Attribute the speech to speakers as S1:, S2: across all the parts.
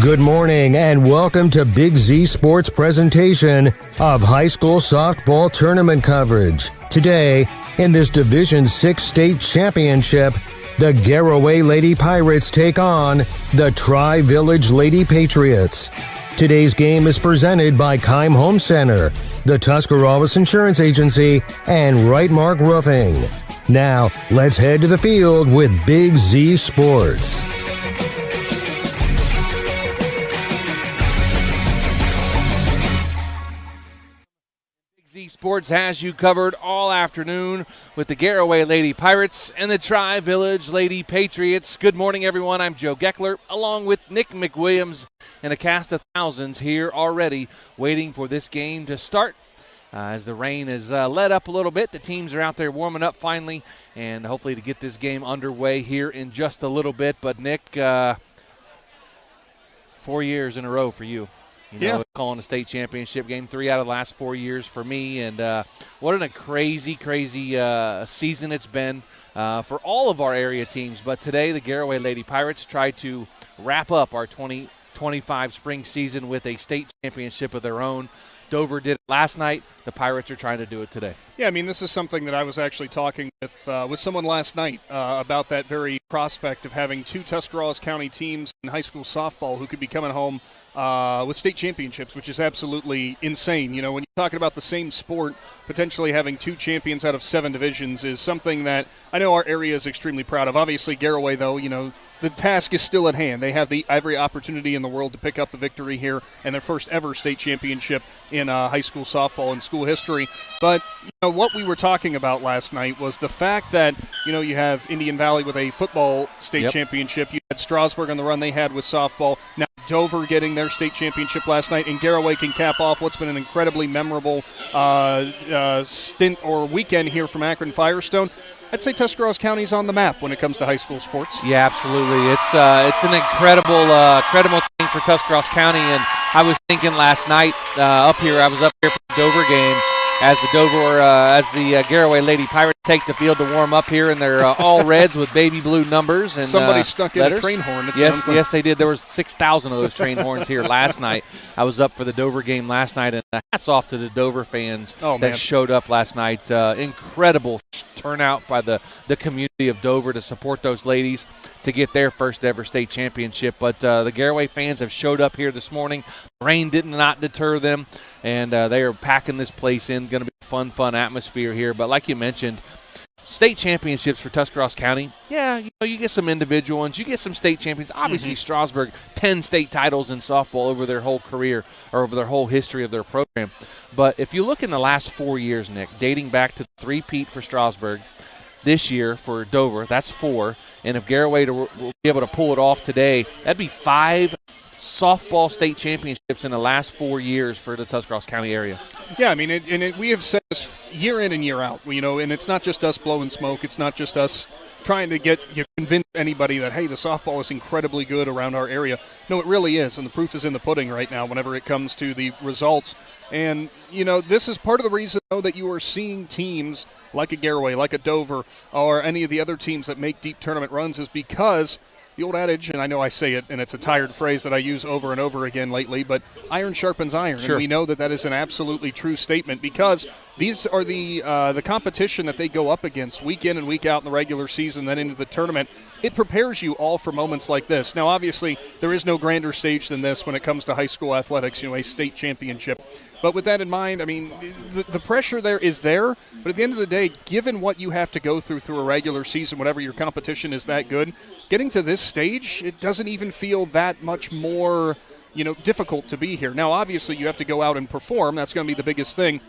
S1: Good morning and welcome to Big Z Sports presentation of high school softball tournament coverage. Today, in this Division 6 state championship, the Garaway Lady Pirates take on the Tri-Village Lady Patriots. Today's game is presented by Keim Home Center, the Tuscarawas Insurance Agency, and Right Mark Roofing. Now, let's head to the field with Big Z Sports.
S2: Sports has you covered all afternoon with the Garaway Lady Pirates and the Tri-Village Lady Patriots. Good morning, everyone. I'm Joe Geckler, along with Nick McWilliams and a cast of thousands here already waiting for this game to start. As the rain has let up a little bit, the teams are out there warming up finally, and hopefully to get this game underway here in just a little bit. But, Nick, 4 years in a row for you. Calling a state championship game, 3 out of the last 4 years for me. And what a crazy season it's been for all of our area teams. But today, the Garaway Lady Pirates tried to wrap up our 2025 spring season with a state championship of their own. Dover did it last night. The Pirates are trying to do it today. Yeah, I mean, this is something that I was actually talking with someone last night about that very prospect of having two Tuscarawas County teams in high school softball who could be coming home with state championships, which is absolutely insane. You know, when you're talking about the same sport, potentially having two champions out of 7 divisions is something that I know our area is extremely proud of. Obviously, Garaway, though, you know, the task is still at hand. They have every opportunity in the world to pick up the victory here and their first ever state championship in high school softball in school history. But, you know, what we were talking about last night was the fact that, you know, you have Indian Valley with a football state championship. You had Strasburg on the run they had with softball. Now Dover getting their state championship last night, and Garaway can cap off what's been an incredibly memorable stint or weekend here from Akron Firestone. I'd say Tuscarawas County's on the map when it comes to high school sports. Yeah, absolutely. It's an incredible thing for Tuscarawas County, and I was thinking last night I was up here for the Dover game as the Garaway Lady Pirates take the field to warm up here, and they're all reds with baby blue numbers. And somebody stuck in a train horn. Yes, they did. There was 6,000 of those train horns here last night. I was up for the Dover game last night, and hats off to the Dover fans that showed up last night. Incredible turnout by the community of Dover to support those ladies to get their first ever state championship. But the Garaway fans have showed up here this morning. Rain did not deter them, and they are packing this place in. Going to be a fun atmosphere here. But like you mentioned, state championships for Tuscarawas County, you get some individual ones. You get some state champions. Obviously, Strasburg, 10 state titles in softball over their whole career or over their whole history of their program. But if you look in the last 4 years, Nick, dating back to the three-peat for Strasburg, this year for Dover, that's 4. And if Garaway will be able to pull it off today, that'd be 5 softball state championships in the last 4 years for the Tuscarawas County area. Yeah, I mean, we have said this year in and year out, you know, and it's not just us blowing smoke. It's not just us trying to convince anybody that, hey, the softball is incredibly good around our area. No, it really is, and the proof is in the pudding right now whenever it comes to the results. And, you know, this is part of the reason, though, that you are seeing teams like a Garaway, like a Dover, or any of the other teams that make deep tournament runs is because the old adage, and I know I say it, and it's a tired phrase that I use over and over again lately, but iron sharpens iron. Sure. And we know that is an absolutely true statement because these are the competition that they go up against week in and week out in the regular season, then into the tournament. It prepares you all for moments like this. Now, obviously, there is no grander stage than this when it comes to high school athletics, you know, a state championship. But with that in mind, I mean, the pressure there is there. But at the end of the day, given what you have to go through a regular season, whenever your competition is that good, getting to this stage, it doesn't even feel that much more, you know, difficult to be here. Now, obviously, you have to go out and perform. That's going to be the biggest thing.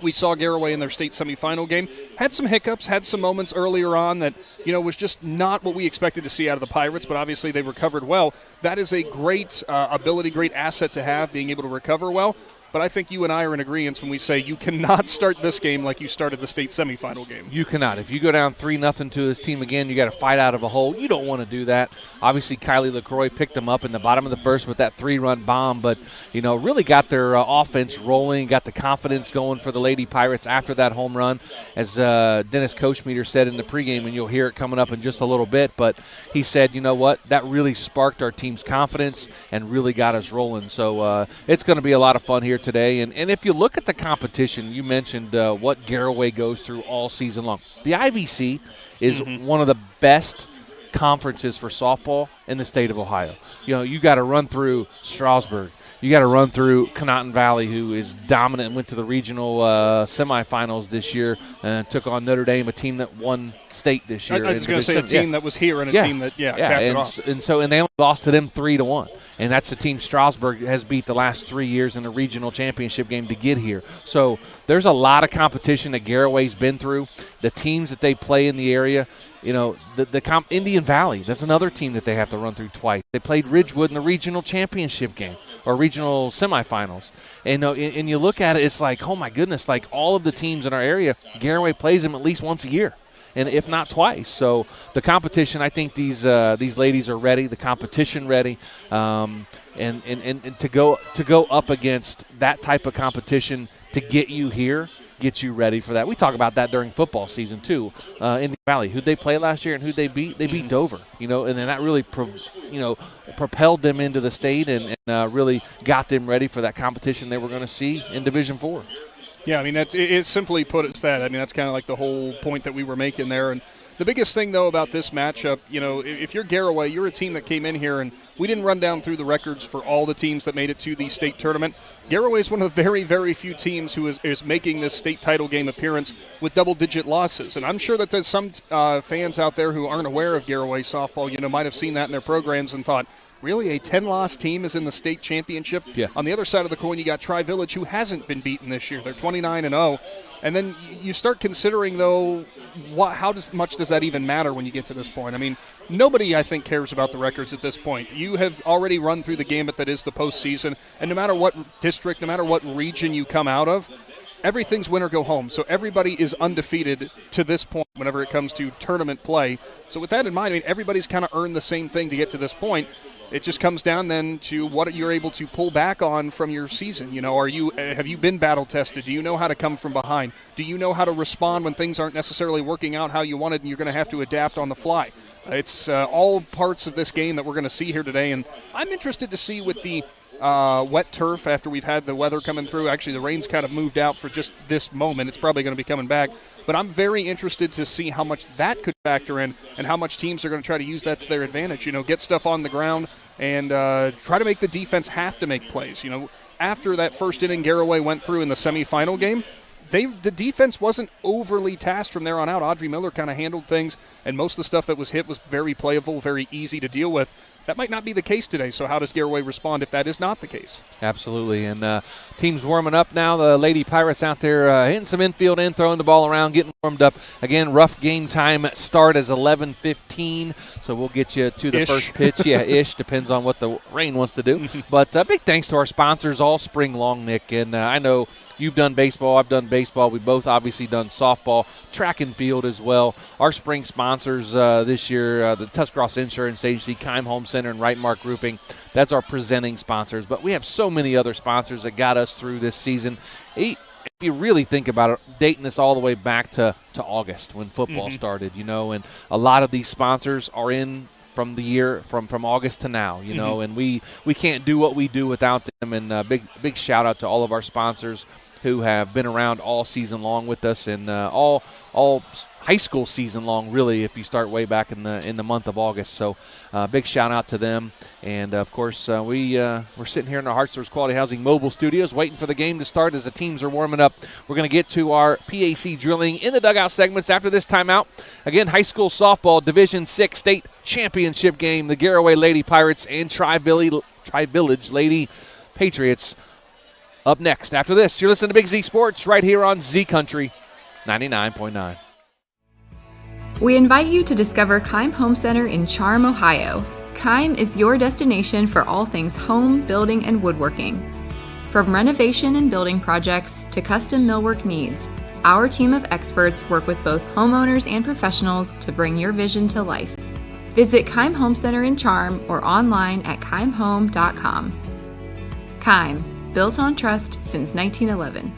S2: We saw Garaway in their state semifinal game. Had some hiccups, had some moments earlier on that, you know, was just not what we expected to see out of the Pirates, but obviously they recovered well. That is a great ability, great asset to have, being able to recover well.
S3: but I think you and I are in agreement when we say you cannot start this game like you started the state semifinal game.
S2: You cannot. If you go down 3-0 to this team again, you got to fight out of a hole. You don't want to do that. Obviously, Kylie LaCroix picked them up in the bottom of the first with that 3-run bomb, but, really got their offense rolling, got the confidence going for the Lady Pirates after that home run. As Dennis Coachmeter said in the pregame, and you'll hear it coming up in just a little bit, but he said, you know what, that really sparked our team's confidence and really got us rolling. So it's going to be a lot of fun here today. And if you look at the competition, you mentioned what Garaway goes through all season long. The IVC is one of the best conferences for softball in the state of Ohio. You got to run through Strasburg. You got to run through Conotton Valley, who is dominant and went to the regional semifinals this year and took on Notre Dame, a team that won state this year.
S3: I was going to say a team that was here and a team that capped it off.
S2: And they only lost to them 3-1. And that's the team Strasburg has beat the last 3 years in the regional championship game to get here. So there's a lot of competition that Garaway's been through. The teams that they play in the area, Indian Valley, that's another team that they have to run through twice. They played Ridgewood in the regional championship game or regional semifinals. And you look at it, it's like, oh, my goodness, like all of the teams in our area, Garaway plays them at least once a year, and if not twice. So the competition, I think these ladies are ready, the competition ready, and to go up against that type of competition to get you here, get you ready for that. We talk about that during football season too. In the Valley, who'd they play last year and who'd they beat? They beat Dover, and then that really propelled them into the state and really got them ready for that competition they were going to see in Division IV.
S3: Yeah, I mean, it's simply put, it's that. I mean, that's kind of like the whole point that we were making there. And the biggest thing, though, about this matchup, if you're Garaway, you're a team that came in here, and we didn't run down through the records for all the teams that made it to the state tournament. Garaway is one of the very, very few teams who is making this state title game appearance with double-digit losses. And I'm sure that there's some fans out there who aren't aware of Garaway softball, might have seen that in their programs and thought, really, a 10-loss team is in the state championship?
S2: Yeah.
S3: On the other side of the coin, you got Tri-Village, who hasn't been beaten this year. They're 29-0. And then you start considering, though, how much does that even matter when you get to this point? I mean, nobody, I think, cares about the records at this point. You have already run through the gambit that is the postseason, and no matter what district, no matter what region you come out of, everything's win or go home. So everybody is undefeated to this point whenever it comes to tournament play. So with that in mind, I mean, everybody's kind of earned the same thing to get to this point. It just comes down then to what you're able to pull back on from your season. Have you been battle tested? Do you know how to come from behind? Do you know how to respond when things aren't necessarily working out how you wanted and you're going to have to adapt on the fly? It's all parts of this game that we're going to see here today, and I'm interested to see with the wet turf after we've had the weather coming through. Actually, the rain's kind of moved out for just this moment. It's probably going to be coming back. But I'm very interested to see how much that could factor in and how much teams are going to try to use that to their advantage. Get stuff on the ground and try to make the defense have to make plays. After that first inning Garaway went through in the semifinal game, the defense wasn't overly tasked from there on out. Audrey Miller kind of handled things, and most of the stuff that was hit was very playable, very easy to deal with. That might not be the case today, so how does Garaway respond if that is not the case? Absolutely,
S2: and team's warming up now. The Lady Pirates out there hitting some infield and throwing the ball around, getting warmed up. Again, rough game time start is 11:15, so we'll get you to the first pitch. Yeah, depends on what the rain wants to do. But big thanks to our sponsors all spring long, Nick, and I know you've done baseball, I've done baseball. We've both obviously done softball, track and field as well. Our spring sponsors this year, the Tuscarawas Insurance Agency, Keim Home Center, and Right Mark Roofing. That's our presenting sponsors. But we have so many other sponsors that got us through this season. If you really think about it, dating this all the way back to August when football started, and a lot of these sponsors are in from the year from August to now, and we can't do what we do without them. And big shout out to all of our sponsors who have been around all season long with us, and all high school season long, really, if you start way back in the month of August. So big shout out to them. And of course we're sitting here in our Hartsville's Quality Housing mobile studios waiting for the game to start as the teams are warming up. We're going to get to our PAC drilling in the dugout segments after this timeout. Again, high school softball Division VI state championship game, the Garaway Lady Pirates and Tri-Village Lady Patriots. Up next, after this, you're listening to Big Z Sports right here on Z Country 99.9.
S4: We invite you to discover Keim Home Center in Charm, Ohio. Keim is your destination for all things home, building, and woodworking. From renovation and building projects to custom millwork needs, our team of experts work with both homeowners and professionals to bring your vision to life. Visit Keim Home Center in Charm or online at keimhome.com. Keim, built on trust since 1911.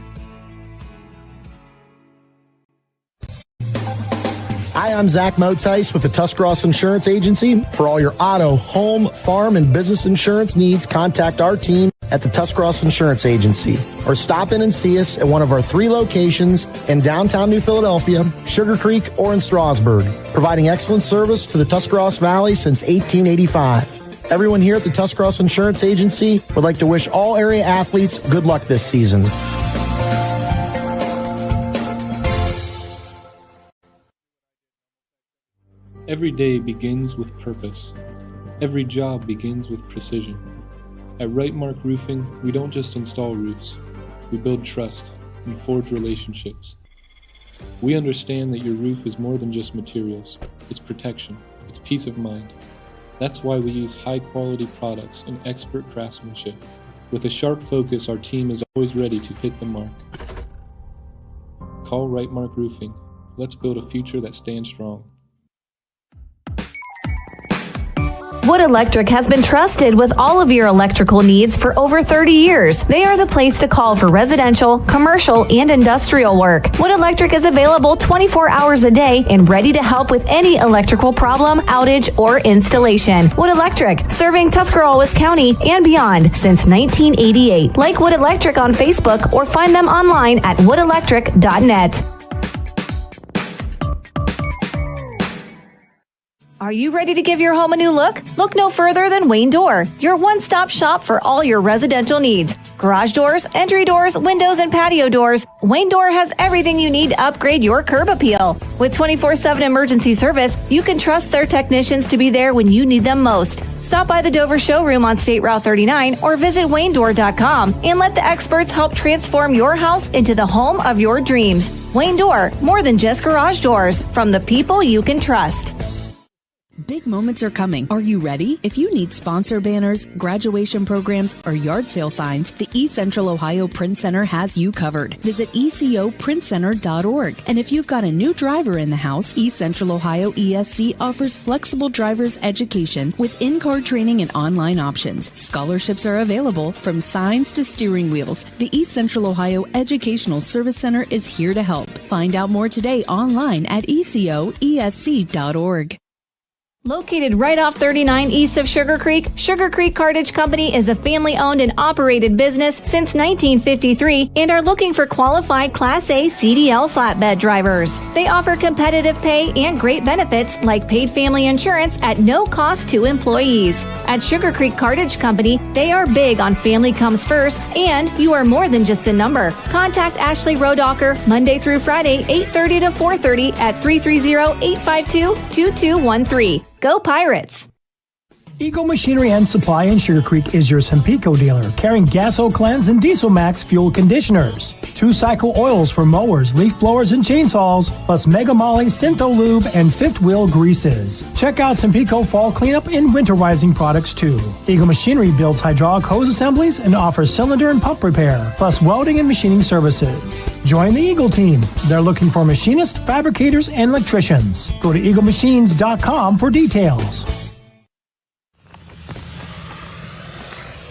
S5: Hi, I'm Zach Motice with the Tuscarawas Insurance Agency. For all your auto, home, farm, and business insurance needs, contact our team at the Tuscarawas Insurance Agency or stop in and see us at one of our 3 locations in downtown New Philadelphia, Sugar Creek, or in Strasburg, providing excellent service to the Tuscarawas Valley since 1885. Everyone here at the Tuscarawas Insurance Agency would like to wish all area athletes good luck this season.
S6: Every day begins with purpose. Every job begins with precision. At Rightmark Roofing, we don't just install roofs. We build trust and forge relationships. We understand that your roof is more than just materials. It's protection. It's peace of mind. That's why we use high-quality products and expert craftsmanship. With a sharp focus, our team is always ready to hit the mark. Call Rightmark Roofing. Let's build a future that stands strong.
S7: Wood Electric has been trusted with all of your electrical needs for over 30 years. They are the place to call for residential, commercial, and industrial work. Wood Electric is available 24 hours a day and ready to help with any electrical problem, outage, or installation. Wood Electric, serving Tuscarawas County and beyond since 1988. Like Wood Electric on Facebook or find them online at woodelectric.net. Are you ready to give your home a new look? Look no further than Wayne Door, your one-stop shop for all your residential needs. Garage doors, entry doors, windows, and patio doors. Wayne Door has everything you need to upgrade your curb appeal. With 24/7 emergency service, you can trust their technicians to be there when you need them most. Stop by the Dover showroom on State Route 39 or visit WayneDoor.com and let the experts help transform your house into the home of your dreams. Wayne Door, more than just garage doors, from the people you can trust.
S8: Big moments are coming. Are you ready? If you need sponsor banners, graduation programs, or yard sale signs, the East Central Ohio Print Center has you covered. Visit ecoprintcenter.org. And if you've got a new driver in the house, East Central Ohio ESC offers flexible driver's education with in-car training and online options. Scholarships are available from signs to steering wheels. The East Central Ohio Educational Service Center is here to help. Find out more today online at ecoesc.org.
S7: Located right off 39 east of Sugar Creek Cartage Company is a family-owned and operated business since 1953 and are looking for qualified Class A CDL flatbed drivers. They offer competitive pay and great benefits like paid family insurance at no cost to employees. At Sugar Creek Cartage Company, they are big on family comes first, and you are more than just a number. Contact Ashley Rodocker Monday through Friday, 8:30 to 4:30 at 330-852-2213. Go Pirates!
S9: Eagle Machinery and Supply in Sugar Creek is your Sempico dealer, carrying Gaso Cleanse and Diesel Max fuel conditioners, 2-cycle oils for mowers, leaf blowers, and chainsaws, plus Mega Molly, Syntho Lube, and fifth wheel greases. Check out Sempico Fall Cleanup and Winterizing products too. Eagle Machinery builds hydraulic hose assemblies and offers cylinder and pump repair, plus welding and machining services. Join the Eagle team. They're looking for machinists, fabricators, and electricians. Go to eaglemachines.com for details.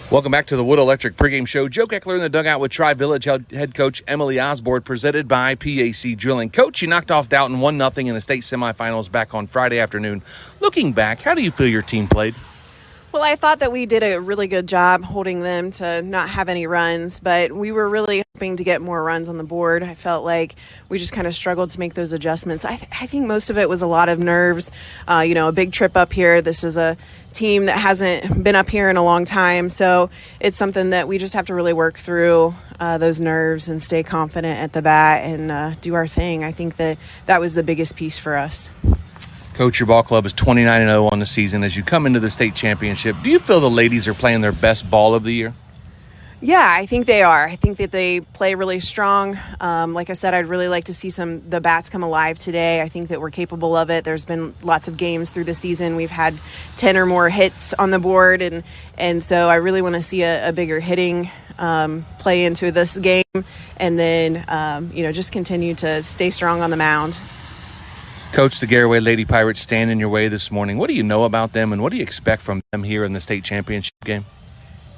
S2: Welcome back to the Wood Electric pregame show. Joe Geckler in the dugout with Tri-Village head coach Emily Osborne, presented by PAC Drilling. Coach, you knocked off Downton 1-0 in the state semifinals back on Friday afternoon. Looking back, how do you feel your team played?
S10: Well, I thought that we did a really good job holding them to not have any runs, but we were really hoping to get more runs on the board. I felt like we just kind of struggled to make those adjustments. I think most of it was a lot of nerves, a big trip up here. This is a team that hasn't been up here in a long time, so it's something that we just have to really work through those nerves and stay confident at the bat and do our thing. I think that was the biggest piece for us.
S2: Coach, your ball club is 29-0 on the season. As you come into the state championship, do you feel the ladies are playing their best ball of the year?
S10: Yeah, I think they are. I think that they play really strong. Like I said, I'd really like to see the bats come alive today. I think that we're capable of it. There's been lots of games through the season. We've had 10 or more hits on the board, and so I really want to see a bigger hitting play into this game, and then just continue to stay strong on the mound.
S2: Coach, the Garaway Lady Pirates stand in your way this morning. What do you know about them, and what do you expect from them here in the state championship game?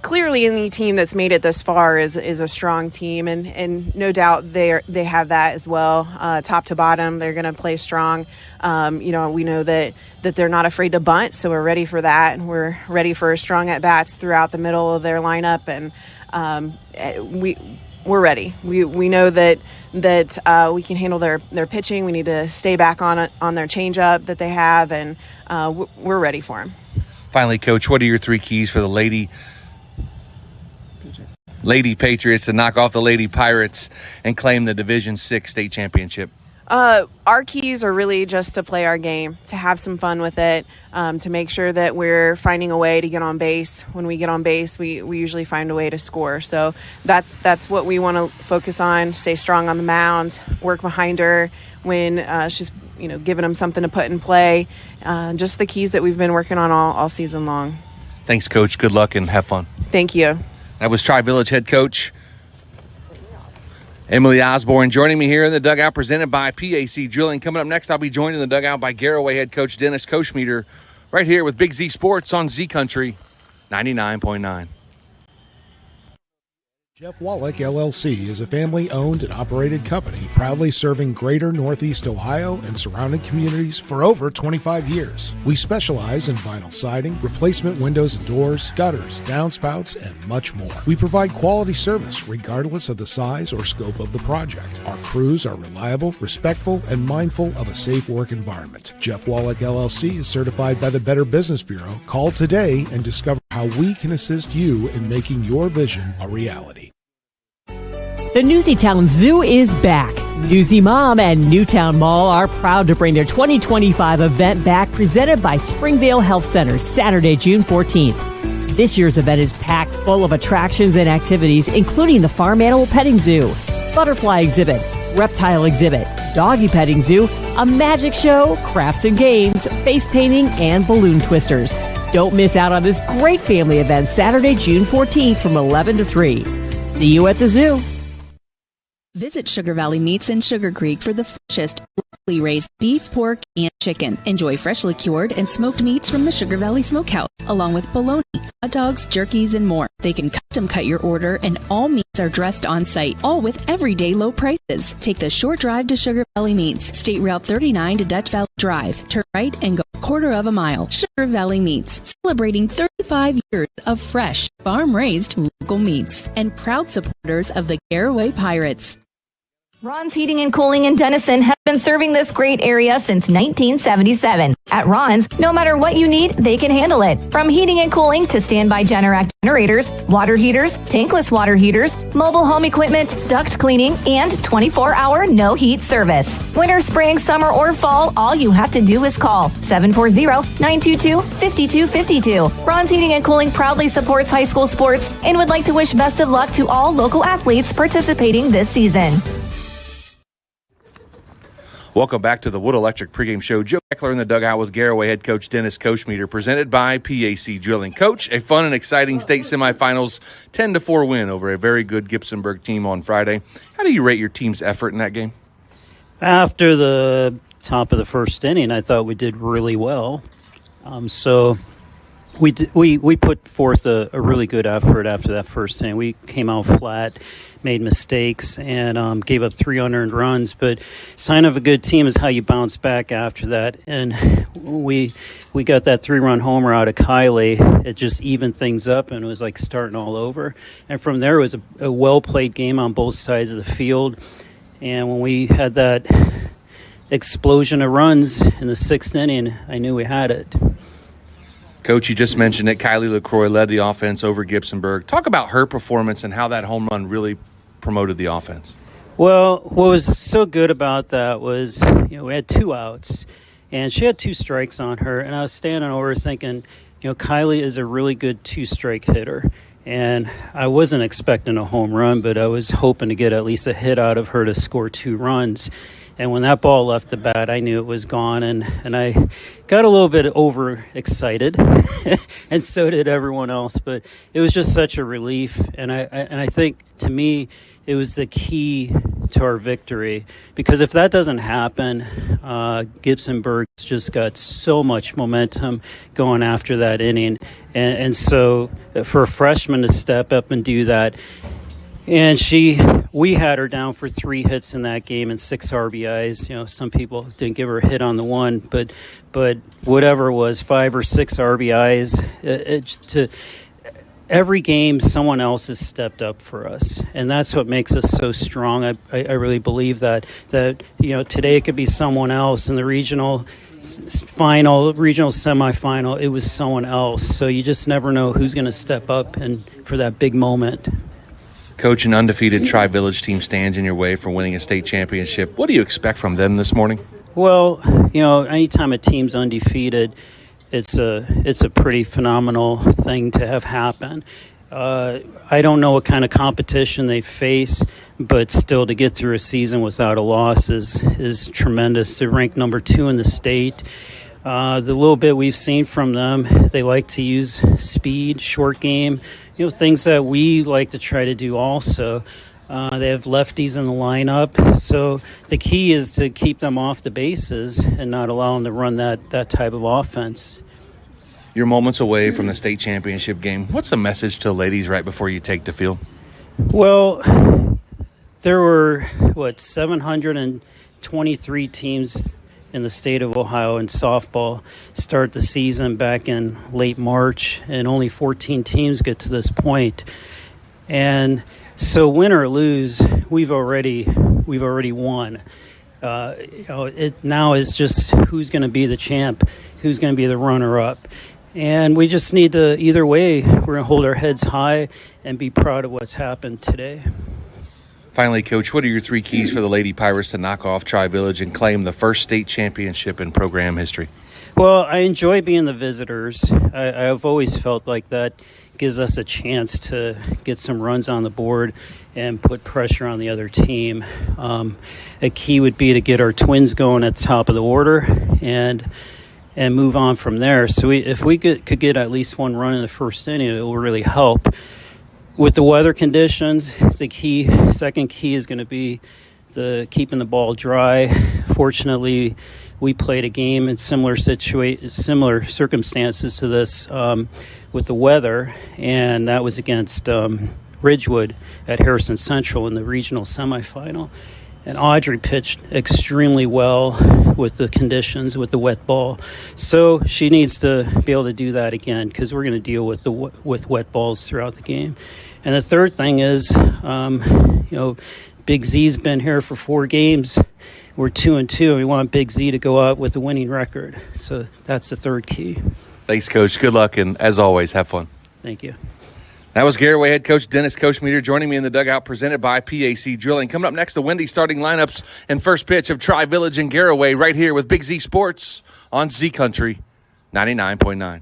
S10: Clearly, any team that's made it this far is a strong team, and no doubt they have that as well. Top to bottom, they're going to play strong. We know that they're not afraid to bunt, so we're ready for that, and we're ready for strong at bats throughout the middle of their lineup, and we're ready. We know that we can handle their pitching. We need to stay back on their changeup that they have, and we're ready for them.
S2: Finally, Coach, what are your 3 keys for the Lady Patriots to knock off the Lady Pirates and claim the Division VI state championship?
S10: Our keys are really just to play our game, to have some fun with it, to make sure that we're finding a way to get on base. When we get on base, we usually find a way to score. So that's what we want to focus on, stay strong on the mound, work behind her when she's giving them something to put in play. Just the keys that we've been working on all season long.
S2: Thanks, Coach. Good luck and have fun.
S10: Thank you.
S2: That was Tri-Village head coach Emily Osborne joining me here in the dugout, presented by PAC Drilling. Coming up next, I'll be joined in the dugout by Garaway head coach Dennis Koshmeter, right here with Big Z Sports on Z Country 99.9.
S11: Jeff Wallach, LLC, is a family-owned and operated company proudly serving greater Northeast Ohio and surrounding communities for over 25 years. We specialize in vinyl siding, replacement windows and doors, gutters, downspouts, and much more. We provide quality service regardless of the size or scope of the project. Our crews are reliable, respectful, and mindful of a safe work environment. Jeff Wallach, LLC is certified by the Better Business Bureau. Call today and discover how we can assist you in making your vision a reality.
S12: The Newsytown Zoo is back. Newsy Mom and Newtown Mall are proud to bring their 2025 event back, presented by Springvale Health Center, Saturday, June 14th. This year's event is packed full of attractions and activities, including the Farm Animal Petting Zoo, Butterfly Exhibit, Reptile Exhibit, Doggy Petting Zoo, a magic show, crafts and games, face painting, and balloon twisters. Don't miss out on this great family event Saturday, June 14th from 11 to 3. See you at the zoo.
S8: Visit Sugar Valley Meats in Sugar Creek for the freshest, locally raised beef, pork, and chicken. Enjoy freshly cured and smoked meats from the Sugar Valley Smokehouse, along with bologna, hot dogs, jerkies, and more. They can custom cut your order, and all meats are dressed on site, all with everyday low prices. Take the short drive to Sugar Valley Meats, State Route 39 to Dutch Valley Drive. Turn right and go a quarter of a mile. Sugar Valley Meats, celebrating 35 years of fresh, farm-raised local meats, and proud supporters of the Garaway Pirates.
S7: Ron's Heating and Cooling in Denison has been serving this great area since 1977. At Ron's, no matter what you need, they can handle it. From heating and cooling to standby Generac generators, water heaters, tankless water heaters, mobile home equipment, duct cleaning, and 24-hour no-heat service. Winter, spring, summer, or fall, all you have to do is call 740-922-5252. Ron's Heating and Cooling proudly supports high school sports and would like to wish best of luck to all local athletes participating this season.
S2: Welcome back to the Wood Electric pregame show. Joe Geckler in the dugout with Garaway head coach Dennis Koshmeter, presented by PAC Drilling. Coach, a fun and exciting state semifinals 10-4 win over a very good Gibsonburg team on Friday. How do you rate your team's effort in that game?
S13: After the top of the first inning, I thought we did really well. So we put forth a really good effort after that first inning. We came out flat, made mistakes, and gave up 3 unearned runs. But sign of a good team is how you bounce back after that. And we got that 3-run homer out of Kylie. It just evened things up, and it was like starting all over. And from there, it was a well-played game on both sides of the field. And when we had that explosion of runs in the 6th inning, I knew we had it.
S2: Coach, you just mentioned that Kylie LaCroix led the offense over Gibsonburg. Talk about her performance and how that home run really promoted the offense.
S13: Well, what was so good about that was, we had 2 outs, and she had 2 strikes on her, and I was standing over thinking, Kylie is a really good 2-strike hitter. And I wasn't expecting a home run, but I was hoping to get at least a hit out of her to score 2 runs. And when that ball left the bat, I knew it was gone, and I got a little bit overexcited, and so did everyone else. But it was just such a relief, and I think, to me, it was the key to our victory. Because if that doesn't happen, Gibsonburg's just got so much momentum going after that inning. And so for a freshman to step up and do that, and we had her down for 3 hits in that game and 6 RBIs. You know, some people didn't give her a hit on the one, but whatever it was, 5 or 6 RBIs. To every game, someone else has stepped up for us, and that's what makes us so strong. I really believe that today it could be someone else in the regional semifinal. It was someone else, so you just never know who's going to step up and for that big moment.
S2: Coach, an undefeated Tri-Village team stands in your way for winning a state championship. What do you expect from them this morning?
S13: Well, anytime a team's undefeated, it's a pretty phenomenal thing to have happen. I don't know what kind of competition they face, but still to get through a season without a loss is tremendous. They're ranked number 2 in the state. The little bit we've seen from them, they like to use speed, short game, things that we like to try to do also. They have lefties in the lineup, so the key is to keep them off the bases and not allow them to run that type of offense.
S2: You're moments away from the state championship game. What's the message to the ladies right before you take the field?
S13: Well, there were, 723 teams in the state of Ohio in softball start the season back in late March, and only 14 teams get to this point. And so win or lose, we've already won. It now is just who's going to be the champ, who's going to be the runner-up. And we just need to, either way, we're going to hold our heads high and be proud of what's happened today.
S2: Finally, Coach, what are your 3 keys for the Lady Pirates to knock off Tri-Village and claim the first state championship in program history?
S13: Well, I enjoy being the visitors. I've always felt like that gives us a chance to get some runs on the board and put pressure on the other team. A key would be to get our twins going at the top of the order and move on from there. So if we could get at least 1 run in the first inning, it will really help. With the weather conditions, the second key is going to be keeping the ball dry. Fortunately, we played a game in similar circumstances to this with the weather, and that was against Ridgewood at Harrison Central in the regional semifinal. And Audrey pitched extremely well with the conditions, with the wet ball. So she needs to be able to do that again, because we're going to deal with with wet balls throughout the game. And the third thing is, Big Z's been here for 4 games. We're 2-2, and we want Big Z to go out with a winning record. So that's the third key.
S2: Thanks, Coach. Good luck, and as always, have fun.
S13: Thank you.
S2: That was Garaway head coach Dennis Kochmeter joining me in the dugout, presented by PAC Drilling. Coming up next, the Wendy starting lineups and first pitch of Tri-Village and Garaway right here with Big Z Sports on Z Country 99.9.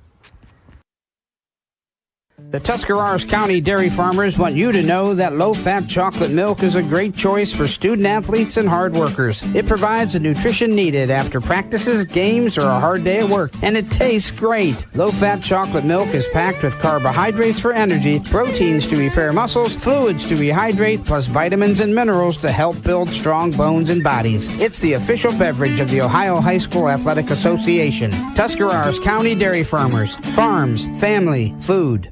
S14: The Tuscarawas County dairy farmers want you to know that low-fat chocolate milk is a great choice for student-athletes and hard workers. It provides the nutrition needed after practices, games, or a hard day at work, and it tastes great. Low-fat chocolate milk is packed with carbohydrates for energy, proteins to repair muscles, fluids to rehydrate, plus vitamins and minerals to help build strong bones and bodies. It's the official beverage of the Ohio High School Athletic Association. Tuscarawas County dairy farmers. Farms. Family. Food.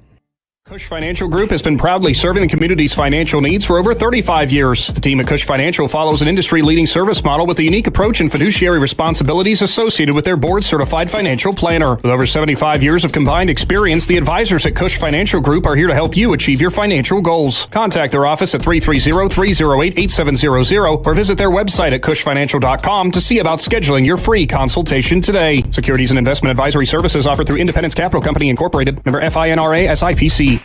S3: Cush Financial Group has been proudly serving the community's financial needs for over 35 years. The team at Cush Financial follows an industry-leading service model with a unique approach and fiduciary responsibilities associated with their board-certified financial planner. With over 75 years of combined experience, the advisors at Cush Financial Group are here to help you achieve your financial goals. Contact their office at 330-308-8700 or visit their website at cushfinancial.com to see about scheduling your free consultation today. Securities and investment advisory services offered through Independence Capital Company Incorporated, member FINRA SIPC.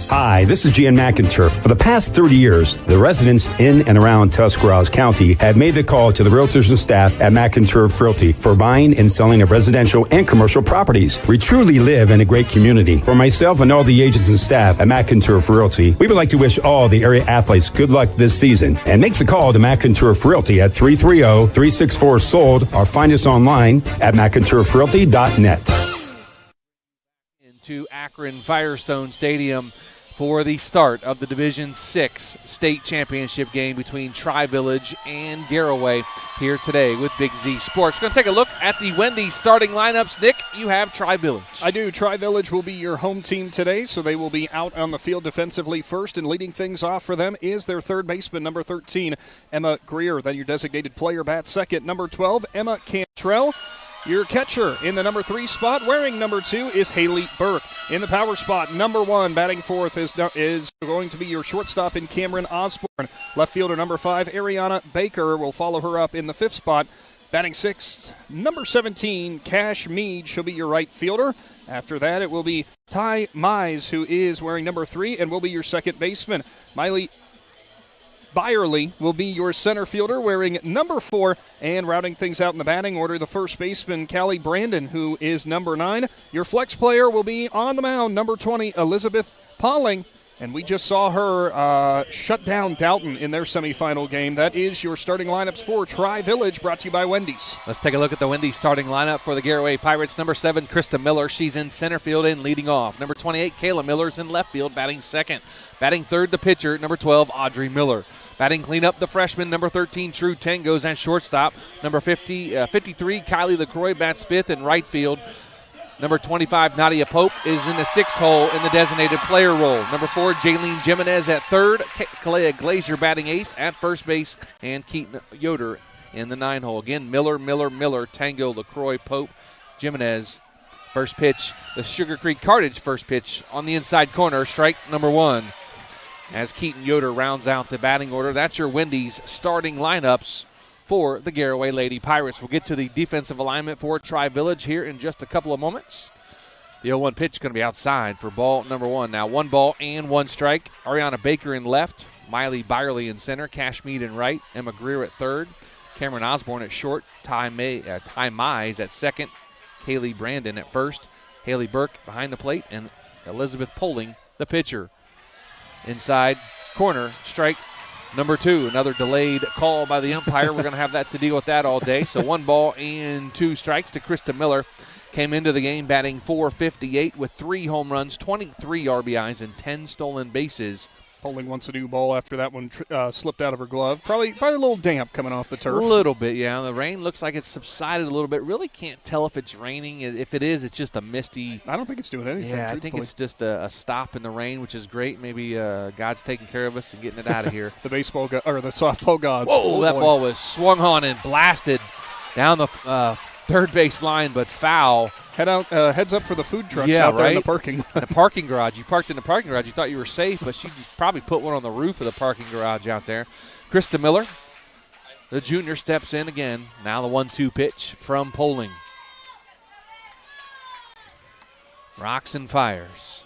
S15: Hi, this is Jan McInturf. For the past 30 years, the residents in and around Tuscarawas County have made the call to the realtors and staff at McInturf Realty for buying and selling of residential and commercial properties. We truly live in a great community. For myself and all the agents and staff at McInturf Realty, we would like to wish all the area athletes good luck this season. And make the call to McInturf Realty at 330-364-SOLD or find us online at McInturfRealty.net.
S2: Into Akron Firestone Stadium for the start of the Division 6 state championship game between Tri-Village and Garaway here today with Big Z Sports. We're going to take a look at the Wendy's starting lineups. Nick, you have Tri-Village.
S3: I do. Tri-Village will be your home team today, so they will be out on the field defensively first, and leading things off for them is their third baseman, number 13, Emma Greer. Then your designated player bats second, number 12, Emma Cantrell. Your catcher in the number 3 spot, wearing number 2, is Haley Burke. In the power spot, number 1, batting fourth, is going to be your shortstop in Cameron Osborne. Left fielder number 5, Ariana Baker, will follow her up in the 5th spot. Batting 6th, number 17, Cash Mead, she'll be your right fielder. After that, it will be Ty Mize, who is wearing number 3 and will be your second baseman. Miley Byerly will be your center fielder, wearing number 4, and routing things out in the batting order, the first baseman, Callie Brandon, who is number 9. Your flex player will be on the mound, number 20, Elizabeth Pauling, and we just saw her shut down Dalton in their semifinal game. That is your starting lineups for Tri-Village, brought to you by Wendy's.
S2: Let's take a look at the Wendy's starting lineup for the Garaway Pirates. Number 7, Krista Miller. She's in center field and leading off. Number 28, Kayla Miller's in left field, batting second. Batting third, the pitcher, number 12, Audrey Miller. Batting cleanup, the freshman, number 13, True Tango's at shortstop. Number 53, Kylie LaCroix bats fifth in right field. Number 25, Nadia Pope, is in the 6th hole in the designated player role. Number 4, Jaylene Jimenez at third. Kalea Glazier batting 8th at first base. And Keaton Yoder in the 9 hole. Again, Miller, Tango, LaCroix, Pope, Jimenez. First pitch, the Sugar Creek Cartage first pitch on the inside corner. Strike number 1. As Keaton Yoder rounds out the batting order. That's your Wendy's starting lineups for the Garaway Lady Pirates. We'll get to the defensive alignment for Tri-Village here in just a couple of moments. The 0-1 pitch is going to be outside for ball number 1. Now 1 ball and 1 strike. Ariana Baker in left. Miley Byerly in center. Cash Mead in right. Emma Greer at third. Cameron Osborne at short. Ty Mize at second. Kaylee Brandon at first. Haley Burke behind the plate. And Elizabeth Poling, the pitcher. Inside corner, strike number 2. Another delayed call by the umpire. We're going to have that to deal with that all day. So 1 ball and 2 strikes to Krista Miller. Came into the game batting .458 with 3 home runs, 23 RBIs, and 10 stolen bases.
S3: Poling wants a new ball after that one slipped out of her glove. Probably a little damp coming off the turf.
S2: A little bit, yeah. The rain looks like it's subsided a little bit. Really can't tell if it's raining. If it is, it's just a misty.
S3: I don't think it's doing anything.
S2: Yeah, I think it's just a stop in the rain, which is great. Maybe God's taking care of us and getting it out of here.
S3: The baseball or the softball gods.
S2: Whoa, that ball was swung on and blasted down the third base line, but foul.
S3: Heads up for the food trucks out there in the parking lot.
S2: In the parking garage. You parked in the parking garage. You thought you were safe, but she probably put one on the roof of the parking garage out there. Krista Miller, the junior, steps in again. Now the 1-2 pitch from Poling. Rocks and fires.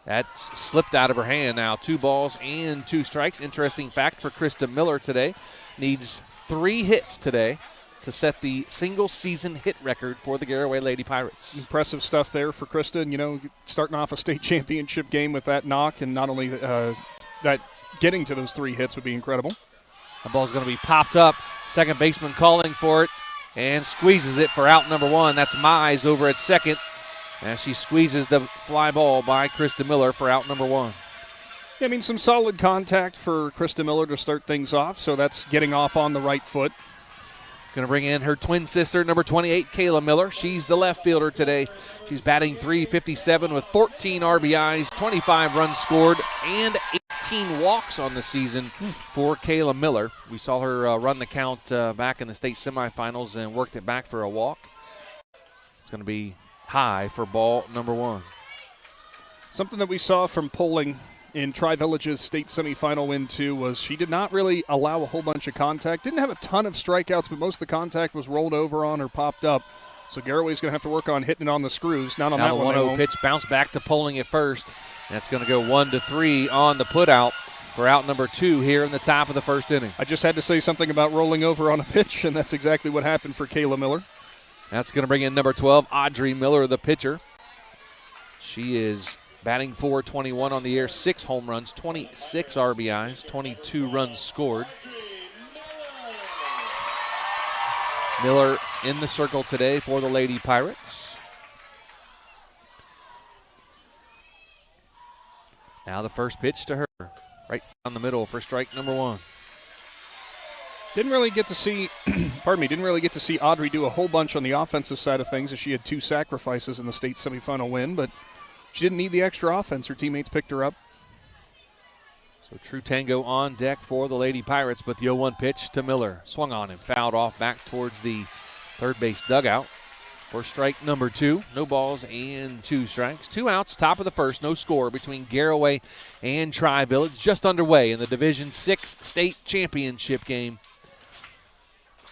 S2: That's slipped out of her hand now. 2 balls and 2 strikes. Interesting fact for Krista Miller today. Needs 3 hits today to set the single-season hit record for the Garaway Lady Pirates.
S3: Impressive stuff there for Krista. And, starting off a state championship game with that knock, and not only that getting to those 3 hits would be incredible.
S2: The ball's going to be popped up. Second baseman calling for it and squeezes it for out number 1. That's Mize over at second as she squeezes the fly ball by Krista Miller for out number 1.
S3: Yeah, some solid contact for Krista Miller to start things off, so that's getting off on the right foot.
S2: Going to bring in her twin sister, number 28, Kayla Miller. She's the left fielder today. She's batting .357 with 14 RBIs, 25 runs scored, and 18 walks on the season for Kayla Miller. We saw her run the count back in the state semifinals and worked it back for a walk. It's going to be high for ball number 1.
S3: Something that we saw from Poling in Tri-Village's state semifinal win, too, was she did not really allow a whole bunch of contact. Didn't have a ton of strikeouts, but most of the contact was rolled over on or popped up. So Garaway's going to have to work on hitting it on the screws. Not on
S2: now
S3: that
S2: the
S3: one.
S2: 1-0 pitch, bounce back to Poling at first. That's going to go 1-3 on the putout for out number 2 here in the top of the first inning.
S3: I just had to say something about rolling over on a pitch, and that's exactly what happened for Kayla Miller.
S2: That's going to bring in number 12, Audrey Miller, the pitcher. She is batting .421 on the year, 6 home runs, 26 RBIs, 22 runs scored. Miller in the circle today for the Lady Pirates. Now the first pitch to her, right down the middle for strike number 1.
S3: Didn't really get to see, didn't really get to see Audrey do a whole bunch on the offensive side of things as she had 2 sacrifices in the state semifinal win, but she didn't need the extra offense. Her teammates picked her up.
S2: So true tango on deck for the Lady Pirates, but the 0-1 pitch to Miller. Swung on and fouled off back towards the third base dugout for strike number 2. No balls and 2 strikes. 2 outs, top of the first, no score between Garaway and Tri-Village. Just underway in the Division 6 state championship game.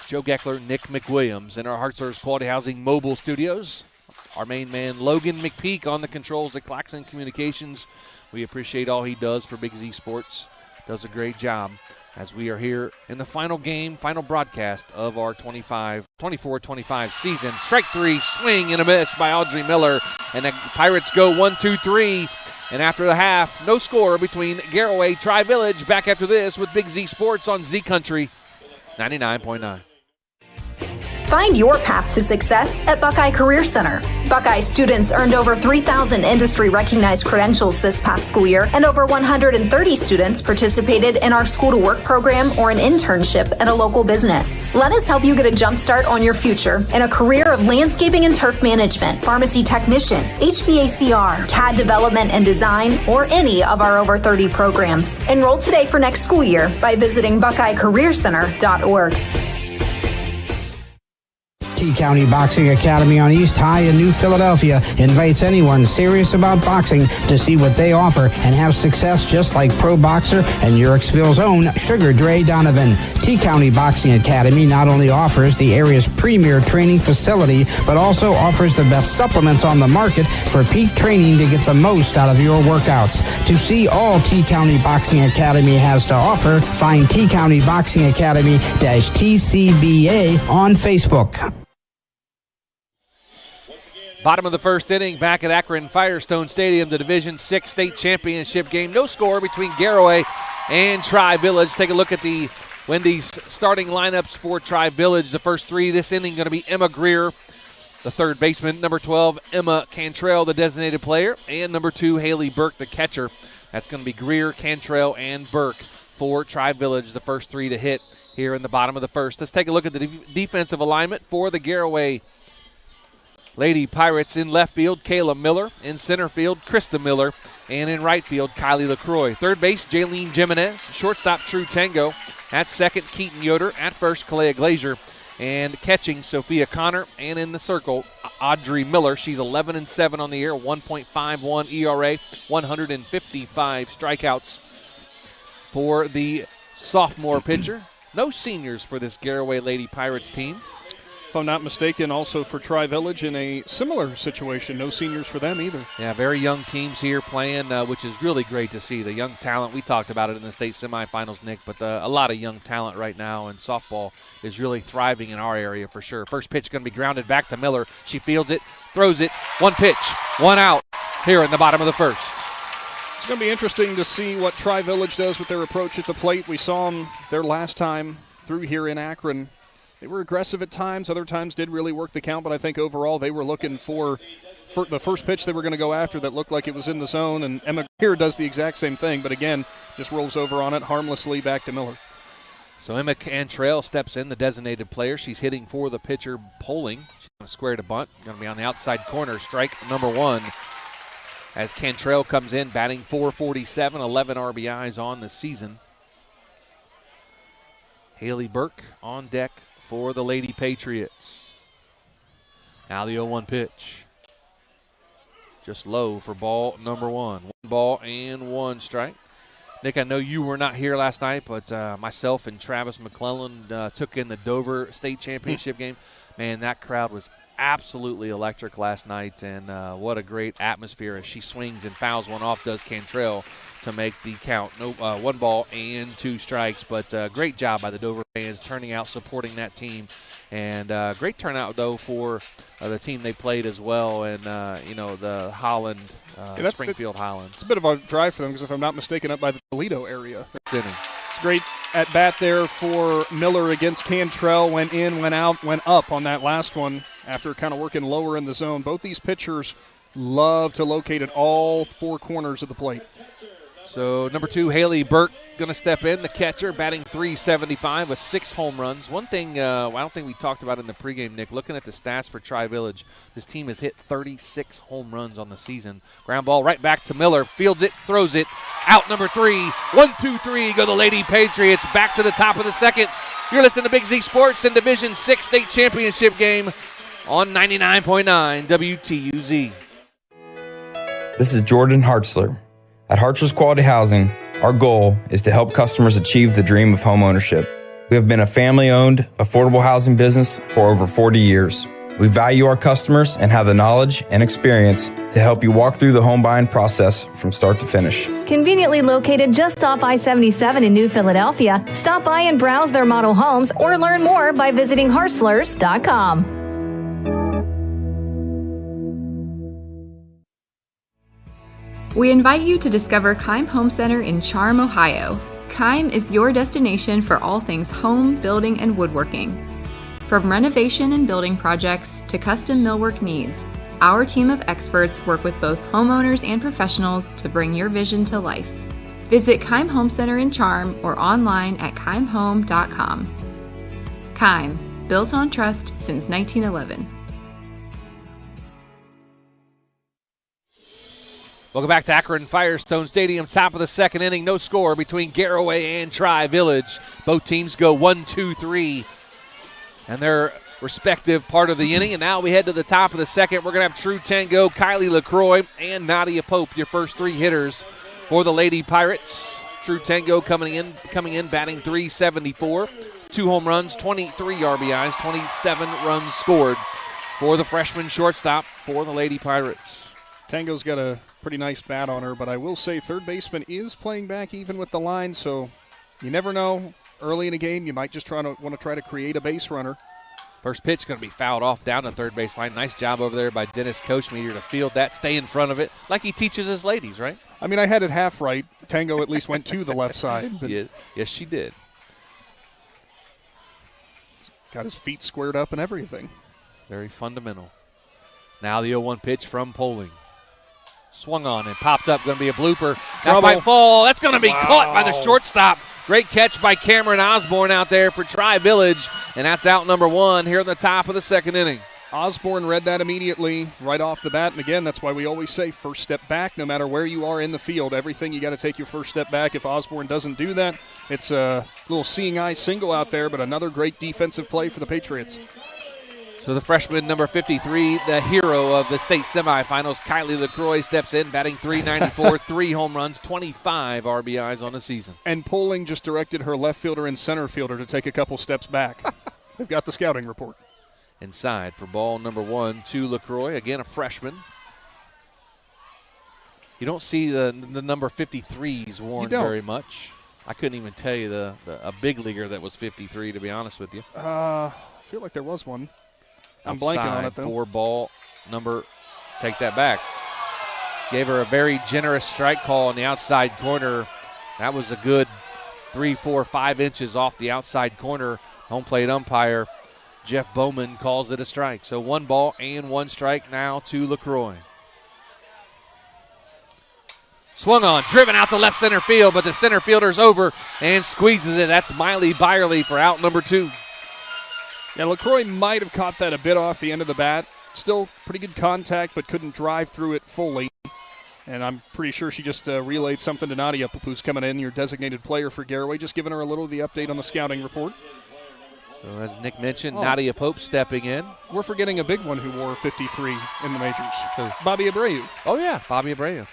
S2: Joe Geckler, Nick McWilliams in our Heart Service Quality Housing mobile studios. Our main man, Logan McPeek, on the controls at Claxon Communications. We appreciate all he does for Big Z Sports. Does a great job as we are here in the final game, final broadcast of our 24-25 season. Strike 3, swing and a miss by Audrey Miller. And the Pirates go 1-2-3. And after the half, no score between Garaway, Tri-Village. Back after this with Big Z Sports on Z Country 99.9.
S16: Find your path to success at Buckeye Career Center. Buckeye students earned over 3,000 industry-recognized credentials this past school year, and over 130 students participated in our School to Work program or an internship at a local business. Let us help you get a jump start on your future in a career of landscaping and turf management, pharmacy technician, HVACR, CAD development and design, or any of our over 30 programs. Enroll today for next school year by visiting BuckeyeCareerCenter.org.
S14: T-County Boxing Academy on East High in New Philadelphia invites anyone serious about boxing to see what they offer and have success just like pro boxer and Yurixville's own Sugar Dre Donovan. T-County Boxing Academy not only offers the area's premier training facility, but also offers the best supplements on the market for peak training to get the most out of your workouts. To see all T-County Boxing Academy has to offer, find T-County Boxing Academy-TCBA on Facebook.
S2: Bottom of the first inning, back at Akron Firestone Stadium, the Division 6 state championship game. No score between Garaway and Tri-Village. Take a look at the Wendy's starting lineups for Tri-Village. The first 3 this inning going to be Emma Greer, the third baseman. Number 12, Emma Cantrell, the designated player. And number 2, Haley Burke, the catcher. That's going to be Greer, Cantrell, and Burke for Tri-Village, the first 3 to hit here in the bottom of the first. Let's take a look at the defensive alignment for the Garaway Lady Pirates. In left field, Kayla Miller. In center field, Krista Miller. And in right field, Kylie LaCroix. Third base, Jaylene Jimenez. Shortstop, True Tango. At second, Keaton Yoder. At first, Kalea Glazier. And catching, Sophia Connor. And in the circle, Audrey Miller. She's 11-7 on the year, 1.51 ERA, 155 strikeouts for the sophomore pitcher. No seniors for this Garaway Lady Pirates team.
S3: If I'm not mistaken, also for Tri-Village in a similar situation. No seniors for them either.
S2: Yeah, very young teams here playing, which is really great to see. The young talent, we talked about it in the state semifinals, Nick, but a lot of young talent right now, and softball is really thriving in our area for sure. First pitch going to be grounded back to Miller. She fields it, throws it, 1 pitch, 1 out here in the bottom of the first.
S3: It's going to be interesting to see what Tri-Village does with their approach at the plate. We saw them their last time through here in Akron. They were aggressive at times. Other times did really work the count, but I think overall they were looking for the first pitch they were going to go after that looked like it was in the zone, and Emma here does the exact same thing, but again, just rolls over on it harmlessly back to Miller.
S2: So Emma Cantrell steps in, the designated player. She's hitting for the pitcher, Poling. She's going to square to bunt. Going to be on the outside corner, strike number 1. As Cantrell comes in, batting .447, 11 RBIs on the season. Haley Burke on deck for the Lady Patriots. Now the 0-1 pitch. Just low for ball number 1. 1 ball and 1 strike. Nick, I know you were not here last night, but myself and Travis McClellan took in the Dover State Championship game. Man, that crowd was absolutely electric last night, and what a great atmosphere as she swings and fouls one off, does Cantrell, to make the count. No, 1 ball and 2 strikes, but great job by the Dover fans turning out, supporting that team, and great turnout, though, for the team they played as well, and, the Holland, Springfield Holland.
S3: It's a bit of a drive for them because, if I'm not mistaken, up by the Toledo area.
S2: It's
S3: great at bat there for Miller against Cantrell. Went in, went out, went up on that last one after kind of working lower in the zone. Both these pitchers love to locate at all 4 corners of the plate.
S2: So number 2, Haley Burke, going to step in, the catcher, batting .375 with 6 home runs. One thing I don't think we talked about in the pregame, Nick, looking at the stats for Tri-Village, this team has hit 36 home runs on the season. Ground ball right back to Miller, fields it, throws it, out number 3. 1, 2, 3, go the Lady Patriots, back to the top of the second. You're listening to Big Z Sports in Division 6 state championship game on 99.9 WTUZ.
S17: This is Jordan Hartzler. At Hartzler's Quality Housing, our goal is to help customers achieve the dream of home ownership. We have been a family-owned, affordable housing business for over 40 years. We value our customers and have the knowledge and experience to help you walk through the home buying process from start to finish.
S7: Conveniently located just off I-77 in New Philadelphia, stop by and browse their model homes or learn more by visiting Hartzlers.com.
S4: We invite you to discover Keim Home Center in Charm, Ohio. Keim is your destination for all things home, building, and woodworking. From renovation and building projects to custom millwork needs, our team of experts work with both homeowners and professionals to bring your vision to life. Visit Keim Home Center in Charm or online at keimhome.com. Keim, built on trust since 1911.
S2: Welcome back to Akron Firestone Stadium. Top of the second inning. No score between Garaway and Tri-Village. Both teams go 1, 2, 3. And their respective part of the inning. And now we head to the top of the second. We're going to have True Tango, Kylie LaCroix, and Nadia Pope, your first 3 hitters for the Lady Pirates. True Tango coming in batting .374. 2 home runs, 23 RBIs, 27 runs scored for the freshman shortstop for the Lady Pirates.
S3: Tango's got a pretty nice bat on her, but I will say third baseman is playing back even with the line, so you never know. Early in a game, you might just want to try to create a base runner.
S2: First pitch going to be fouled off down the third base line. Nice job over there by Dennis Kochmeter to field that, stay in front of it, like he teaches his ladies, right?
S3: I mean, I had it half right. Tango at least went to the left side. But
S2: yes, she did.
S3: Got his feet squared up and everything.
S2: Very fundamental. Now the 0-1 pitch from Poling. Swung on and popped up. Going to be a blooper. That might fall. That's going to be caught by the shortstop. Great catch by Cameron Osborne out there for Tri-Village. And that's out number 1 here in the top of the second inning.
S3: Osborne read that immediately right off the bat. And again, that's why we always say first step back no matter where you are in the field. Everything you got to take your first step back. If Osborne doesn't do that, it's a little seeing eye single out there, but another great defensive play for the Patriots.
S2: So the freshman, number 53, the hero of the state semifinals, Kylie LaCroix, steps in, batting .394, 3 home runs, 25 RBIs on the season.
S3: And Poling just directed her left fielder and center fielder to take a couple steps back. They've got the scouting report.
S2: Inside for ball number 1 to LaCroix, again a freshman. You don't see the number 53s worn very much. I couldn't even tell you a big leaguer that was 53, to be honest with you.
S3: I feel like there was one. I'm
S2: outside
S3: blanking on it, though.
S2: For ball number, take that back. Gave her a very generous strike call on the outside corner. That was a good 3, 4, 5 inches off the outside corner. Home plate umpire Jeff Bowman calls it a strike. So 1 ball and 1 strike now to LaCroix. Swung on, driven out to left center field, but the center fielder's over and squeezes it. That's Miley Byerly for out number 2.
S3: Yeah, LaCroix might have caught that a bit off the end of the bat. Still pretty good contact, but couldn't drive through it fully. And I'm pretty sure she just relayed something to Nadia, who's coming in, your designated player for Garaway, just giving her a little of the update on the scouting report.
S2: So as Nick mentioned, Nadia Pope stepping in.
S3: We're forgetting a big one who wore 53 in the majors. Bobby Abreu.
S2: Oh, yeah, Bobby Abreu.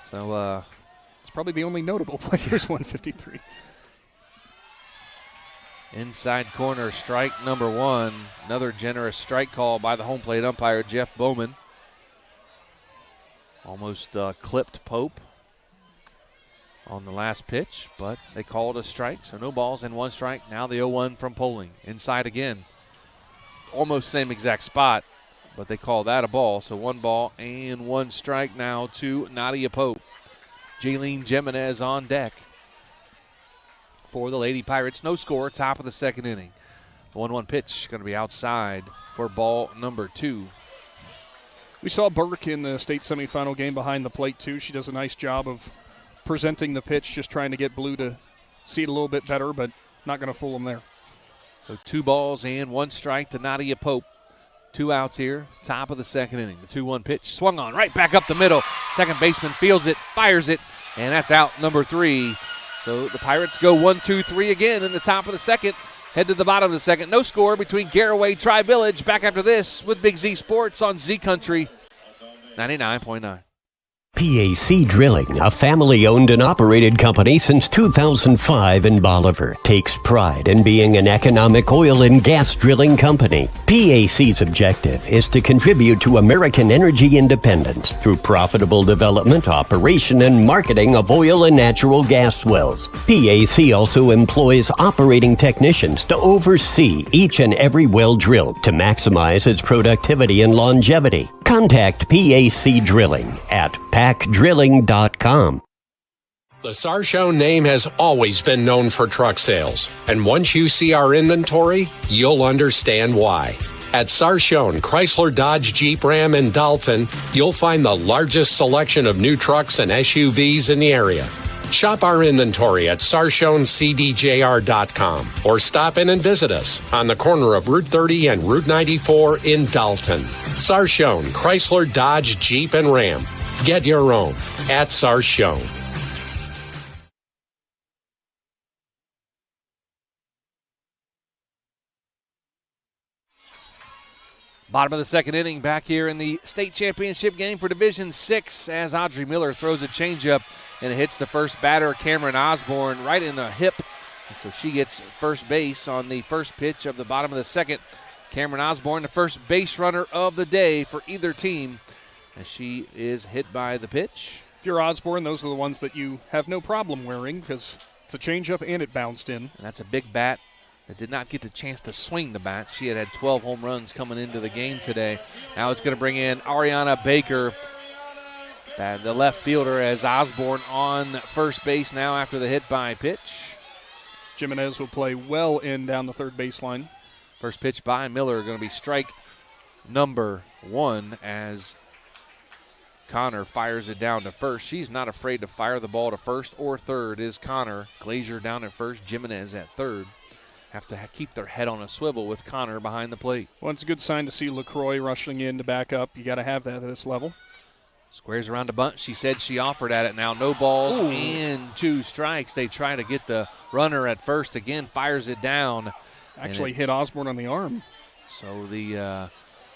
S2: So it's
S3: probably the only notable player who's won 53.
S2: Inside corner, strike number 1. Another generous strike call by the home plate umpire, Jeff Bowman. Almost clipped Pope on the last pitch, but they called a strike, so no balls and 1 strike. Now the 0-1 from Poling. Inside again. Almost same exact spot, but they call that a ball. So 1 ball and 1 strike now to Nadia Pope. Jaylene Jimenez on deck for the Lady Pirates. No score, top of the 2nd inning. The 1-1 pitch going to be outside for ball number 2.
S3: We saw Burke in the state semifinal game behind the plate, too. She does a nice job of presenting the pitch, just trying to get Blue to see it a little bit better, but not going to fool them there.
S2: So 2 balls and 1 strike to Nadia Pope. 2 outs here, top of the 2nd inning. The 2-1 pitch swung on right back up the middle. Second baseman fields it, fires it, and that's out number 3. So the Pirates go 1-2-3 again in the top of the 2nd. Head to the bottom of the 2nd. No score between Garaway, Tri-Village. Back after this with Big Z Sports on Z Country 99.9.
S18: PAC Drilling, a family-owned and operated company since 2005 in Bolivar, takes pride in being an economic oil and gas drilling company. PAC's objective is to contribute to American energy independence through profitable development, operation, and marketing of oil and natural gas wells. PAC also employs operating technicians to oversee each and every well drilled to maximize its productivity and longevity. Contact PAC Drilling at pacdrilling.com.
S19: The Sarshone name has always been known for truck sales, and once you see our inventory, you'll understand why. At Sarshone Chrysler Dodge Jeep Ram in Dalton, you'll find the largest selection of new trucks and SUVs in the area. Shop our inventory at SarshonCDJR.com or stop in and visit us on the corner of Route 30 and Route 94 in Dalton. Sarshone Chrysler Dodge Jeep and Ram. Get your own at Sarshone.
S2: Bottom of the 2nd inning, back here in the state championship game for Division 6 as Audrey Miller throws a changeup and it hits the first batter, Cameron Osborne, right in the hip. And so she gets first base on the first pitch of the bottom of the 2nd. Cameron Osborne, the first base runner of the day for either team, as she is hit by the pitch.
S3: If you're Osborne, those are the ones that you have no problem wearing because it's a changeup and it bounced in.
S2: And that's a big bat that did not get the chance to swing the bat. She had 12 home runs coming into the game today. Now it's going to bring in Ariana Baker, the left fielder, as Osborne on first base now after the hit by pitch.
S3: Jimenez will play well in down the third baseline.
S2: First pitch by Miller going to be strike number 1 as Connor fires it down to first. She's not afraid to fire the ball to first or third is Connor. Glazier down at first, Jimenez at third. Have to keep their head on a swivel with Connor behind the plate.
S3: Well, it's a good sign to see LaCroix rushing in to back up. You got to have that at this level.
S2: Squares around the bunt. She said she offered at it now. No balls and 2 strikes. They try to get the runner at first again. Fires it down.
S3: Actually hit Osborne on the arm.
S2: So the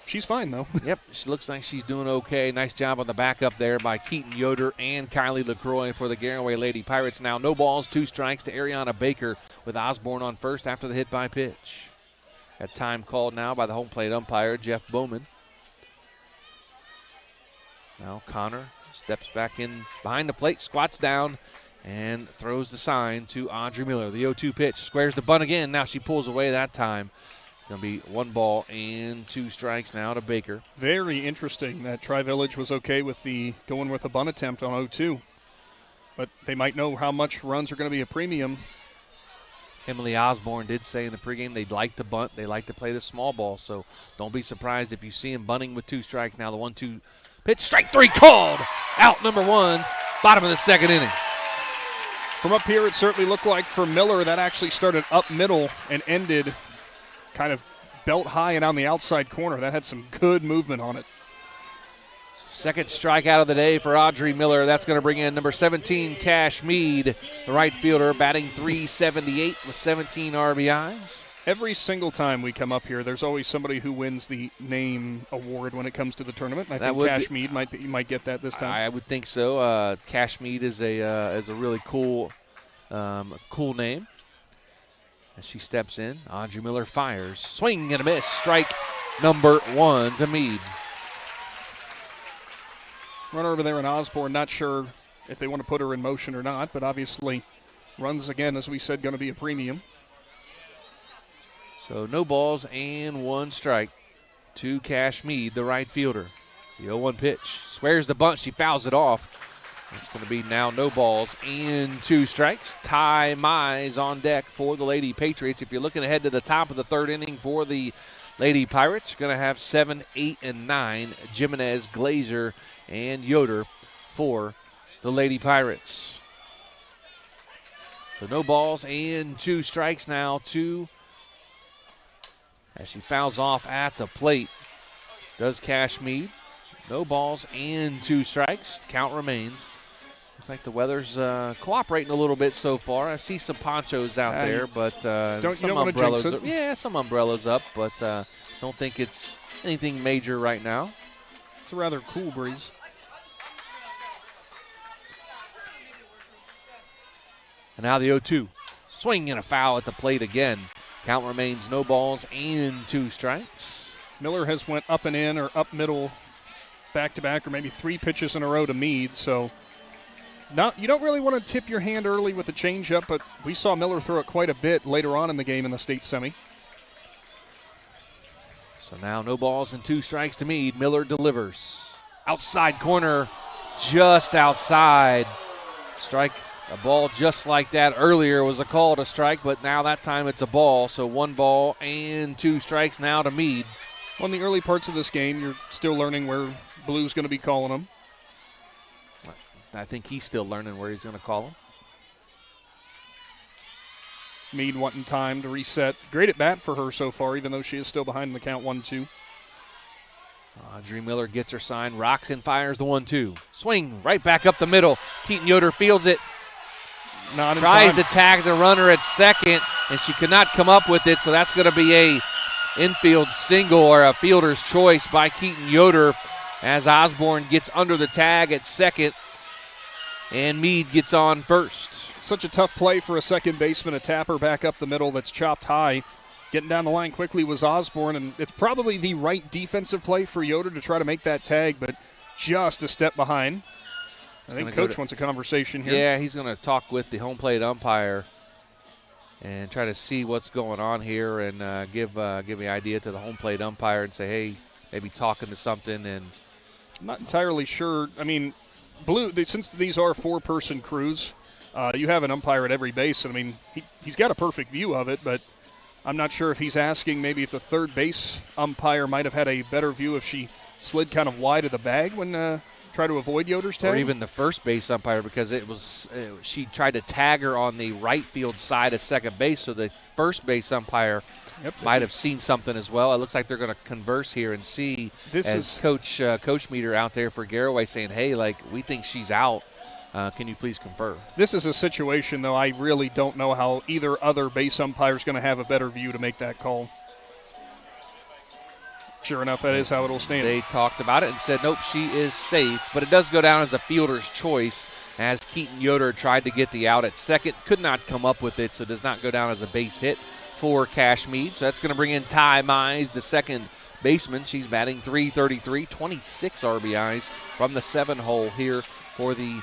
S3: she's fine, though.
S2: Yep, she looks like she's doing okay. Nice job on the backup there by Keaton Yoder and Kylie LaCroix for the Garaway Lady Pirates. Now no balls, 2 strikes to Ariana Baker with Osborne on first after the hit by pitch. Got time called now by the home plate umpire, Jeff Bowman. Now Connor steps back in behind the plate, squats down, and throws the sign to Audrey Miller. The 0-2 pitch, squares the bunt again. Now she pulls away that time. Going to be 1 ball and 2 strikes now to Baker.
S3: Very interesting that Tri-Village was okay with the going with a bunt attempt on 0-2. But they might know how much runs are going to be a premium.
S2: Emily Osborne did say in the pregame they'd like to bunt. They like to play the small ball. So don't be surprised if you see him bunting with 2 strikes. Now the 1-2 pitch, strike 3 called. Out number 1, bottom of the 2nd inning.
S3: From up here, it certainly looked like for Miller that actually started up middle and ended kind of belt high and on the outside corner. That had some good movement on it.
S2: Second strikeout of the day for Audrey Miller. That's going to bring in number 17, Cash Mead, the right fielder, batting .378 with 17 RBIs.
S3: Every single time we come up here, there's always somebody who wins the name award when it comes to the tournament. And I think Cash Mead might get that this time.
S2: I would think so. Cash Mead is a really cool name. As she steps in, Audrey Miller fires. Swing and a miss. Strike number 1 to Meade.
S3: Runner over there in Osborne, not sure if they want to put her in motion or not, but obviously runs again, as we said, going to be a premium.
S2: So no balls and 1 strike to Cash Meade, the right fielder. The 0-1 pitch. Swears the bunt. She fouls it off. It's going to be now no balls and 2 strikes. Ty Mize on deck for the Lady Patriots. If you're looking ahead to the top of the 3rd inning for the Lady Pirates, you're going to have 7, 8, and 9. Jimenez, Glazer, and Yoder for the Lady Pirates. So no balls and 2 strikes now to, as she fouls off at the plate, does Cash Meade. No balls and 2 strikes. Count remains. Looks like the weather's cooperating a little bit so far. I see some ponchos out there, but some umbrellas. Some umbrellas up, but don't think it's anything major right now.
S3: It's a rather cool breeze.
S2: And now the 0-2. Swing and a foul at the plate again. Count remains no balls and 2 strikes.
S3: Miller has went up and in or up middle back-to-back or maybe 3 pitches in a row to Meade, so you don't really want to tip your hand early with a changeup, but we saw Miller throw it quite a bit later on in the game in the state semi.
S2: So now no balls and 2 strikes to Meade. Miller delivers. Outside corner, just outside. Strike, a ball just like that earlier was a call to strike, but now that time it's a ball. So 1 ball and 2 strikes now to Meade.
S3: Well, in the early parts of this game, you're still learning where Blue's going to be calling them.
S2: I think he's still learning where he's going to call them.
S3: Meade wanting time to reset. Great at bat for her so far, even though she is still behind in the count 1-2.
S2: Audrey Miller gets her sign, rocks and fires the 1-2. Swing right back up the middle. Keaton Yoder fields it. Tries to tag the runner at second, and she could not come up with it, so that's going to be a infield single or a fielder's choice by Keaton Yoder as Osborne gets under the tag at second and Meade gets on first.
S3: Such a tough play for a second baseman, a tapper back up the middle that's chopped high. Getting down the line quickly was Osborne, and it's probably the right defensive play for Yoder to try to make that tag, but just a step behind. I think Coach wants a conversation here.
S2: Yeah, he's going to talk with the home plate umpire and try to see what's going on here and give the idea to the home plate umpire and say, hey, maybe talking to something. And
S3: I'm not entirely sure. I mean, Blue, since these are 4-person crews, you have an umpire at every base. And I mean, he's got a perfect view of it, but I'm not sure if he's asking maybe if the third base umpire might have had a better view if she slid kind of wide of the bag when try to avoid Yoder's tag.
S2: Or even the first base umpire, because she tried to tag her on the right field side of second base, so the first base umpire might have seen something as well. It looks like they're going to converse here and see. Coach Meter out there for Garaway saying, hey, we think she's out. Can you please confer?
S3: This is a situation, though, I really don't know how either other base umpire is going to have a better view to make that call. Sure enough, that is how it'll stand.
S2: They talked about it and said, nope, she is safe. But it does go down as a fielder's choice as Keaton Yoder tried to get the out at second. Could not come up with it, so does not go down as a base hit for Cash Meade. So that's going to bring in Ty Mize, the second baseman. She's batting .333, 26 RBIs from the 7-hole here for the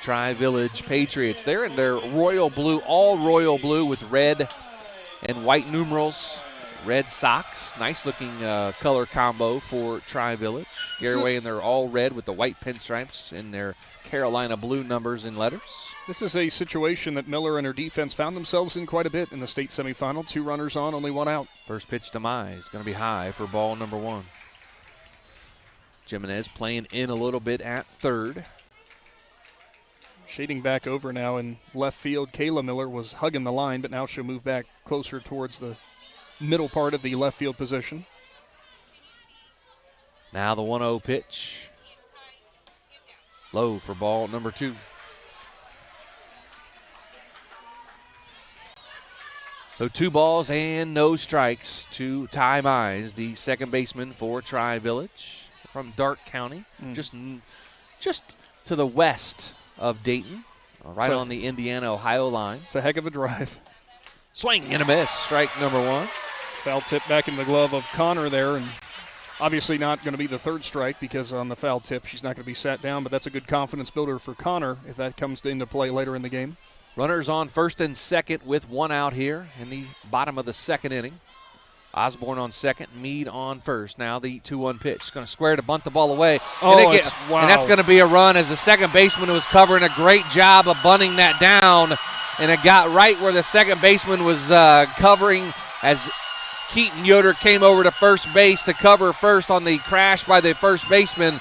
S2: Tri-Village Patriots. They're in their royal blue, all royal blue with red and white numerals. Red socks, nice looking color combo for Tri-Village. Garaway in their all red with the white pinstripes in their Carolina blue numbers and letters.
S3: This is a situation that Miller and her defense found themselves in quite a bit in the state semifinal. 2 runners on, only 1 out.
S2: First pitch to Mize, going to be high for ball number 1. Jimenez playing in a little bit at third.
S3: Shading back over now in left field, Kayla Miller was hugging the line, but now she'll move back closer towards the middle part of the left field position.
S2: Now the 1-0 pitch. Low for ball number 2. So 2 balls and no strikes to Ty Mize, the second baseman for Tri-Village from Darke County, just to the west of Dayton, right on the Indiana-Ohio line.
S3: It's a heck of a drive.
S2: Swing and a miss. Strike number 1.
S3: Foul tip back in the glove of Connor there, and obviously not going to be the third strike because on the foul tip she's not going to be sat down, but that's a good confidence builder for Connor if that comes into play later in the game.
S2: Runners on first and second with 1 out here in the bottom of the second inning. Osborne on second, Meade on first. Now the 2-1 pitch. It's going to square to bunt the ball away.
S3: Oh,
S2: wow. And that's going to be a run as the second baseman was covering a great job of bunting that down. And it got right where the second baseman was covering as Keaton Yoder came over to first base to cover first on the crash by the first baseman.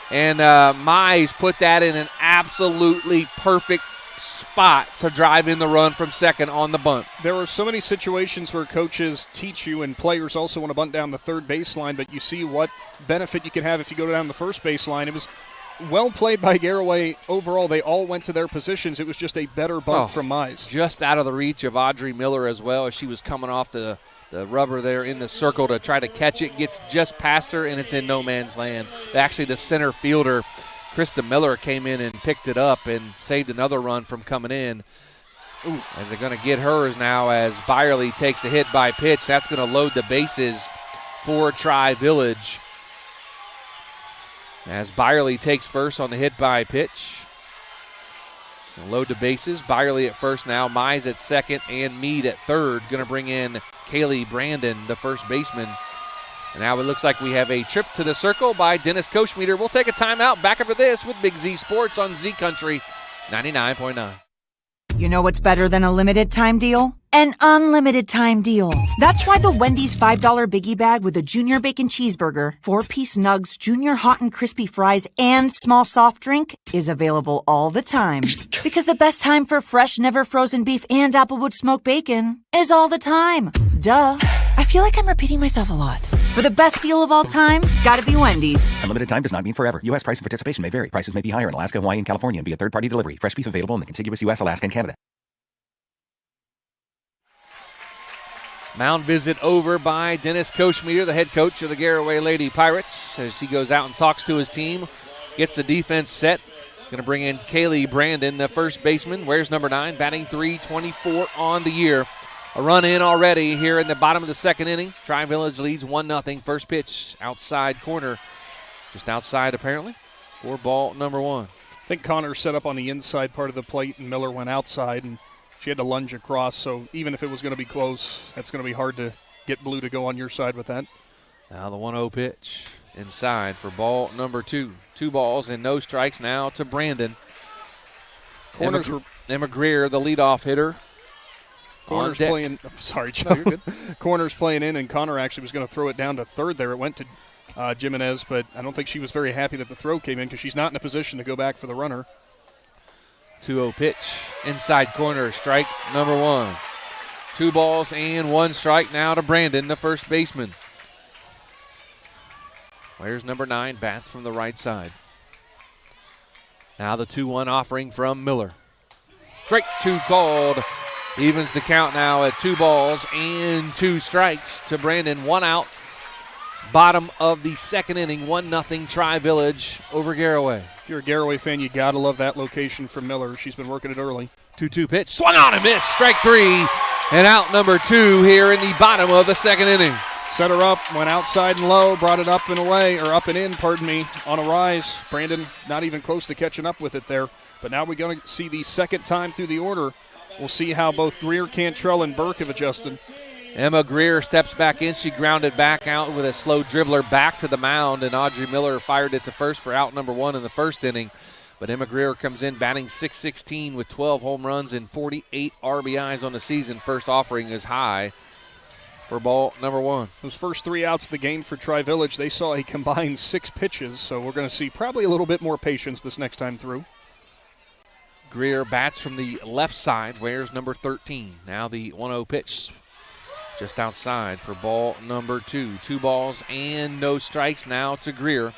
S2: And Mize put that in an absolutely perfect spot to drive in the run from second on the bunt.
S3: There are so many situations where coaches teach you and players also want to bunt down the third baseline, but you see what benefit you can have if you go down the first baseline. It was well played by Garaway. Overall, they all went to their positions. It was just a better bunt from Mize.
S2: Just out of the reach of Audrey Miller as well as she was coming off the rubber there in the circle to try to catch it. Gets just past her, and it's in no man's land. Actually, the center fielder, Krista Miller, came in and picked it up and saved another run from coming in. Ooh, as they're going to get hers now as Byerly takes a hit by pitch. That's going to load the bases for Tri-Village. As Byerly takes first on the hit by pitch. Load the bases. Byerly at first now. Mize at second and Meade at third. Going to bring in Kaylee Brandon, the first baseman. And now it looks like we have a trip to the circle by Dennis Koshmeter. We'll take a timeout. Back after this with Big Z Sports on Z Country 99.9.
S20: You know what's better than a limited time deal? An unlimited time deal. That's why the Wendy's $5 Biggie Bag with a Junior Bacon Cheeseburger, 4-piece nugs, Junior Hot and Crispy Fries, and small soft drink is available all the time. Because the best time for fresh, never frozen beef and Applewood smoked bacon is all the time. Duh. I feel like I'm repeating myself a lot. For the best deal of all time, gotta be Wendy's.
S21: Unlimited time does not mean forever. U.S. price and participation may vary. Prices may be higher in Alaska, Hawaii, and California and via third-party delivery. Fresh beef available in the contiguous U.S., Alaska, and Canada.
S2: Mound visit over by Dennis Koshmeter, the head coach of the Garaway Lady Pirates, as he goes out and talks to his team, gets the defense set. Going to bring in Kaylee Brandon, the first baseman, wears number 9, batting .324 on the year. A run in already here in the bottom of the second inning. Tri-Village leads 1-0. First pitch outside corner, just outside apparently, for ball number 1.
S3: I think Connor set up on the inside part of the plate and Miller went outside, and she had to lunge across, so even if it was going to be close, that's going to be hard to get Blue to go on your side with that.
S2: Now the 1-0 pitch inside for ball number 2. 2 balls and no strikes now to Brandon. Emma Greer, the leadoff hitter.
S3: Corner's playing. I'm sorry, Joe, you're good. Corner's playing in, and Connor actually was going to throw it down to third there. It went to Jimenez, but I don't think she was very happy that the throw came in because she's not in a position to go back for the runner.
S2: 2-0 pitch inside corner, strike number 1. 2 balls and 1 strike now to Brandon, the first baseman. Where's number 9, bats from the right side. Now the 2-1 offering from Miller. Strike 2 called. Evens the count now at 2 balls and 2 strikes to Brandon. 1 out. Bottom of the second inning, 1-0 Tri-Village over Garaway.
S3: If you're a Garaway fan, you got to love that location from Miller. She's been working it early.
S2: 2-2 pitch. Swung on and missed. Strike 3. And out number 2 here in the bottom of the second inning.
S3: Set her up, went outside and low, brought it up and away, or up and in, pardon me, on a rise. Brandon not even close to catching up with it there. But now we're going to see the second time through the order. We'll see how both Greer, Cantrell, and Burke have adjusted.
S2: Emma Greer steps back in. She grounded back out with a slow dribbler back to the mound, and Audrey Miller fired it to first for out number 1 in the first inning. But Emma Greer comes in batting .616 with 12 home runs and 48 RBIs on the season. First offering is high for ball number 1.
S3: Those first 3 outs of the game for Tri-Village, they saw a combined 6 pitches, so we're going to see probably a little bit more patience this next time through.
S2: Greer bats from the left side, wears number 13. Now the 1-0 pitch just outside for ball number 2. 2 balls and no strikes now to Greer.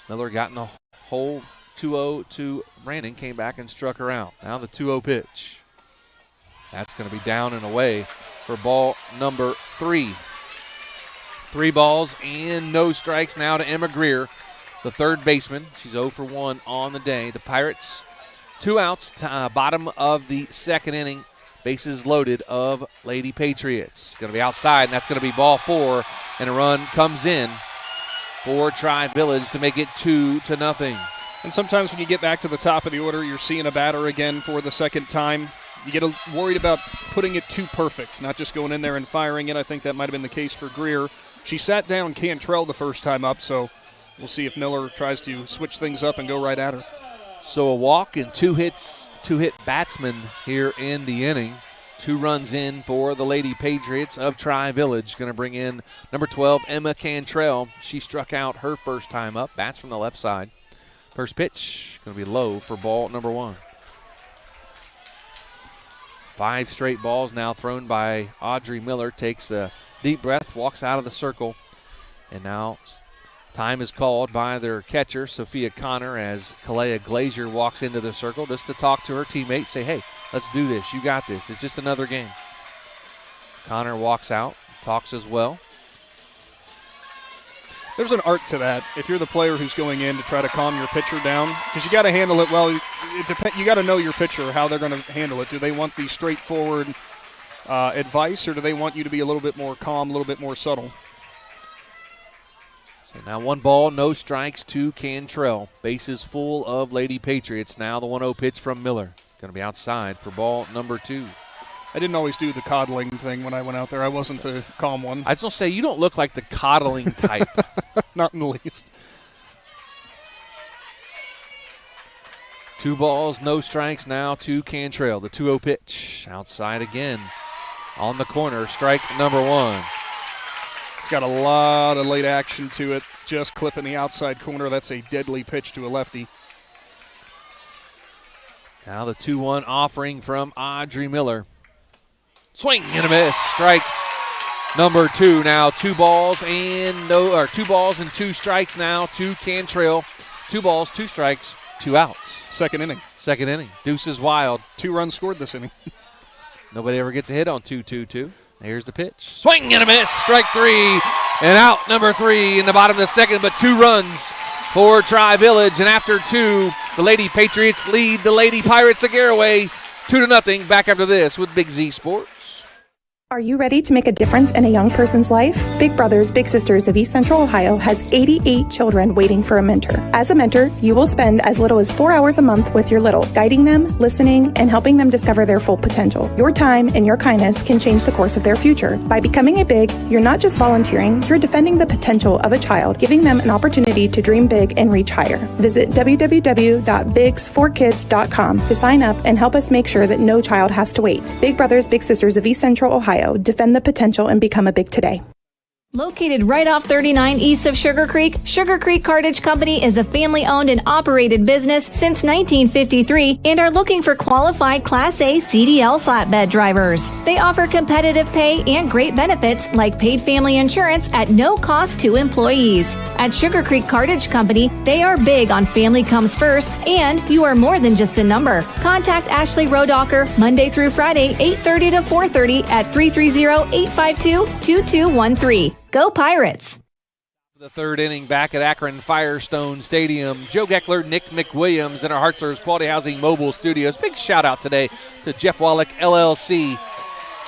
S2: Miller got in the hole. 2-0 to Brandon, came back and struck her out. Now the 2-0 pitch. That's going to be down and away for ball number 3. 3 balls and no strikes now to Emma Greer, the third baseman. She's 0 for 1 on the day. The Pirates 2 outs, bottom of the second inning. Bases loaded of Lady Patriots. Going to be outside, and that's going to be ball 4, and a run comes in for Tri-Village to make it 2-0.
S3: And sometimes when you get back to the top of the order, you're seeing a batter again for the second time. You get worried about putting it too perfect, not just going in there and firing it. I think that might have been the case for Greer. She sat down Cantrell the first time up, so we'll see if Miller tries to switch things up and go right at her.
S2: So a walk and 2 hit batsmen here in the inning. 2 runs in for the Lady Patriots of Tri-Village. Going to bring in number 12, Emma Cantrell. She struck out her first time up. Bats from the left side. First pitch going to be low for ball number 1. 5 straight balls now thrown by Audrey Miller. Takes a deep breath, walks out of the circle, and now time is called by their catcher, Sophia Connor, as Kalea Glazier walks into the circle just to talk to her teammates, say, hey, let's do this. You got this. It's just another game. Connor walks out, talks as well.
S3: There's an art to that. If you're the player who's going in to try to calm your pitcher down, because you got to handle it well. You got to know your pitcher, how they're going to handle it. Do they want the straightforward advice, or do they want you to be a little bit more calm, a little bit more subtle?
S2: So now 1 ball, no strikes to Cantrell. Bases full of Lady Patriots. Now the 1-0 pitch from Miller. Going to be outside for ball number 2.
S3: I didn't always do the coddling thing when I went out there. I wasn't the calm one.
S2: I was going to say, you don't look like the coddling type.
S3: Not in the least.
S2: 2 balls, no strikes now to Cantrell. The 2-0 pitch. Outside again. On the corner, strike number 1.
S3: It's got a lot of late action to it. Just clipping the outside corner. That's a deadly pitch to a lefty.
S2: Now the 2-1 offering from Audrey Miller. Swing and a miss. Strike number 2. Now 2 balls and 2 strikes now to Cantrell. 2 balls, 2 strikes, 2 outs.
S3: Second inning.
S2: Deuces wild.
S3: 2 runs scored this inning.
S2: Nobody ever gets a hit on 2-2-2. Here's the pitch. Swing and a miss. Strike 3. And out number 3 in the bottom of the second, but 2 runs for Tri-Village. And after 2, the Lady Patriots lead the Lady Pirates of Garaway 2-0. Back after this with Big Z Sports.
S1: Are you ready to make a difference in a young person's life? Big Brothers Big Sisters of East Central Ohio has 88 children waiting for a mentor. As a mentor, you will spend as little as 4 hours a month with your little, guiding them, listening, and helping them discover their full potential. Your time and your kindness can change the course of their future. By becoming a Big, you're not just volunteering, you're defending the potential of a child, giving them an opportunity to dream big and reach higher. Visit www.bigs4kids.com to sign up and help us make sure that no child has to wait. Big Brothers Big Sisters of East Central Ohio. Defend the potential and become a Big today.
S7: Located right off 39 east of Sugar Creek Cartage Company is a family-owned and operated business since 1953 and are looking for qualified Class A CDL flatbed drivers. They offer competitive pay and great benefits like paid family insurance at no cost to employees. At Sugar Creek Cartage Company, they are big on family comes first, and you are more than just a number. Contact Ashley Rodocker Monday through Friday, 8:30 to 4:30 at 330-852-2213. Go Pirates!
S2: The 3rd inning back at Akron Firestone Stadium. Joe Geckler, Nick McWilliams in our Hartzler's Quality Housing Mobile Studios. Big shout out today to Jeff Wallach LLC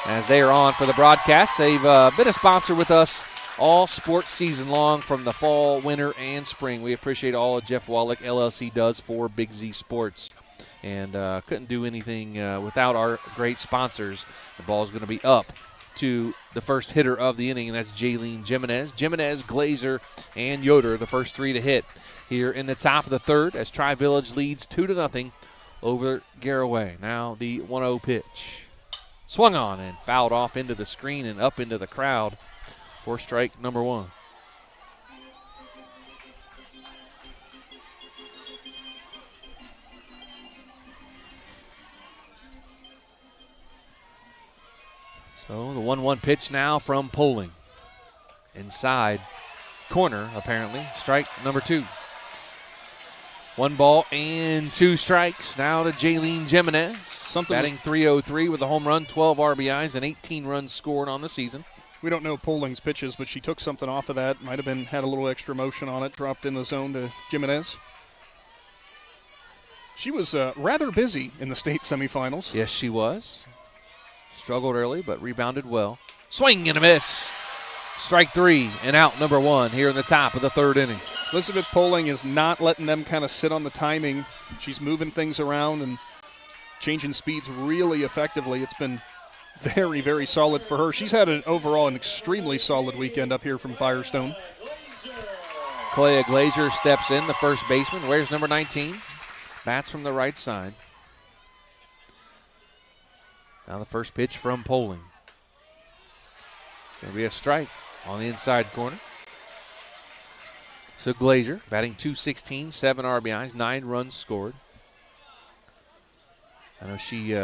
S2: as they are on for the broadcast. They've been a sponsor with us all sports season long from the fall, winter, and spring. We appreciate all of Jeff Wallach LLC does for Big Z Sports. And couldn't do anything without our great sponsors. The ball is going to be up to the first hitter of the inning, and that's Jaylene Jimenez. Jimenez, Glazer, and Yoder, the first 3 to hit here in the top of the 3rd as Tri-Village leads 2-0 over Garaway. Now the 1-0 pitch. Swung on and fouled off into the screen and up into the crowd for strike number 1. So the 1-1 pitch now from Poling. Inside corner, apparently. Strike number 2. 1 ball and 2 strikes. Now to Jaylene Jimenez. Batting .303 with a home run, 12 RBIs, and 18 runs scored on the season.
S3: We don't know Poling's pitches, but she took something off of that. Might have had a little extra motion on it. Dropped in the zone to Jimenez. She was rather busy in the state semifinals.
S2: Yes, she was. Struggled early, but rebounded well. Swing and a miss. Strike 3 and out number 1 here in the top of the 3rd inning.
S3: Elizabeth Poling is not letting them kind of sit on the timing. She's moving things around and changing speeds really effectively. It's been very, very solid for her. She's had overall an extremely solid weekend up here from Firestone.
S2: Clea Glazier steps in, the first baseman. Where's number 19? Bats from the right side. Now the first pitch from Poling. It's going to be a strike on the inside corner. So Glazier batting .216, 7 RBIs, 9 runs scored. I know she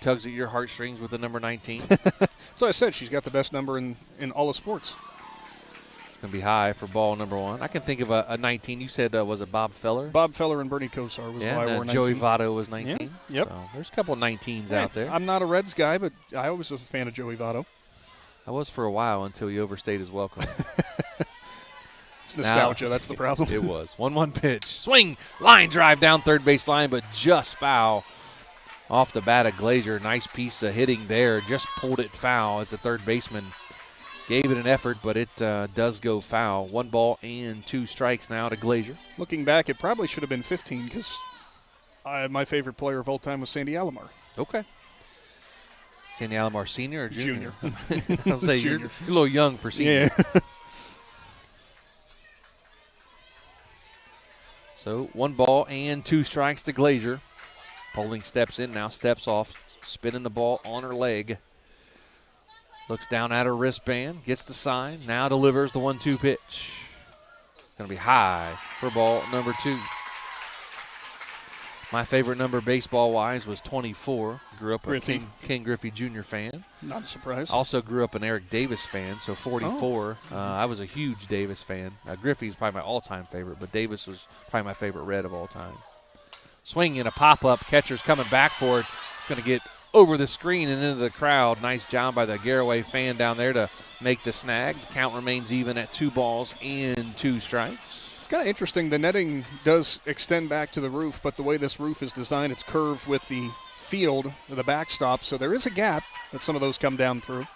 S2: tugs at your heartstrings with the number 19.
S3: So I said she's got the best number in all of sports.
S2: It's going to be high for ball number 1. I can think of a 19. You said, was it Bob Feller?
S3: Bob Feller and Bernie Kosar was why I wore 19.
S2: Joey Votto was 19.
S3: Yeah. Yep.
S2: So there's a couple of 19s out there.
S3: I'm not a Reds guy, but I always was a fan of Joey Votto.
S2: I was for a while until he overstayed his welcome.
S3: It's nostalgia, that's the problem.
S2: It was. 1-1 pitch. Swing, line drive down third base line, but just foul off the bat of Glazier. Nice piece of hitting there. Just pulled it foul as the third baseman gave it an effort, but it does go foul. 1 ball and 2 strikes now to Glazier.
S3: Looking back, it probably should have been 15 because my favorite player of all time was Sandy Alomar.
S2: Okay. Sandy Alomar, senior or junior?
S3: I'll
S2: say
S3: junior.
S2: You're a little young for senior.
S3: Yeah.
S2: So 1 ball and 2 strikes to Glazier. Poling steps in, now steps off, spinning the ball on her leg. Looks down at her wristband, gets the sign, now delivers the 1-2 pitch. It's going to be high for ball number 2. My favorite number baseball-wise was 24. Grew up a King Griffey Jr. fan.
S3: Not a surprise.
S2: Also grew up an Eric Davis fan, so 44. I was a huge Davis fan. Griffey's probably my all-time favorite, but Davis was probably my favorite Red of all time. Swing and a pop-up. Catcher's coming back for it. It's going to get over the screen and into the crowd. Nice job by the Garaway fan down there to make the snag. The count remains even at 2 balls and 2 strikes.
S3: It's kind of interesting. The netting does extend back to the roof, but the way this roof is designed, it's curved with the field, the backstop, so there is a gap that some of those come down through.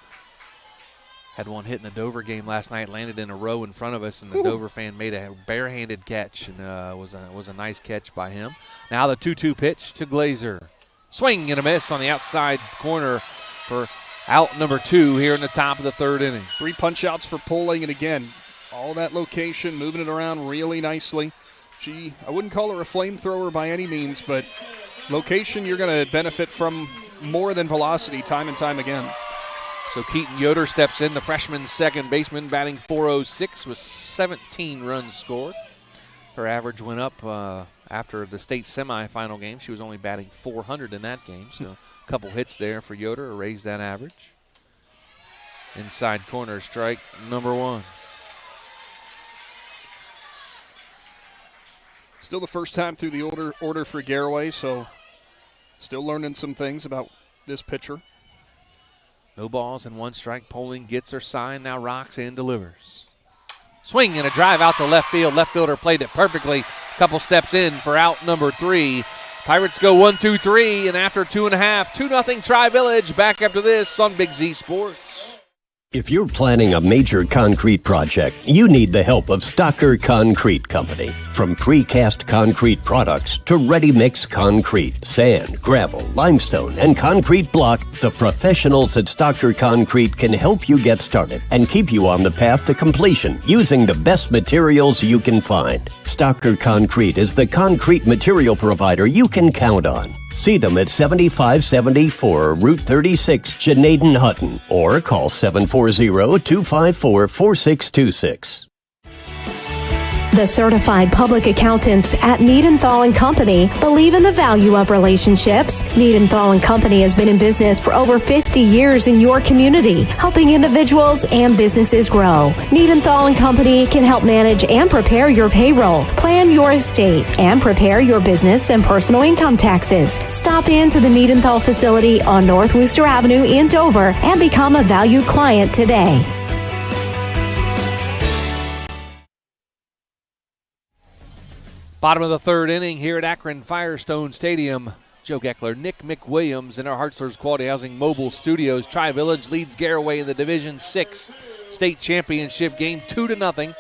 S2: Had one hit in the Dover game last night, landed in a row in front of us, and the Dover fan made a barehanded catch, and was a nice catch by him. Now the 2-2 pitch to Glazier. Swing and a miss on the outside corner for out number 2 here in the top of the 3rd inning.
S3: 3 punch-outs for Poling, and again, all that location, moving it around really nicely. I wouldn't call her a flamethrower by any means, but location you're going to benefit from more than velocity time and time again.
S2: So Keaton Yoder steps in, the freshman second baseman, batting .406 with 17 runs scored. Her average went up after the state semifinal game. She was only batting .400 in that game, so a couple hits there for Yoder to raise that average. Inside corner, strike number 1.
S3: Still the first time through the order for Garaway, so still learning some things about this pitcher.
S2: No balls and 1 strike. Poling gets her sign, now rocks and delivers. Swing and a drive out to left field. Left fielder played it perfectly. Couple steps in for out number 3. Pirates go 1-2-3, and after 2.5, 2-0 Tri-Village. Back after this on Big Z Sports.
S18: If you're planning a major concrete project, you need the help of Stocker Concrete Company. From precast concrete products to ready-mix concrete, sand, gravel, limestone, and concrete block, the professionals at Stocker Concrete can help you get started and keep you on the path to completion using the best materials you can find. Stocker Concrete is the concrete material provider you can count on. See them at 7574 Route 36, Janaden Hutton, or call 740-254-4626.
S7: The certified public accountants at Niedenthal & Company believe in the value of relationships. Niedenthal & Company has been in business for over 50 years in your community, helping individuals and businesses grow. Niedenthal & Company can help manage and prepare your payroll, plan your estate, and prepare your business and personal income taxes. Stop into the Niedenthal facility on North Worcester Avenue in Dover and become a valued client today.
S2: Bottom of the third inning here at Akron Firestone Stadium. Joe Geckler, Nick McWilliams in our Hartzler's Quality Housing Mobile Studios. Tri-Village leads Garaway in the Division 6 state championship game 2-0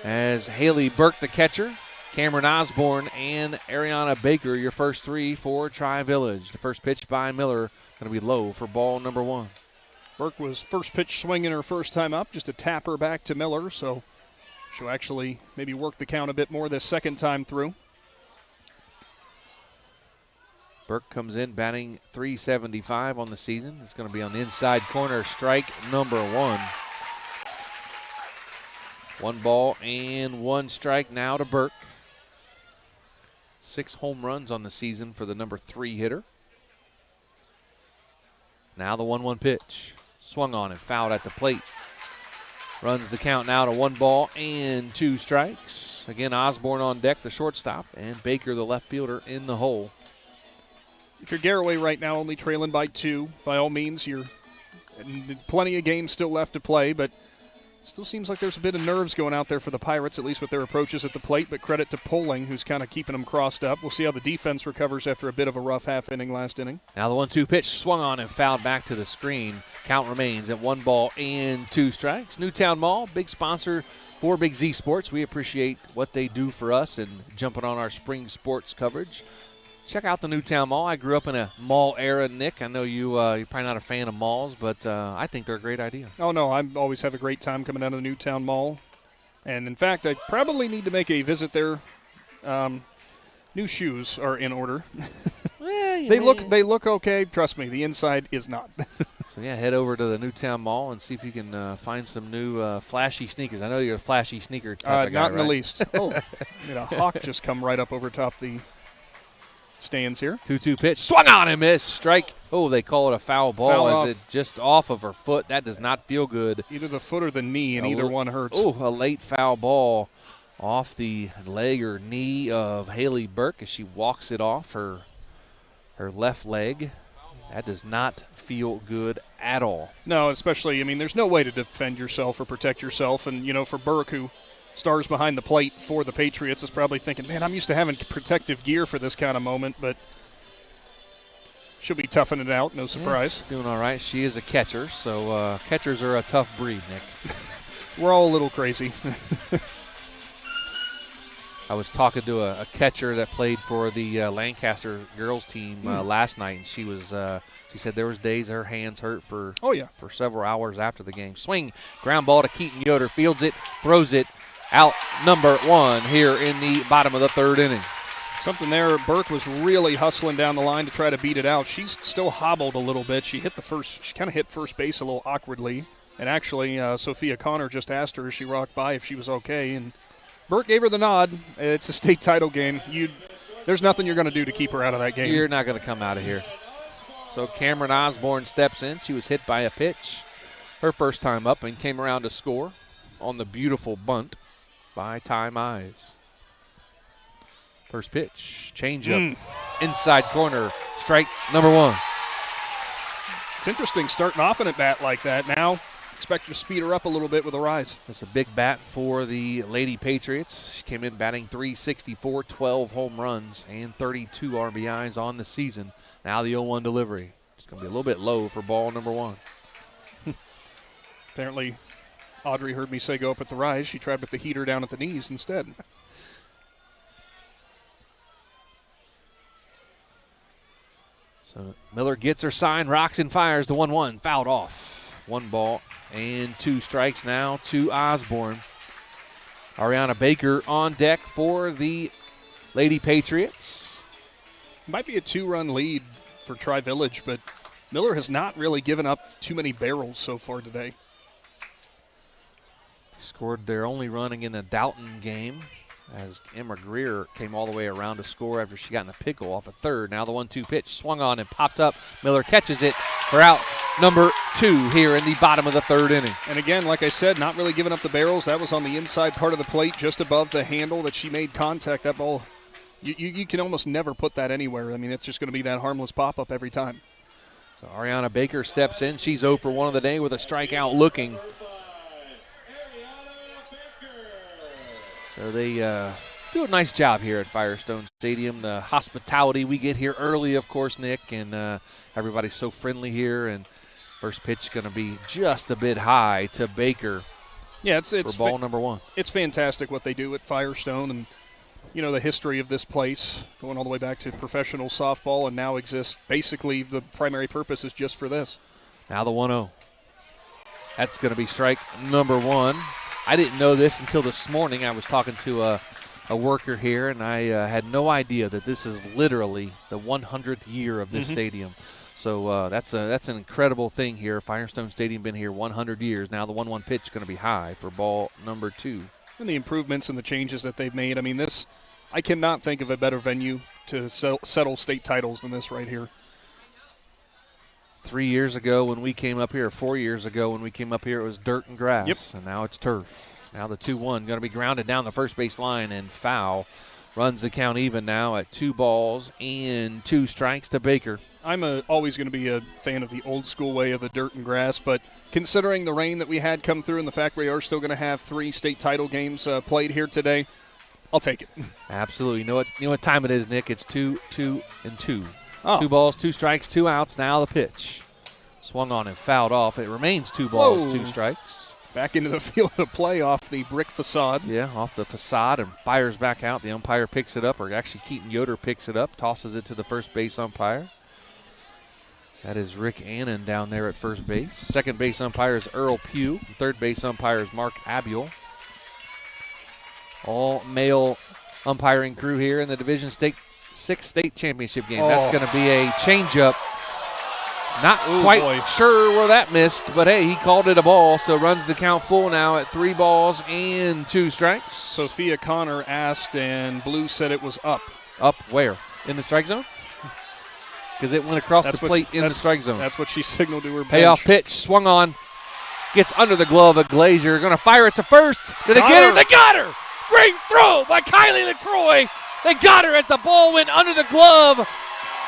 S2: as Haley Burke, the catcher, Cameron Osborne, and Ariana Baker, your first three for Tri-Village. The first pitch by Miller going to be low for ball number 1.
S3: Burke was first pitch swinging her first time up, just a tapper back to Miller, so she'll actually maybe work the count a bit more this second time through.
S2: Burke comes in batting .375 on the season. It's going to be on the inside corner, strike number 1. 1 ball and 1 strike now to Burke. 6 home runs on the season for the number 3 hitter. Now the 1-1 pitch. Swung on and fouled at the plate. Runs the count now to 1 ball and 2 strikes. Again, Osborne on deck, the shortstop, and Baker, the left fielder, in the hole.
S3: If you're Garaway right now, only trailing by 2, by all means, you're plenty of games still left to play, but still seems like there's a bit of nerves going out there for the Pirates, at least with their approaches at the plate, but credit to Poling, who's kind of keeping them crossed up. We'll see how the defense recovers after a bit of a rough half inning last inning.
S2: Now the 1-2 pitch swung on and fouled back to the screen. Count remains at 1 ball and 2 strikes. Newtown Mall, big sponsor for Big Z Sports. We appreciate what they do for us and jumping on our spring sports coverage. Check out the Newtown Mall. I grew up in a mall era, Nick. I know you're probably not a fan of malls, but I think they're a great idea.
S3: Oh, no, I always have a great time coming out of the Newtown Mall. And, in fact, I probably need to make a visit there. New shoes are in order.
S2: Well,
S3: they look okay. Trust me, the inside is not.
S2: So, yeah, head over to the Newtown Mall and see if you can find some new flashy sneakers. I know you're a flashy sneaker type of guy,
S3: not in
S2: right?
S3: the least. Oh, a hawk just come right up over top the stands here.
S2: 2-2 pitch. Swung on and missed. Strike. Oh, they call it a foul ball.
S3: Foul
S2: Is it just off of her foot? That does not feel good.
S3: Either the foot or the knee, and either one hurts.
S2: Oh, a late foul ball off the leg or knee of Haley Burke as she walks it off her left leg. That does not feel good at all.
S3: No, especially, there's no way to defend yourself or protect yourself. And, for Burke, who stars behind the plate for the Patriots, is probably thinking, man, I'm used to having protective gear for this kind of moment, but she'll be toughing it out, no surprise.
S2: Yeah, doing all right. She is a catcher, so catchers are a tough breed, Nick.
S3: We're all a little crazy.
S2: I was talking to a catcher that played for the Lancaster girls team last night, and she said there was days her hands hurt for several hours after the game. Swing, ground ball to Keaton Yoder, fields it, throws it, out number 1 here in the bottom of the third inning.
S3: Something there, Burke was really hustling down the line to try to beat it out. She's still hobbled a little bit. She kind of hit first base a little awkwardly. And actually, Sophia Connor just asked her as she rocked by if she was okay. And Burke gave her the nod. It's a state title game. There's nothing you're going to do to keep her out of that game.
S2: You're not going to come out of here. So Cameron Osborne steps in. She was hit by a pitch her first time up and came around to score on the beautiful bunt by Ty Mize. First pitch, changeup, inside corner, strike number 1.
S3: It's interesting starting off an at-bat like that. Now expect to speed her up a little bit with a rise.
S2: That's a big bat for the Lady Patriots. She came in batting .364, 12 home runs, and 32 RBIs on the season. Now the 0-1 delivery. It's going to be a little bit low for ball number 1.
S3: Apparently, Audrey heard me say go up at the rise. She tried with the heater down at the knees instead.
S2: So Miller gets her sign, rocks and fires the 1-1, fouled off. 1 ball and 2 strikes now to Osborne. Ariana Baker on deck for the Lady Patriots.
S3: Might be a 2-run lead for Tri-Village, but Miller has not really given up too many barrels so far today.
S2: Scored their only run in the Dalton game as Emma Greer came all the way around to score after she got in a pickle off a third. Now the 1-2 pitch swung on and popped up. Miller catches it for out number 2 here in the bottom of the third inning.
S3: And again, like I said, not really giving up the barrels. That was on the inside part of the plate, just above the handle that she made contact. That ball, you can almost never put that anywhere. It's just going to be that harmless pop-up every time.
S2: So Ariana Baker steps in. She's 0 for 1 of the day with a strikeout looking. So they do a nice job here at Firestone Stadium. The hospitality we get here early, of course, Nick, and everybody's so friendly here. And first pitch going to be just a bit high to Baker.
S3: Yeah, it's
S2: for ball number 1.
S3: It's fantastic what they do at Firestone, and you know the history of this place going all the way back to professional softball, and now exists. Basically, the primary purpose is just for this.
S2: Now the 1-0. That's going to be strike number 1. I didn't know this until this morning. I was talking to a worker here, and I had no idea that this is literally the 100th year of this stadium. So that's an incredible thing here. Firestone Stadium been here 100 years. Now the 1-1 pitch is going to be high for ball number 2.
S3: And the improvements and the changes that they've made. I mean, I cannot think of a better venue to settle state titles than this right here.
S2: 3 years ago when we came up here, 4 years ago when we came up here, it was dirt and grass.
S3: Yep.
S2: And now it's turf. Now the 2-1 going to be grounded down the first base line and foul. Runs the count even now at 2 balls and 2 strikes to Baker.
S3: I'm always going to be a fan of the old school way of the dirt and grass, but considering the rain that we had come through and the fact we are still going to have 3 state title games played here today, I'll take it.
S2: Absolutely. You know what time it is, Nick? It's 2, 2, and 2.
S3: Oh.
S2: 2 balls, 2 strikes, 2 outs. Now the pitch. Swung on and fouled off. It remains 2 balls, 2 strikes.
S3: Back into the field of play off the brick facade.
S2: Yeah, off the facade and fires back out. The umpire picks it up, or actually Keaton Yoder picks it up, tosses it to the first base umpire. That is Rick Annan down there at first base. Second base umpire is Earl Pugh. Third base umpire is Mark Abiel. All male umpiring crew here in the Division 6 state championship game. That's going to be a changeup. Not quite sure where that missed, but hey, he called it a ball, so runs the count full now at 3 balls and 2 strikes.
S3: Sophia Connor asked, and Blue said it was up.
S2: Up where? In the strike zone? Because it went across the plate in the strike zone.
S3: That's what she signaled to her bench.
S2: Payoff pitch, swung on, gets under the glove of Glazier. Going to fire it to first. Did they get her? They got her! Great throw by Kylie LaCroix. They got her as the ball went under the glove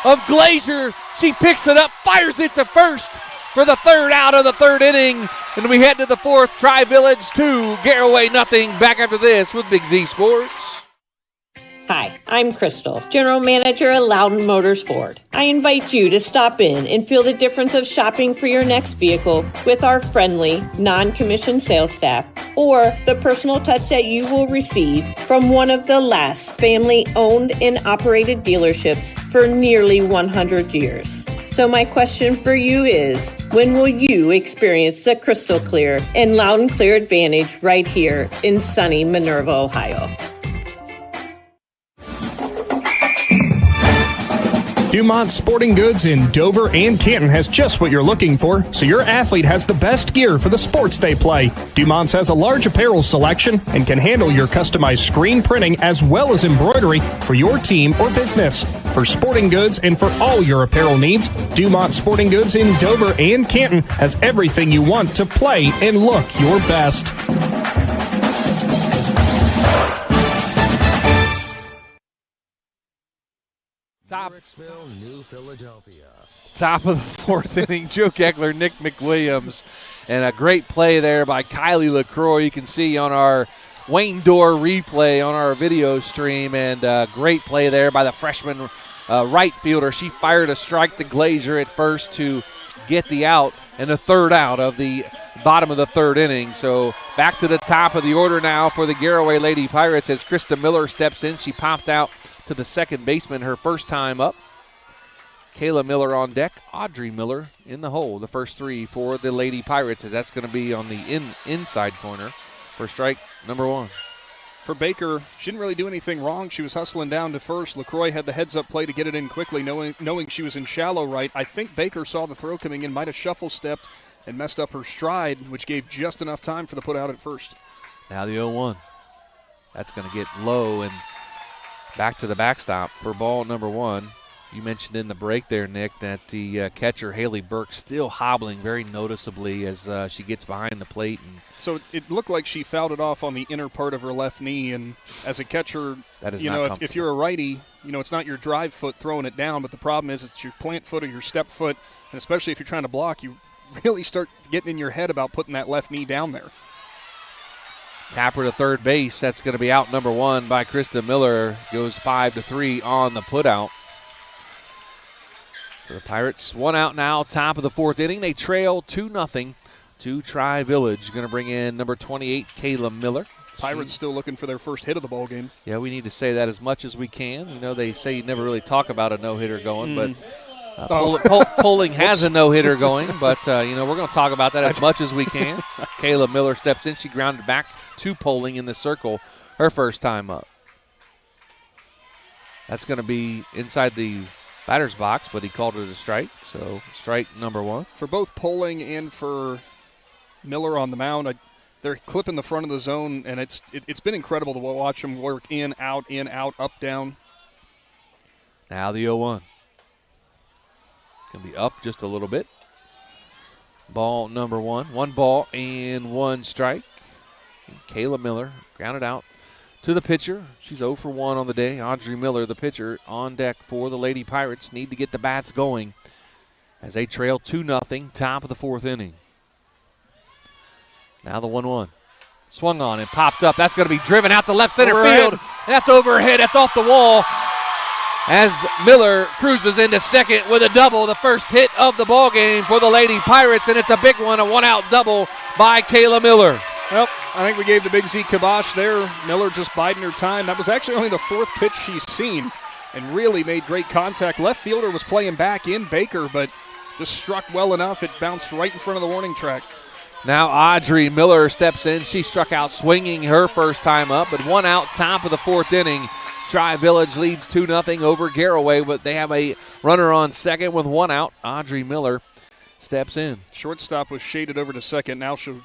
S2: of Glazier. She picks it up, fires it to first for the 3rd out of the 3rd inning. And we head to the 4th. Tri-Village 2, Garaway nothing. Back after this with Big Z Sports.
S5: Hi, I'm Crystal, General Manager at Loudon Motors Ford. I invite you to stop in and feel the difference of shopping for your next vehicle with our friendly, non-commissioned sales staff, or the personal touch that you will receive from one of the last family-owned and operated dealerships for nearly 100 years. So my question for you is, when will you experience the crystal clear and Loud and Clear advantage right here in sunny Minerva, Ohio?
S22: Dumont Sporting Goods in Dover and Canton has just what you're looking for, so your athlete has the best gear for the sports they play. Dumont's has a large apparel selection and can handle your customized screen printing as well as embroidery for your team or business. For sporting goods and for all your apparel needs, Dumont Sporting Goods in Dover and Canton has everything you want to play and look your best.
S23: New Philadelphia.
S2: Top of the 4th inning, Joe Geckler, Nick McWilliams, and a great play there by Kylie LaCroix. You can see on our Wayne Dorr replay on our video stream, and a great play there by the freshman right fielder. She fired a strike to Glazier at first to get the out, and the 3rd out of the bottom of the 3rd inning. So back to the top of the order now for the Garaway Lady Pirates as Krista Miller steps in. She popped out to the second baseman her first time up. Kayla Miller on deck, Audrey Miller in the hole. The first 3 for the Lady Pirates. That's going to be on the inside corner for strike number 1.
S3: For Baker, she didn't really do anything wrong. She was hustling down to first. LaCroix had the heads-up play to get it in quickly, knowing she was in shallow right. I think Baker saw the throw coming in, might have shuffle-stepped and messed up her stride, which gave just enough time for the put out at first.
S2: Now the 0-1. That's going to get low and back to the backstop for ball number 1. You mentioned in the break there, Nick, that the catcher, Haley Burke, still hobbling very noticeably as she gets behind the plate. And
S3: so it looked like she fouled it off on the inner part of her left knee. And as a catcher,
S2: that is
S3: if you're a righty, it's not your drive foot throwing it down, but the problem is it's your plant foot or your step foot. And especially if you're trying to block, you really start getting in your head about putting that left knee down there.
S2: Tapper to third base. That's going to be out number 1 by Krista Miller. Goes 5-3 on the putout. For the Pirates, 1 out now, top of the 4th inning. They trail 2-0 to Tri-Village. Going to bring in number 28, Kayla Miller.
S3: Pirates still looking for their first hit of the ball game.
S2: Yeah, we need to say that as much as we can. You know, they say you never really talk about a no-hitter going, but Polling has a no-hitter going, but, we're going to talk about that as much as we can. Kayla Miller steps in. She grounded back to Polling in the circle her first time up. That's going to be inside the batter's box, but he called it a strike, so strike number 1.
S3: For both Polling and for Miller on the mound, they're clipping the front of the zone, and it's been incredible to watch them work in, out, up, down.
S2: Now the 0-1. Going to be up just a little bit. Ball number 1. 1 ball and 1 strike. And Kayla Miller grounded out to the pitcher. She's 0 for 1 on the day. Audrey Miller, the pitcher, on deck for the Lady Pirates. Need to get the bats going as they trail 2-0, top of the 4th inning. Now the 1-1. Swung on and popped up. That's going to be driven out to left center field. And that's overhead. That's off the wall. As Miller cruises into second with a double, the first hit of the ball game for the Lady Pirates, and it's a big one, a 1-out double by Kayla Miller.
S3: Well, I think we gave the Big Z kibosh there. Miller just biding her time. That was actually only the 4th pitch she's seen and really made great contact. Left fielder was playing back in Baker, but just struck well enough. It bounced right in front of the warning track.
S2: Now Audrey Miller steps in. She struck out swinging her first time up, but 1 out, top of the 4th inning. Tri-Village leads 2-0 over Garaway, but they have a runner on second with 1 out. Audrey Miller steps in.
S3: Shortstop was shaded over to second. Now she'll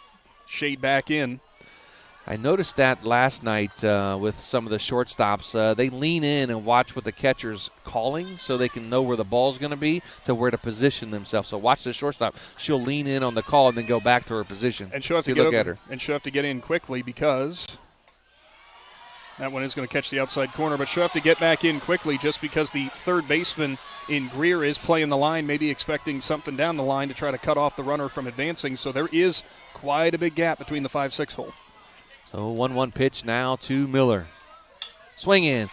S3: shade back in.
S2: I noticed that last night with some of the shortstops. They lean in and watch what the catcher's calling so they can know where the ball's going to be to where to position themselves. So watch the shortstop. She'll lean in on the call and then go back to her position.
S3: And she'll have to get over, at her. And she'll have to get in quickly because that one is going to catch the outside corner, but she'll have to get back in quickly just because the third baseman in Greer is playing the line, maybe expecting something down the line to try to cut off the runner from advancing. So there is quite a big gap between the 5-6 hole.
S2: So 1-1 pitch now to Miller. Swing in.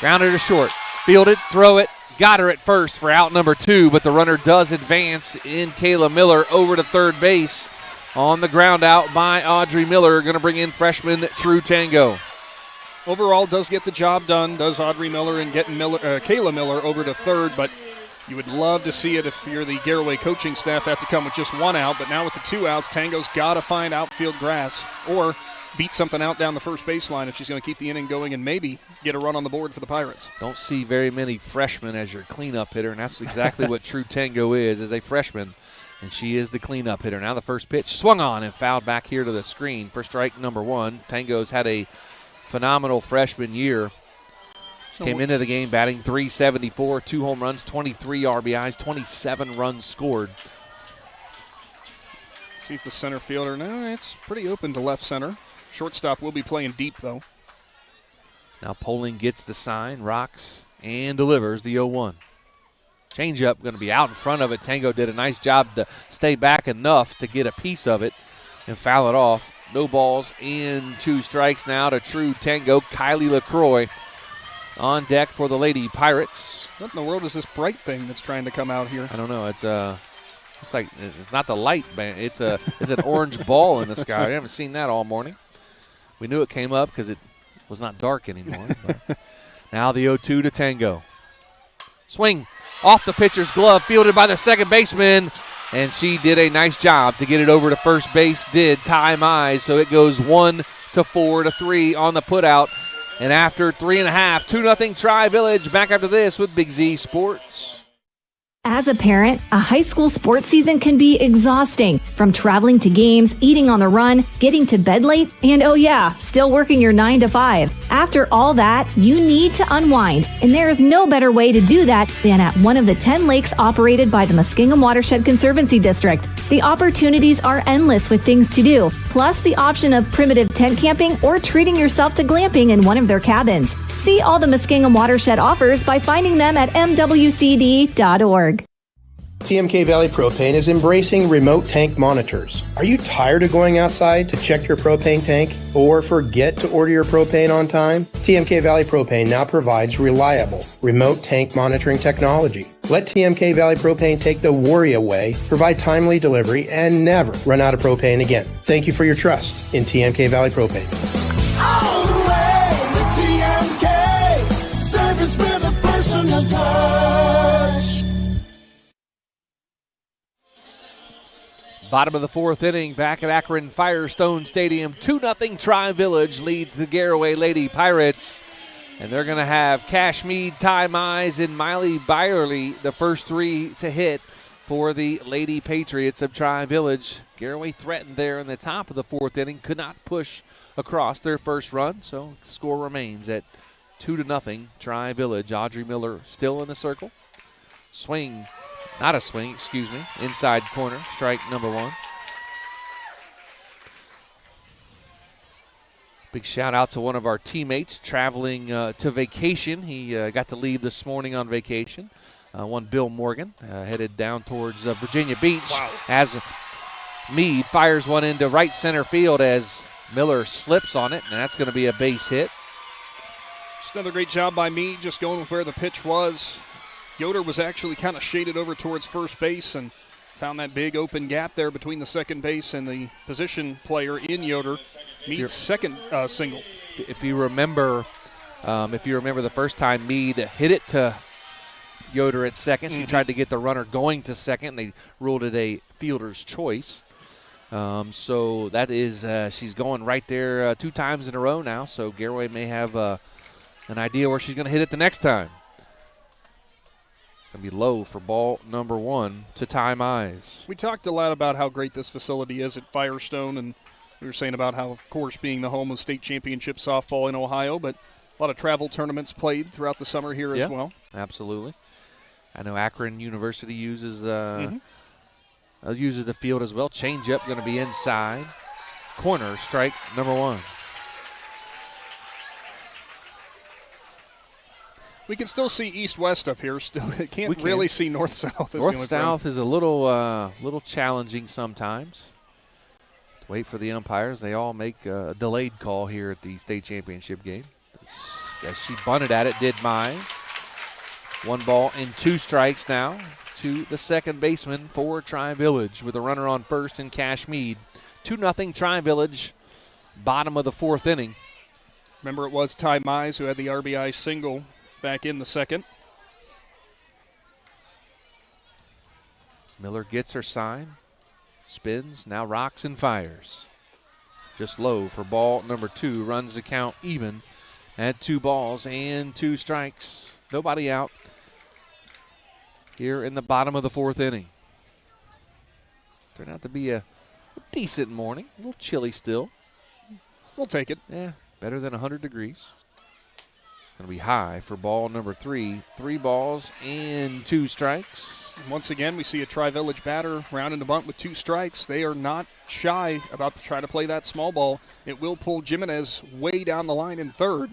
S2: Grounded to short. Fielded, throw it. Got her at first for out number 2, but the runner does advance in Kayla Miller over to third base on the ground out by Audrey Miller. Going to bring in freshman True Tango.
S3: Overall, does get the job done, does Audrey Miller, and getting Kayla Miller over to third, but you would love to see it if you're the Garaway coaching staff have to come with just 1 out, but now with the 2 outs, Tango's got to find outfield grass or beat something out down the first baseline if she's going to keep the inning going and maybe get a run on the board for the Pirates.
S2: Don't see very many freshmen as your cleanup hitter, and that's exactly what True Tango is a freshman, and she is the cleanup hitter. Now the first pitch swung on and fouled back here to the screen for strike number 1. Tango's had a phenomenal freshman year. She came into the game batting .374, 2 home runs, 23 RBIs, 27 runs scored.
S3: See if the center fielder, no, it's pretty open to left center. Shortstop will be playing deep, though.
S2: Now Poling gets the sign, rocks, and delivers the 0-1. Changeup going to be out in front of it. Tango did a nice job to stay back enough to get a piece of it and foul it off. No balls and 2 strikes now to True Tango. Kylie LaCroix on deck for the Lady Pirates.
S3: What in the world is this bright thing that's trying to come out here?
S2: I don't know. It's like it's not the light band. It's an orange ball in the sky. I haven't seen that all morning. We knew it came up because it was not dark anymore. But now the 0-2 to Tango. Swing off the pitcher's glove, fielded by the second baseman. And she did a nice job to get it over to first base, did Ty Mize. So it goes 1-4-3 on the putout. And after 3.5, 2-0 Tri-Village. Back after this with Big Z Sports.
S7: As a parent, a high school sports season can be exhausting. From traveling to games, eating on the run, getting to bed late, and oh yeah, still working your 9 to 5. After all that, you need to unwind, and there is no better way to do that than at one of the 10 lakes operated by the Muskingum Watershed Conservancy District. The opportunities are endless with things to do, plus the option of primitive tent camping or treating yourself to glamping in one of their cabins. See all the Muskingum Watershed offers by finding them at mwcd.org.
S6: TMK Valley Propane is embracing remote tank monitors. Are you tired of going outside to check your propane tank or forget to order your propane on time? TMK Valley Propane now provides reliable remote tank monitoring technology. Let TMK Valley Propane take the worry away, provide timely delivery, and never run out of propane again. Thank you for your trust in TMK Valley Propane.
S9: All the way to TMK, service with a personal touch.
S2: Bottom of the fourth inning, back at Akron Firestone Stadium. 2-0 Tri-Village leads the Garaway Lady Pirates. And they're going to have Cash Mead, Ty Mize, and Miley Byerly, the first three to hit for the Lady Patriots of Tri-Village. Garaway threatened there in the top of the fourth inning, could not push across their first run, so score remains at 2-0 Tri-Village. Audrey Miller still in the circle. Swing. Not a swing, excuse me. Inside corner, strike number one. Big shout out to one of our teammates traveling to vacation. He got to leave this morning on vacation. One Bill Morgan headed down towards Virginia Beach.
S3: Wow.
S2: As Mead fires one into right center field as Miller slips on it, and that's going to be a base hit.
S3: Just another great job by Mead, just going with where the pitch was. Yoder was actually kind of shaded over towards first base and found that big open gap there between the second base and the position player in Yoder. Mead's second single.
S2: If you remember the first time Mead hit it to Yoder at second, she tried to get the runner going to second. They ruled it a fielder's choice. So that is she's going right there 2 times in a row now. So Garaway may have an idea where she's going to hit it the next time. Going to be low for ball number one to Ty Mize.
S3: We talked a lot about how great this facility is at Firestone, and we were saying about how, of course, being the home of state championship softball in Ohio, but a lot of travel tournaments played throughout the summer here as well.
S2: Absolutely. I know Akron University uses the field as well. Change-up going to be inside. Corner, strike number one.
S3: We can still see east-west up here. Still, can't really see north-south.
S2: North-south is a little challenging sometimes. Wait for the umpires. They all make a delayed call here at the state championship game. As she bunted at it, did Mize. 1 ball and 2 strikes now to the second baseman for Tri-Village with a runner on first and Cash Mead. 2-0 Tri-Village, bottom of the fourth inning.
S3: Remember, it was Ty Mize who had the RBI single back in the second.
S2: Miller gets her sign, spins, now rocks and fires. Just low for ball number 2, runs the count even at 2 balls and 2 strikes. Nobody out here in the bottom of the fourth inning. Turned out to be a decent morning, a little chilly still.
S3: We'll take it.
S2: Yeah, better than 100 degrees. Going to be high for ball number 3. 3 balls and 2 strikes.
S3: Once again, we see a Tri-Village batter rounding the bunt with 2 strikes. They are not shy about to try to play that small ball. It will pull Jimenez way down the line in third.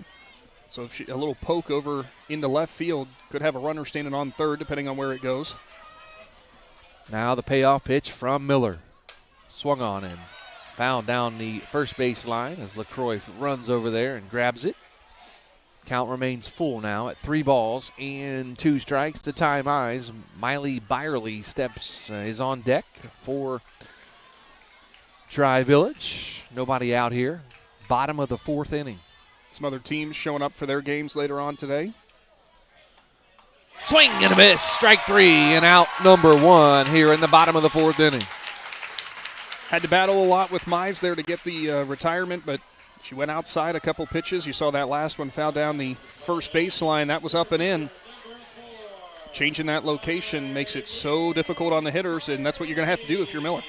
S3: So if a little poke over into left field could have a runner standing on third, depending on where it goes.
S2: Now the payoff pitch from Miller. Swung on and fouled down the first base line as LaCroix runs over there and grabs it. Count remains full now at 3 balls and 2 strikes to Ty Mize. Miley Byerly is on deck for Tri-Village. Nobody out here. Bottom of the fourth inning.
S3: Some other teams showing up for their games later on today.
S2: Swing and a miss. Strike 3 and out number 1 here in the bottom of the fourth inning.
S3: Had to battle a lot with Mize there to get the retirement, but she went outside a couple pitches. You saw that last one foul down the first baseline. That was up and in. Changing that location makes it so difficult on the hitters, and that's what you're going to have to do if you're Miller.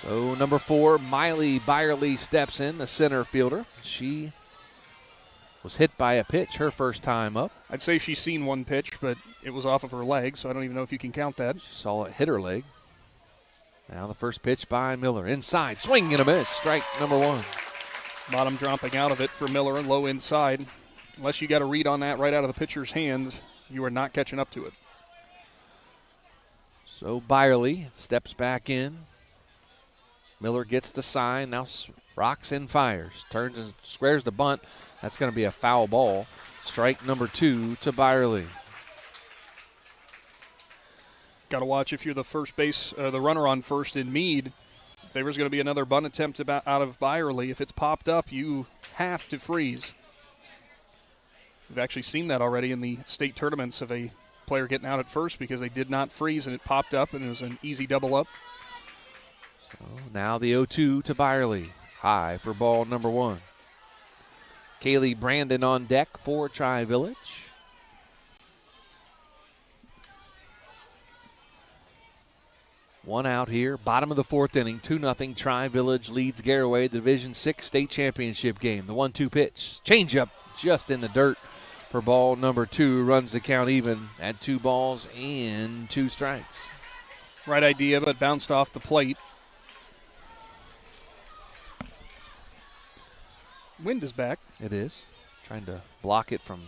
S2: So number 4, Miley Byerly steps in, the center fielder. She was hit by a pitch her first time up.
S3: I'd say she's seen one pitch, but it was off of her leg, so I don't even know if you can count that.
S2: She saw it hit her leg. Now the first pitch by Miller. Inside, swing and a miss. Strike number 1.
S3: Bottom dropping out of it for Miller, low inside. Unless you got a read on that right out of the pitcher's hands, you are not catching up to it.
S2: So Byerly steps back in. Miller gets the sign. Now rocks and fires. Turns and squares the bunt. That's going to be a foul ball. Strike number 2 to Byerly.
S3: Got to watch if you're the the runner on first in Meade. If there was going to be another bunt attempt out of Byerly, if it's popped up, you have to freeze. We've actually seen that already in the state tournaments of a player getting out at first because they did not freeze and it popped up and it was an easy double up.
S2: So now the 0-2 to Byerly. High for ball number 1. Kaylee Brandon on deck for Tri-Village. One out here. Bottom of the 4th inning. 2-0. Tri-Village leads Garaway, the Division VI state championship game. The 1-2 pitch. Changeup just in the dirt for ball number 2. Runs the count even at 2 balls and 2 strikes.
S3: Right idea, but bounced off the plate. Wind is back.
S2: It is. Trying to block it from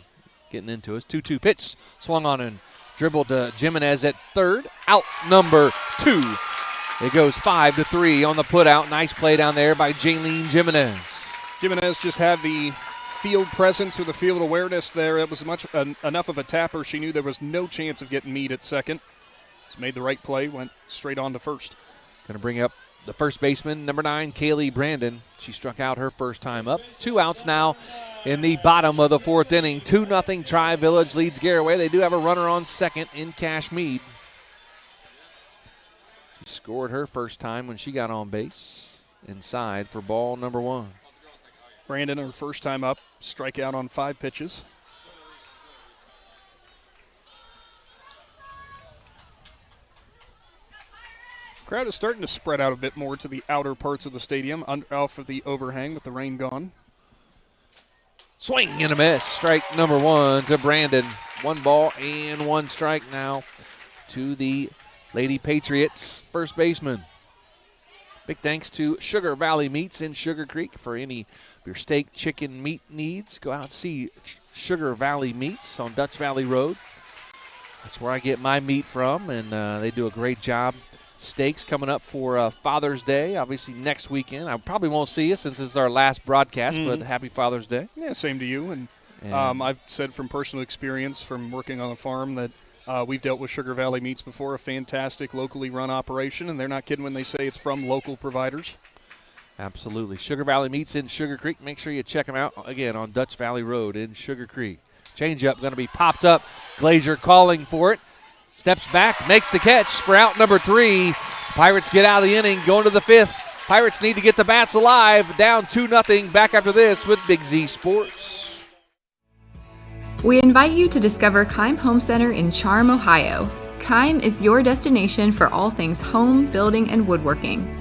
S2: getting into us. 2-2 pitch. Swung on and dribbled to Jimenez at third. Out number 2. It goes 5-3 on the putout. Nice play down there by Jaylene Jimenez.
S3: Jimenez just had the field presence or the field awareness there. It was enough of a tapper. She knew there was no chance of getting Meade at second. Just made the right play, went straight on to first.
S2: Going to bring up the first baseman, number 9, Kaylee Brandon. She struck out her first time up. 2 outs now in the bottom of the 4th inning. 2-0 Tri-Village leads Garaway. They do have a runner on second in Cash Meade. She scored her first time when she got on base. Inside for ball number 1.
S3: Brandon, her first time up, strikeout on 5 pitches. Crowd is starting to spread out a bit more to the outer parts of the stadium, off of the overhang with the rain gone.
S2: Swing and a miss. Strike number 1 to Brandon. 1 ball and 1 strike now to the Lady Patriots first baseman. Big thanks to Sugar Valley Meats in Sugar Creek. For any of your steak, chicken, meat needs, go out and see Sugar Valley Meats on Dutch Valley Road. That's where I get my meat from, and they do a great job. Steaks coming up for Father's Day, obviously next weekend. I probably won't see you since it's our last broadcast, but happy Father's Day.
S3: Yeah, same to you. And I've said from personal experience from working on a farm that we've dealt with Sugar Valley Meats before, a fantastic locally run operation, and they're not kidding when they say it's from local providers.
S2: Absolutely. Sugar Valley Meats in Sugar Creek. Make sure you check them out, again, on Dutch Valley Road in Sugar Creek. Changeup going to be popped up. Glazier calling for it. Steps back, makes the catch for out number 3. Pirates get out of the inning, going to the 5th. Pirates need to get the bats alive. Down 2-0. Back after this with Big Z Sports.
S4: We invite you to discover Keim Home Center in Charm, Ohio. Keim is your destination for all things home, building, and woodworking.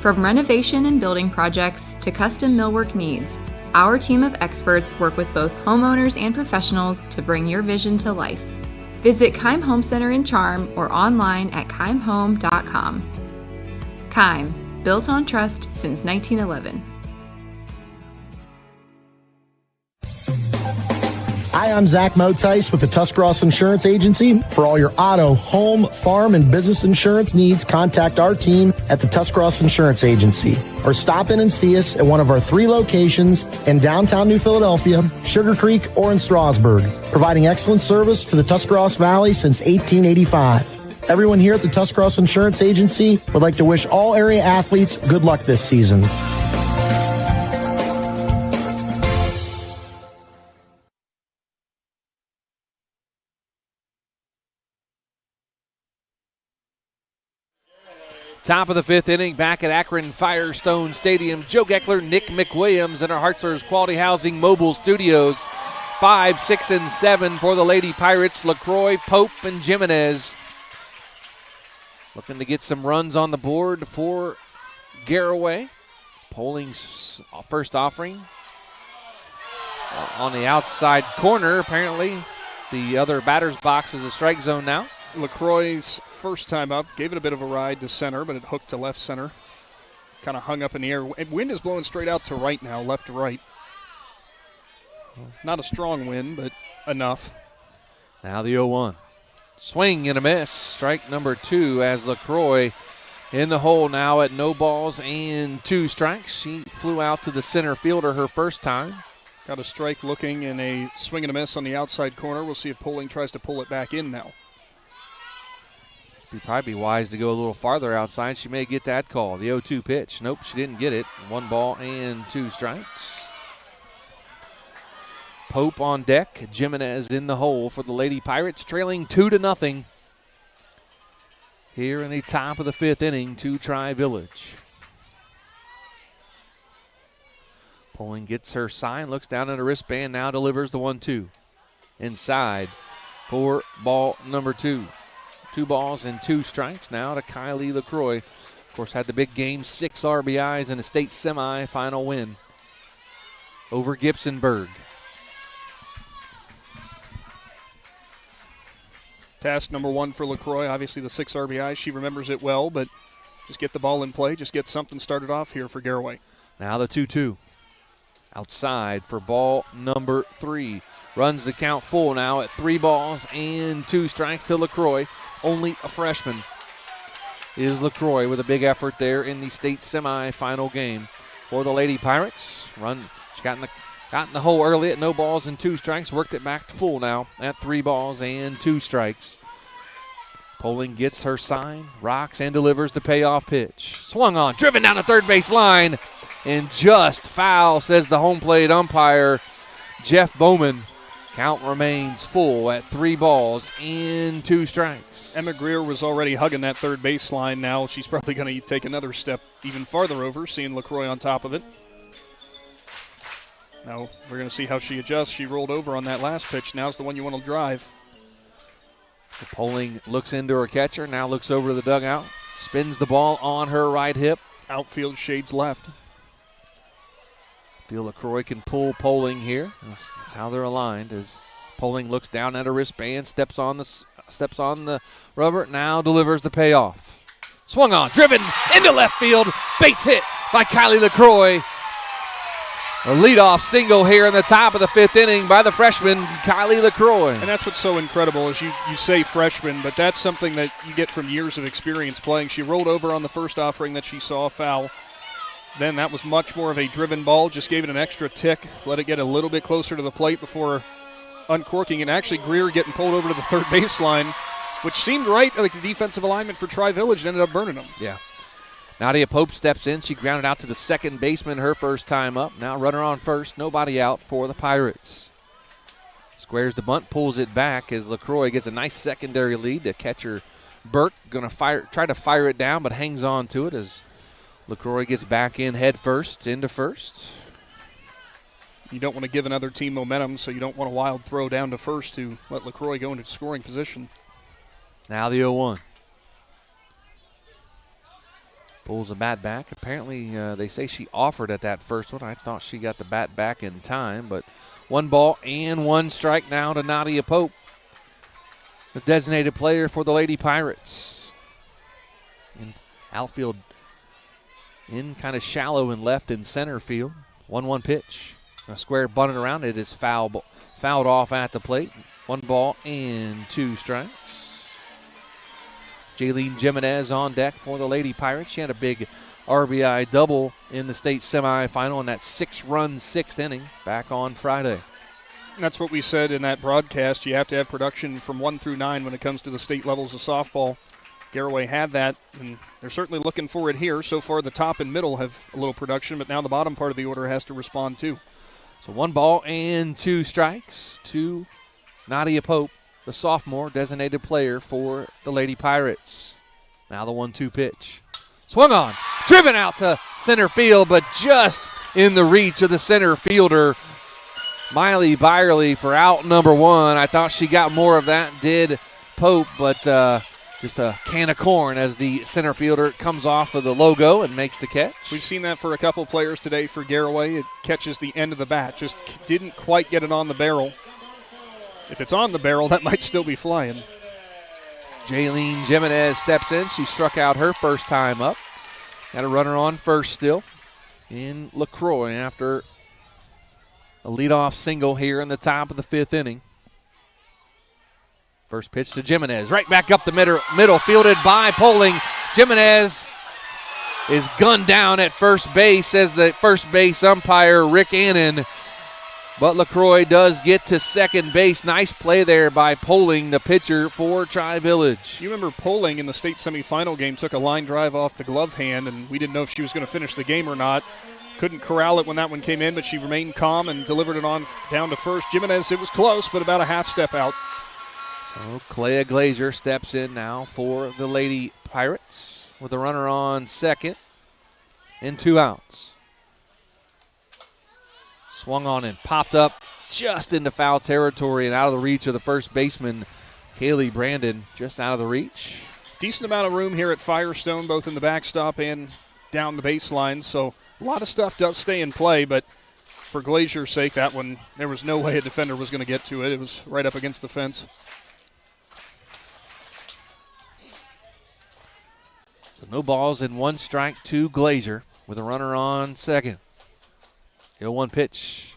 S4: From renovation and building projects to custom millwork needs, our team of experts work with both homeowners and professionals to bring your vision to life. Visit Keim Home Center in Charm or online at keimhome.com. Keim, built on trust since 1911.
S10: Hi, I'm Zach Motice with the Tuscarawas Insurance Agency. For all your auto, home, farm, and business insurance needs, contact our team at the Tuscarawas Insurance Agency. Or stop in and see us at one of our 3 locations in downtown New Philadelphia, Sugar Creek, or in Strasburg, providing excellent service to the Tuscarawas Valley since 1885. Everyone here at the Tuscarawas Insurance Agency would like to wish all area athletes good luck this season.
S2: Top of the 5th inning, back at Akron Firestone Stadium. Joe Geckler, Nick McWilliams, and our Hartzler's Quality Housing Mobile Studios. 5, 6, and 7 for the Lady Pirates. LaCroix, Pope, and Jimenez. Looking to get some runs on the board for Garaway. Poling's first offering. On the outside corner, apparently. The other batter's box is a strike zone now.
S3: LaCroix's first time up, gave it a bit of a ride to center, but it hooked to left center. Kind of hung up in the air. Wind is blowing straight out to right now, left to right. Not a strong wind, but enough.
S2: Now the 0-1. Swing and a miss. Strike number 2 as LaCroix in the hole now at no balls and 2 strikes. She flew out to the center fielder her first time.
S3: Got a strike looking and a swing and a miss on the outside corner. We'll see if Poling tries to pull it back in now.
S2: It'd probably be wise to go a little farther outside. She may get that call. The 0-2 pitch. Nope, she didn't get it. 1 ball and 2 strikes. Pope on deck. Jimenez in the hole for the Lady Pirates, trailing 2-0 here in the top of the 5th inning to Tri-Village. Poling gets her sign, looks down at her wristband, now delivers the 1-2. Inside for ball number 2. 2 balls and 2 strikes now to Kylie LaCroix. Of course, had the big game, 6 RBIs in a state semifinal win over Gibsonburg.
S3: Task number 1 for LaCroix, obviously the 6 RBIs. She remembers it well, but just get the ball in play, just get something started off here for Garaway.
S2: Now the 2-2. Outside for ball number 3. Runs the count full now at 3 balls and 2 strikes to LaCroix. Only a freshman is LaCroix with a big effort there in the state semifinal game for the Lady Pirates. She got in the hole early at no balls and 2 strikes. Worked it back to full now at 3 balls and 2 strikes. Poling gets her sign, rocks, and delivers the payoff pitch. Swung on, driven down the third base line, and just foul, says the home plate umpire, Jeff Bowman. Count remains full at 3 balls and 2 strikes.
S3: Emma Greer was already hugging that third base line. Now she's probably going to take another step even farther over, seeing LaCroix on top of it. Now we're going to see how she adjusts. She rolled over on that last pitch. Now's the one you want to drive.
S2: Poling looks into her catcher, now looks over to the dugout, spins the ball on her right hip.
S3: Outfield shades left.
S2: Feel LaCroix can pull Poling here. That's how they're aligned. As Poling looks down at her wristband, steps on the rubber, now delivers the payoff. Swung on, driven into left field, base hit by Kylie LaCroix. A leadoff single here in the top of the 5th inning by the freshman, Kylie LaCroix.
S3: And that's what's so incredible is you say freshman, but that's something that you get from years of experience playing. She rolled over on the first offering that she saw foul. Then that was much more of a driven ball, just gave it an extra tick, let it get a little bit closer to the plate before uncorking. And actually Greer getting pulled over to the third baseline, which seemed right, like the defensive alignment for Tri-Village ended up burning them.
S2: Yeah. Nadia Pope steps in. She grounded out to the second baseman her first time up. Now runner on first, nobody out for the Pirates. Squares the bunt, pulls it back as LaCroix gets a nice secondary lead. The catcher, Burke, going to try to fire it down, but hangs on to it as LaCroix gets back in head first into first.
S3: You don't want to give another team momentum, so you don't want a wild throw down to first to let LaCroix go into scoring position.
S2: Now the 0-1. Pulls the bat back. Apparently, they say she offered at that first one. I thought she got the bat back in time, but 1 ball and 1 strike now to Nadia Pope, the designated player for the Lady Pirates. In outfield, in kind of shallow and left in center field. 1-1 pitch. A square bunted around. It is fouled off at the plate. 1 ball and 2 strikes. Jaylene Jimenez on deck for the Lady Pirates. She had a big RBI double in the state semifinal in that 6-run 6th inning back on Friday.
S3: That's what we said in that broadcast. You have to have production from 1 through 9 when it comes to the state levels of softball. Garaway had that, and they're certainly looking for it here. So far, the top and middle have a little production, but now the bottom part of the order has to respond too.
S2: So 1 ball and 2 strikes to Nadia Pope, the sophomore designated player for the Lady Pirates. Now the 1-2 pitch. Swung on, driven out to center field, but just in the reach of the center fielder, Miley Byerly, for out number 1. I thought she got more of that, did Pope, but just a can of corn as the center fielder comes off of the logo and makes the catch.
S3: We've seen that for a couple players today for Garaway. It catches the end of the bat, just didn't quite get it on the barrel. If it's on the barrel, that might still be flying.
S2: Jaylene Jimenez steps in. She struck out her first time up. Got a runner on first still in LaCroix after a leadoff single here in the top of the 5th inning. First pitch to Jimenez. Right back up the middle, fielded by Poling. Jimenez is gunned down at first base, says the first base umpire, Rick Annan. But LaCroix does get to second base. Nice play there by Poling, the pitcher for Tri-Village.
S3: You remember Poling in the state semifinal game took a line drive off the glove hand, and we didn't know if she was going to finish the game or not. Couldn't corral it when that one came in, but she remained calm and delivered it on down to first. Jimenez, it was close, but about a half step out.
S2: So Clea Glazier steps in now for the Lady Pirates with a runner on second and 2 outs. Swung on and popped up just into foul territory and out of the reach of the first baseman, Kaylee Brandon, just out of the reach.
S3: Decent amount of room here at Firestone, both in the backstop and down the baseline, so a lot of stuff does stay in play, but for Glazier's sake, that one, there was no way a defender was going to get to it. It was right up against the fence.
S2: So no balls and 1 strike to Glazier with a runner on second. 0-1 pitch.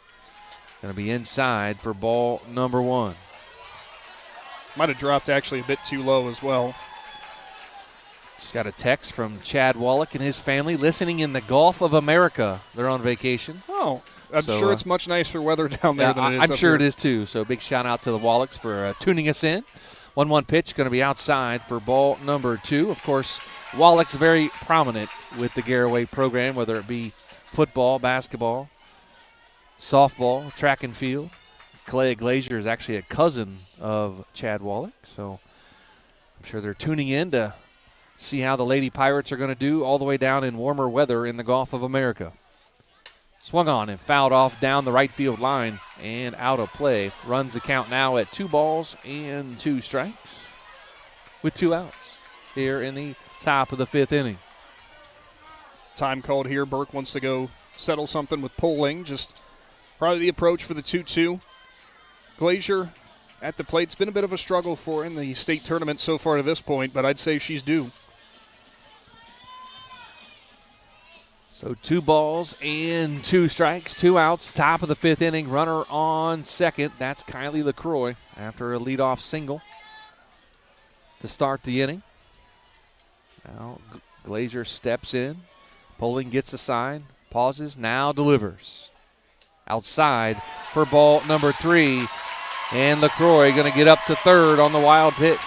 S2: Going to be inside for ball number 1.
S3: Might have dropped actually a bit too low as well.
S2: Just got a text from Chad Wallach and his family listening in the Gulf of America. They're on vacation.
S3: Oh, I'm sure it's much nicer weather down there than it is
S2: I'm
S3: up
S2: sure
S3: here.
S2: it is too. So big shout out to the Wallachs for tuning us in. 1-1 pitch going to be outside for ball number 2. Of course, Wallach's very prominent with the Garaway program, whether it be football, basketball, softball, track and field. Clea Glazier is actually a cousin of Chad Wallach, so I'm sure they're tuning in to see how the Lady Pirates are going to do all the way down in warmer weather in the Gulf of America. Swung on and fouled off down the right field line and out of play. Runs the count now at 2 balls and 2 strikes with 2 outs here in the top of the 5th inning.
S3: Time called here. Burke wants to go settle something with Poling. Just probably the approach for the 2-2. Glazier at the plate. It's been a bit of a struggle for her in the state tournament so far to this point, but I'd say she's due.
S2: So 2 balls and 2 strikes, 2 outs, top of the 5th inning. Runner on second. That's Kylie LaCroix after a leadoff single to start the inning. Now Glazier steps in. Poling gets a sign, pauses, now delivers. Outside for ball number 3. And LaCroix going to get up to third on the wild pitch.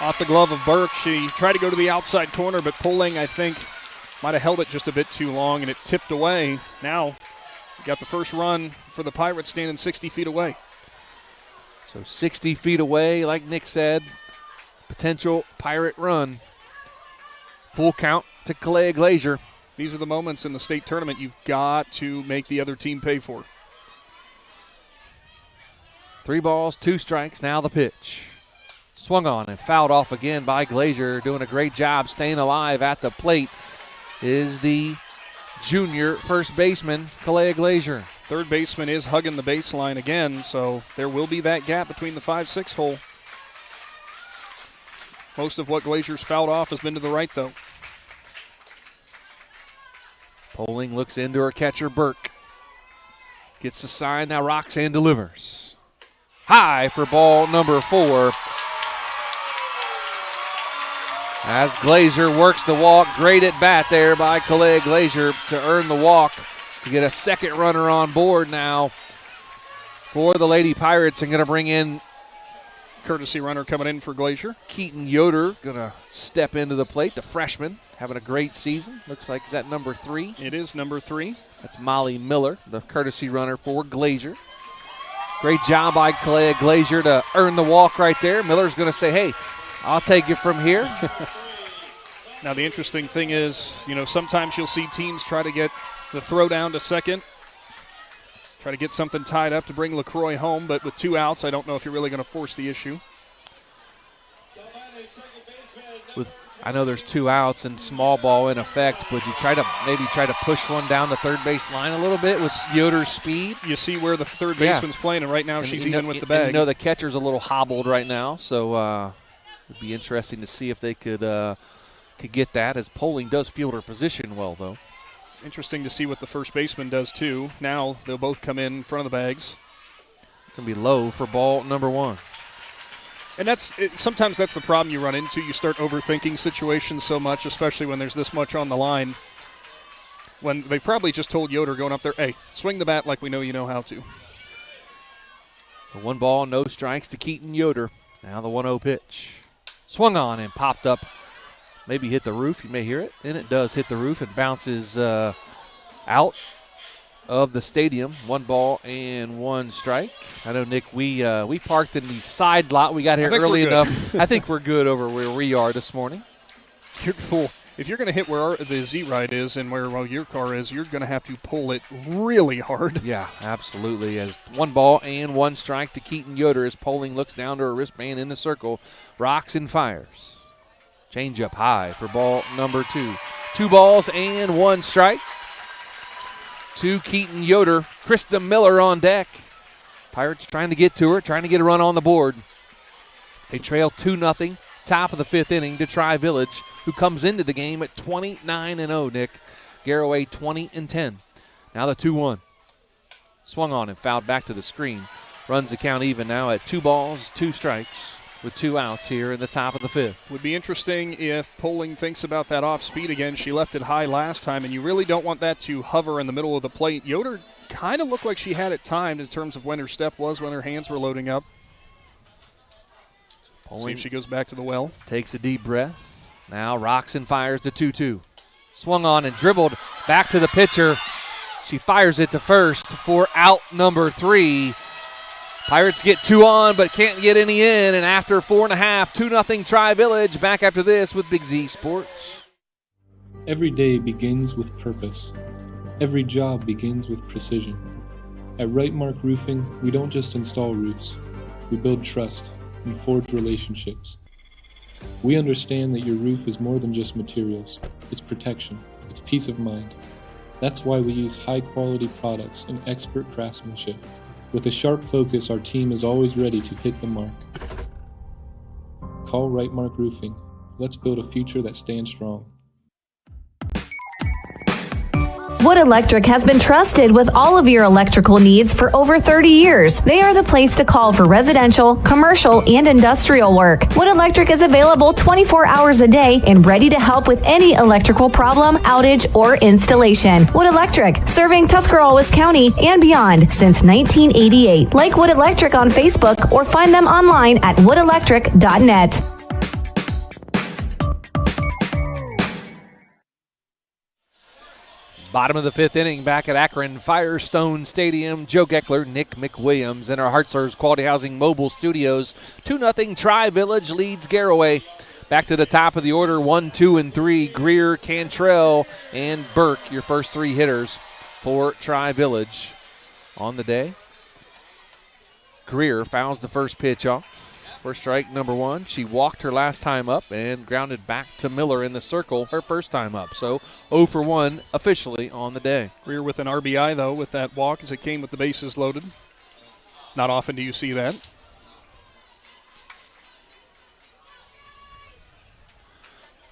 S3: Off the glove of Burke. She tried to go to the outside corner, but Poling, I think, might have held it just a bit too long, and it tipped away. Now, you got the first run for the Pirates standing 60 feet away.
S2: So 60 feet away, like Nick said, potential Pirate run. Full count to Clea Glazier.
S3: These are the moments in the state tournament you've got to make the other team pay for.
S2: 3 balls, 2 strikes, now the pitch. Swung on and fouled off again by Glazier, doing a great job staying alive at the plate is the junior first baseman, Clea Glazier.
S3: Third baseman is hugging the baseline again, so there will be that gap between the 5-6 hole. Most of what Glazier's fouled off has been to the right, though.
S2: Poling looks into her catcher, Burke. Gets the sign, now rocks and delivers. High for ball number 4. As Glazier works the walk, great at bat there by Clea Glazier to earn the walk to get a second runner on board now for the Lady Pirates, and going to bring in
S3: courtesy runner coming in for Glazier.
S2: Keaton Yoder going to step into the plate, the freshman, having a great season. Looks like that number 3.
S3: It is number 3.
S2: That's Molly Miller, the courtesy runner for Glazier. Great job by Clea Glazier to earn the walk right there. Miller's going to say, hey, I'll take it from here.
S3: Now, the interesting thing is, sometimes you'll see teams try to get the throw down to second, try to get something tied up to bring LaCroix home, but with 2 outs, I don't know if you're really going to force the issue.
S2: I know there's 2 outs and small ball in effect, but you try to push one down the third base line a little bit with Yoder's speed.
S3: You see where the third baseman's playing, and right now she's even with the bag.
S2: The catcher's a little hobbled right now, so it'd be interesting to see if they could get that, as Poling does field her position well, though.
S3: Interesting to see what the first baseman does, too. Now they'll both come in front of the bags.
S2: It's going to be low for ball number 1.
S3: And sometimes that's the problem you run into. You start overthinking situations so much, especially when there's this much on the line. When they probably just told Yoder going up there, hey, swing the bat like we know you know how to.
S2: The 1 ball, no strikes to Keaton Yoder. Now the 1-0 pitch. Swung on and popped up. Maybe hit the roof. You may hear it. And it does hit the roof. It bounces out of the stadium. 1 ball and 1 strike. I know, Nick, we parked in the side lot. We got here early enough. I think we're good over where we are this morning.
S3: Cool. If you're going to hit where the Z-Ride is and where your car is, you're going to have to pull it really hard.
S2: Yeah, absolutely. As 1 ball and 1 strike to Keaton Yoder as Poling looks down to her wristband in the circle, rocks and fires. Change up high for ball number 2. 2 balls and 1 strike to Keaton Yoder. Krista Miller on deck. Pirates trying to get to her, trying to get a run on the board. They trail 2-0, top of the 5th inning to Tri-Village, who comes into the game at 29-0, Nick. Garaway 20-10. Now the 2-1. Swung on and fouled back to the screen. Runs the count even now at 2 balls, 2 strikes with 2 outs here in the top of the 5th.
S3: Would be interesting if Poling thinks about that off speed again. She left it high last time, and you really don't want that to hover in the middle of the plate. Yoder kind of looked like she had it timed in terms of when her step was, when her hands were loading up.
S2: Poling
S3: see if she goes back to the well.
S2: Takes a deep breath. Now rocks and fires the 2-2. Swung on and dribbled back to the pitcher. She fires it to first for out number 3. Pirates get 2 on but can't get any in. And after 4.5, 2-0 Tri-Village. Back after this with Big Z Sports.
S11: Every day begins with purpose. Every job begins with precision. At Right Mark Roofing, we don't just install roofs. We build trust and forge relationships. We understand that your roof is more than just materials. It's protection. It's peace of mind. That's why we use high-quality products and expert craftsmanship. With a sharp focus, our team is always ready to hit the mark. Call Right Mark Roofing. Let's build a future that stands strong.
S7: Wood Electric has been trusted with all of your electrical needs for over 30 years. They are the place to call for residential, commercial, and industrial work. Wood Electric is available 24 hours a day and ready to help with any electrical problem, outage, or installation. Wood Electric, serving Tuscarawas County and beyond since 1988. Like Wood Electric on Facebook or find them online at woodelectric.net.
S2: Bottom of the 5th inning back at Akron Firestone Stadium. Joe Geckler, Nick McWilliams, and our Hartzler's Quality Housing Mobile Studios. 2-0 Tri-Village leads Garaway. Back to the top of the order, 1, 2, and 3. Greer, Cantrell, and Burke, your first 3 hitters for Tri-Village. On the day, Greer fouls the first pitch off. For strike number 1, she walked her last time up and grounded back to Miller in the circle her first time up. So 0 for 1 officially on the day.
S3: Greer with an RBI, though, with that walk as it came with the bases loaded. Not often do you see that.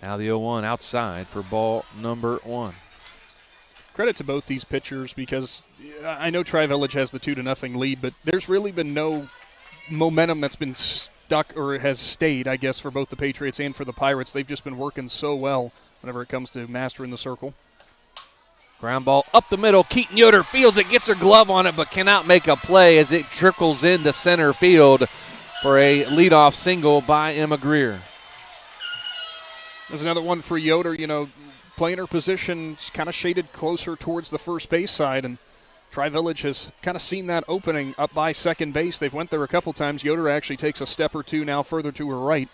S2: Now the 0-1 outside for ball number 1.
S3: Credit to both these pitchers because I know Tri-Village has the 2-0 lead, but there's really been no momentum that's been stuck or has stayed, I guess, for both the Patriots and for the Pirates. They've just been working so well whenever it comes to mastering the circle.
S2: Ground ball up the middle. Keaton Yoder fields it, gets her glove on it, but cannot make a play as it trickles into center field for a leadoff single by Emma Greer.
S3: There's another one for Yoder, playing her position kind of shaded closer towards the first base side, and Tri-Village has kind of seen that opening up by second base. They've went there a couple times. Yoder actually takes a step or two now further to her right.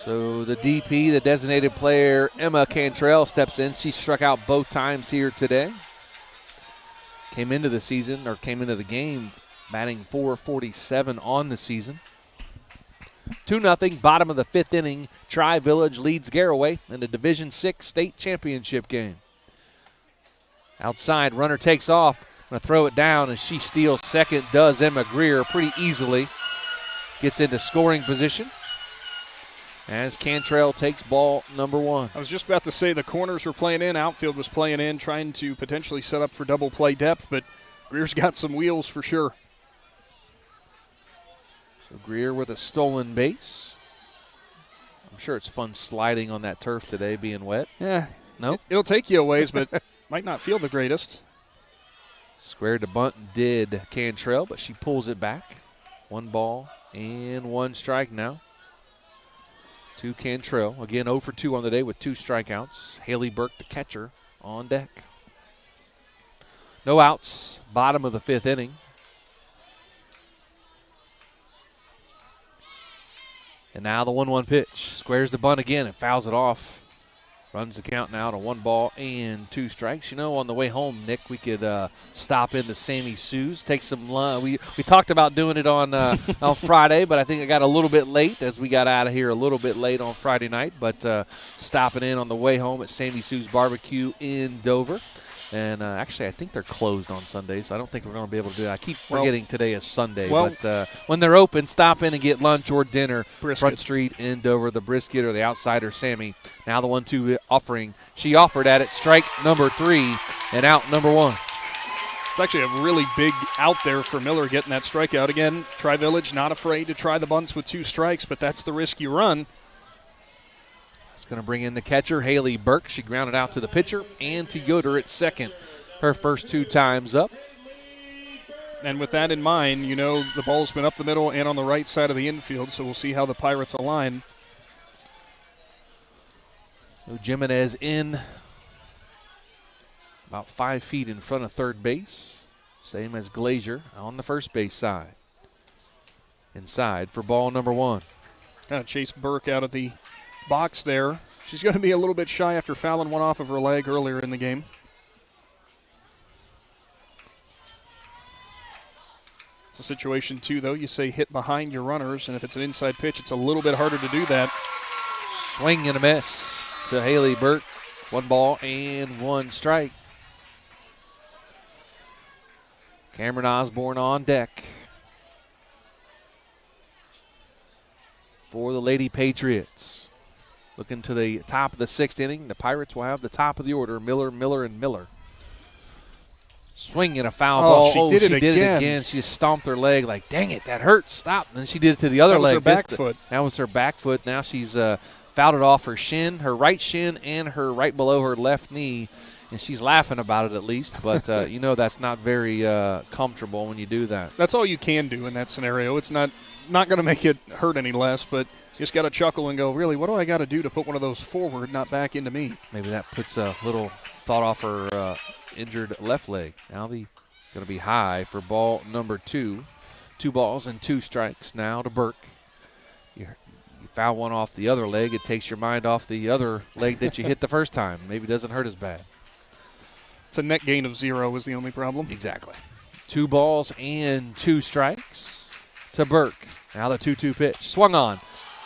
S2: So the DP, the designated player, Emma Cantrell, steps in. She struck out both times here today. Came into the game batting .447 on the season. 2-0, bottom of the 5th inning. Tri-Village leads Garaway in the Division VI state championship game. Outside, runner takes off. Going to throw it down, and she steals second, does Emma Greer pretty easily. Gets into scoring position as Cantrell takes ball number 1.
S3: I was just about to say the corners were playing in, outfield was playing in, trying to potentially set up for double play depth, but Greer's got some wheels for sure.
S2: So Greer with a stolen base. I'm sure it's fun sliding on that turf today, being wet.
S3: Yeah.
S2: No?
S3: It'll take you a ways, but might not feel the greatest.
S2: Squared to bunt did Cantrell, but she pulls it back. 1 ball and 1 strike now to Cantrell. Again, 0 for 2 on the day with 2 strikeouts. Haley Burke, the catcher, on deck. No outs, bottom of the 5th inning. And now the 1-1 pitch. Squares the bunt again and fouls it off. Runs the count now to 1 ball and 2 strikes. You know, on the way home, Nick, we could stop into Sammy Sue's, take some lunch. We talked about doing it on on Friday, but I think I got a little bit late as we got out of here a little bit late on Friday night. But stopping in on the way home at Sammy Sue's Barbecue in Dover. And actually, I think they're closed on Sunday, so I don't think we're going to be able to do that. I keep forgetting today is Sunday. But when they're open, stop in and get lunch or dinner.
S3: Brisket.
S2: Front Street in Dover, the brisket or the outsider, Sammy. Now the 1-2 offering. She offered at it. Strike number 3 and out number 1.
S3: It's actually a really big out there for Miller getting that strikeout. Again, Tri-Village not afraid to try the bunts with 2 strikes, but that's the risk you run.
S2: Going to bring in the catcher, Haley Burke. She grounded out to the pitcher and to Yoder at second. Her first 2 times up.
S3: And with that in mind, you know the ball's been up the middle and on the right side of the infield, so we'll see how the Pirates align.
S2: So Jimenez in about 5 feet in front of third base. Same as Glazier on the first base side. Inside for ball number 1.
S3: Kind of chase Burke out of the box there. She's going to be a little bit shy after fouling one off of her leg earlier in the game. It's a situation, too, though. You say hit behind your runners, and if it's an inside pitch, it's a little bit harder to do that.
S2: Swing and a miss to Haley Burke. 1 ball and 1 strike. Cameron Osborne on deck for the Lady Patriots. Looking to the top of the 6th inning. The Pirates will have the top of the order. Miller, Miller, and Miller. Swing and a foul ball.
S3: She did it
S2: again. She just stomped her leg like, dang it, that hurts. Stop. And then she did it to the other leg.
S3: That was her back foot.
S2: That was her back foot. Now she's fouled it off her shin, her right shin, and her right below her left knee. And she's laughing about it at least. But, you know, that's not very comfortable when you do that.
S3: That's all you can do in that scenario. It's not going to make it hurt any less, but just got to chuckle and go, really, what do I got to do to put one of those forward, not back into me?
S2: Maybe that puts a little thought off her injured left leg. Now the going to be high for ball number 2. 2 balls and 2 strikes now to Burke. You foul one off the other leg, it takes your mind off the other leg that you hit the first time. Maybe it doesn't hurt as bad.
S3: It's a net gain of 0 is the only problem.
S2: Exactly. 2 balls and 2 strikes to Burke. Now the 2-2 pitch. Swung on.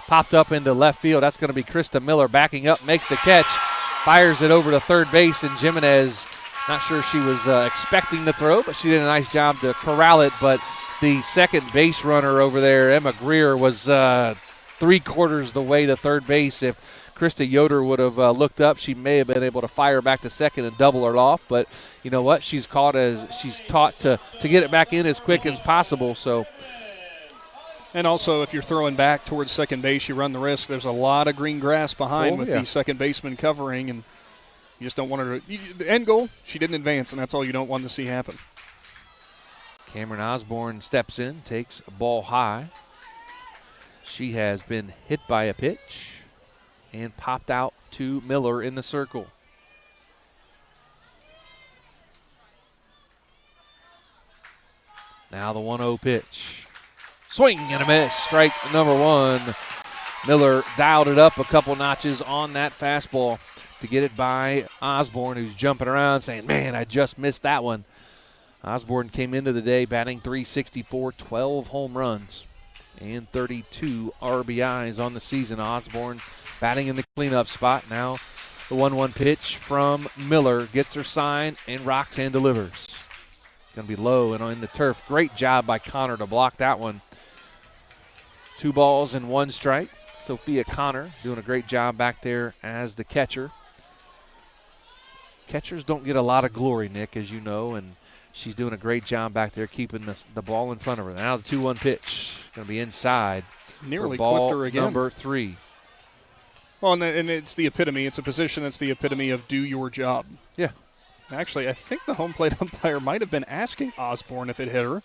S2: Popped up into left field. That's going to be Krista Miller backing up, makes the catch, fires it over to third base, and Jimenez, not sure she was expecting the throw, but she did a nice job to corral it. But the second base runner over there, Emma Greer, was 3/4 the way to third base. If Krista Yoder would have looked up, she may have been able to fire back to second and double her off. But you know what? She's taught to get it back in as quick as possible. So.
S3: And also, if you're throwing back towards second base, you run the risk. There's a lot of green grass behind with the second baseman covering, and you just don't want her to. The end goal, she didn't advance, and that's all you don't want to see happen.
S2: Cameron Osborne steps in, takes a ball high. She has been hit by a pitch and popped out to Miller in the circle. Now the 1-0 pitch. Swing and a miss. Strike number 1. Miller dialed it up a couple notches on that fastball to get it by Osborne, who's jumping around saying, man, I just missed that one. Osborne came into the day batting .364, 12 home runs, and 32 RBIs on the season. Osborne batting in the cleanup spot. Now the 1-1 pitch from Miller gets her sign and rocks and delivers. Going to be low and on the turf. Great job by Connor to block that one. 2 balls and 1 strike. Sophia Connor doing a great job back there as the catcher. Catchers don't get a lot of glory, Nick, as you know, and she's doing a great job back there keeping the ball in front of her. Now the 2-1 pitch. Going to be inside.
S3: Nearly
S2: ball
S3: clipped her again.
S2: Number 3.
S3: Well, and it's the epitome. It's a position that's the epitome of do your job.
S2: Yeah.
S3: Actually, I think the home plate umpire might have been asking Osborne if it hit her.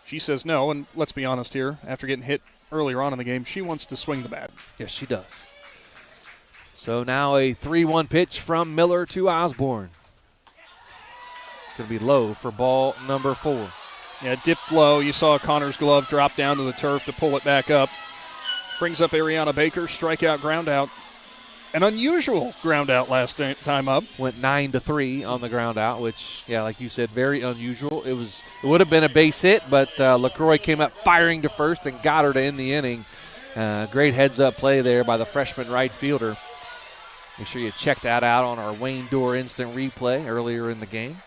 S3: She says no, and let's be honest here. After getting hit earlier on in the game, she wants to swing the bat.
S2: Yes, she does. So now a 3-1 pitch from Miller to Osborne. Going to be low for ball number 4.
S3: Yeah, dipped low. You saw Connor's glove drop down to the turf to pull it back up. Brings up Ariana Baker, strikeout, ground out. An unusual ground out last time up.
S2: Went 9-3 on the ground out, which, yeah, like you said, very unusual. It would have been a base hit, but LaCroix came up firing to first and got her to end the inning. Great heads-up play there by the freshman right fielder. Make sure you check that out on our Wayne Dorr instant replay earlier in the game.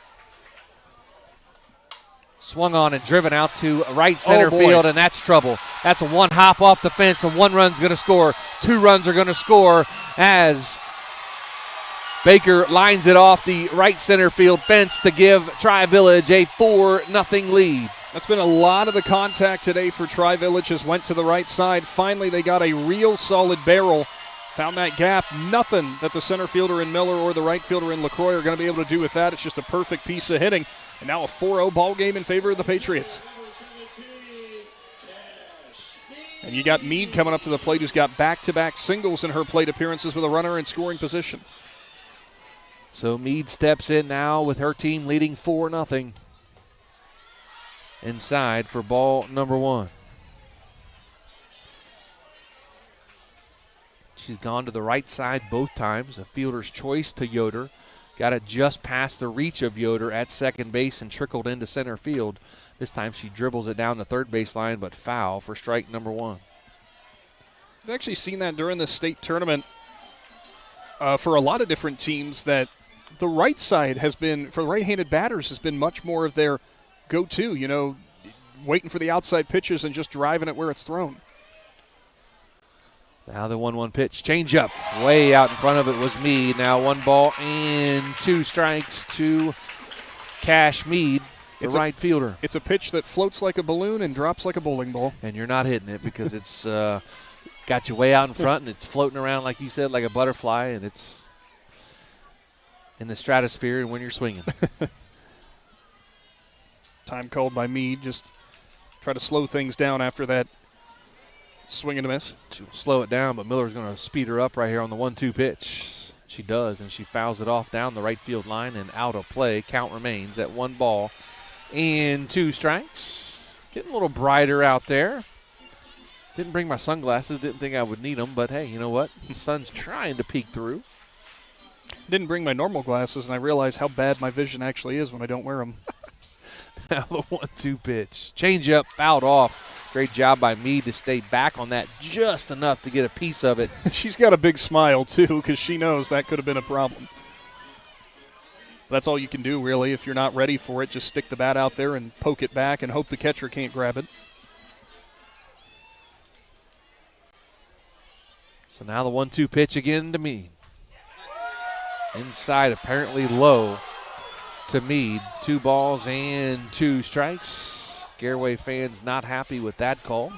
S2: Swung on and driven out to right center field, and that's trouble. That's a one hop off the fence, and 1 run's going to score. 2 runs are going to score as Baker lines it off the right center field fence to give Tri-Village a 4-0 lead.
S3: That's been a lot of the contact today for Tri-Village. Has went to the right side. Finally, they got a real solid barrel. Found that gap. Nothing that the center fielder in Miller or the right fielder in LaCroix are going to be able to do with that. It's just a perfect piece of hitting. And now a 4-0 ball game in favor of the Patriots. And you got Meade coming up to the plate, who's got back-to-back singles in her plate appearances with a runner in scoring position.
S2: So Meade steps in now with her team leading 4-0. Inside for ball number 1. She's gone to the right side both times. A fielder's choice to Yoder. Got it just past the reach of Yoder at second base and trickled into center field. This time she dribbles it down the third baseline, but foul for strike number 1.
S3: I've actually seen that during the state tournament for a lot of different teams, that the right side has been, for right-handed batters, has been much more of their go-to, you know, waiting for the outside pitches and just driving it where it's thrown.
S2: Now the 1-1 pitch. Change up. Way out in front of it was Meade. Now 1 ball and 2 strikes to Cash Meade, the right fielder.
S3: It's a pitch that floats like a balloon and drops like a bowling ball.
S2: And you're not hitting it because it's got you way out in front and it's floating around, like you said, like a butterfly, and it's in the stratosphere and when you're swinging.
S3: Time called by Meade. Just try to slow things down after that swing and a miss.
S2: She'll slow it down, but Miller's going to speed her up right here on the 1-2 pitch. She does, and she fouls it off down the right field line and out of play. Count remains at 1 ball and 2 strikes. Getting a little brighter out there. Didn't bring my sunglasses. Didn't think I would need them, but hey, you know what? The sun's trying to peek through.
S3: Didn't bring my normal glasses, and I realize how bad my vision actually is when I don't wear them.
S2: Now the 1-2 pitch. Change up, fouled off. Great job by Meade to stay back on that just enough to get a piece of it.
S3: She's got a big smile, too, because she knows that could have been a problem. That's all you can do, really. If you're not ready for it, just stick the bat out there and poke it back and hope the catcher can't grab it.
S2: So now the 1-2 pitch again to Meade. Inside, apparently low to Meade. 2 balls and 2 strikes. Garaway fans not happy with that call.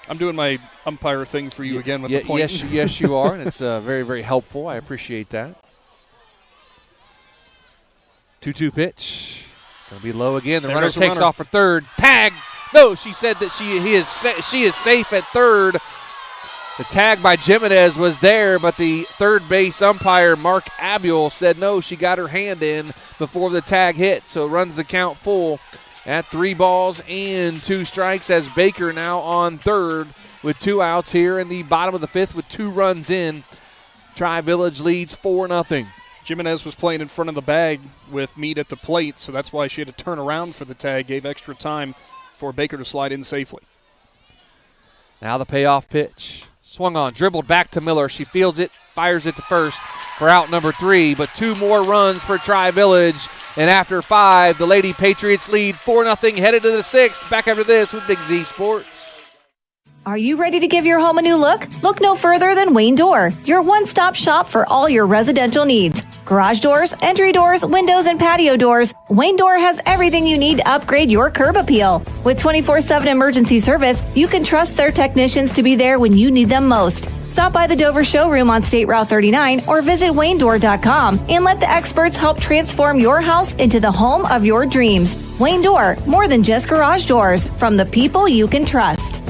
S3: I'm doing my umpire thing for you again with the point.
S2: Yes, you are, and it's very, very helpful. I appreciate that. 2-2 pitch. It's going to be low again. The runner takes off for third. Tag. No, she said that she is safe at third. The tag by Jimenez was there, but the third base umpire, Mark Abuel, said no, she got her hand in before the tag hit, so it runs the count full at 3 balls and 2 strikes as Baker now on third with 2 outs here in the bottom of the 5th with 2 runs in. Tri-Village leads 4-0.
S3: Jimenez was playing in front of the bag with Meade at the plate, so that's why she had to turn around for the tag, gave extra time for Baker to slide in safely.
S2: Now the payoff pitch. Swung on, dribbled back to Miller. She fields it, fires it to first for out number 3, but 2 more runs for Tri-Village. And after 5, the Lady Patriots lead 4-0, headed to the 6th. Back after this with Big Z Sports.
S7: Are you ready to give your home a new look? Look no further than Wayne Dorr, your one-stop shop for all your residential needs. Garage doors, entry doors, windows, and patio doors, Wayne Door has everything you need to upgrade your curb appeal. With 24/7 emergency service, you can trust their technicians to be there when you need them most. Stop by the Dover showroom on State Route 39 or visit WayneDoor.com and let the experts help transform your house into the home of your dreams. Wayne Door, more than just garage doors, from the people you can trust.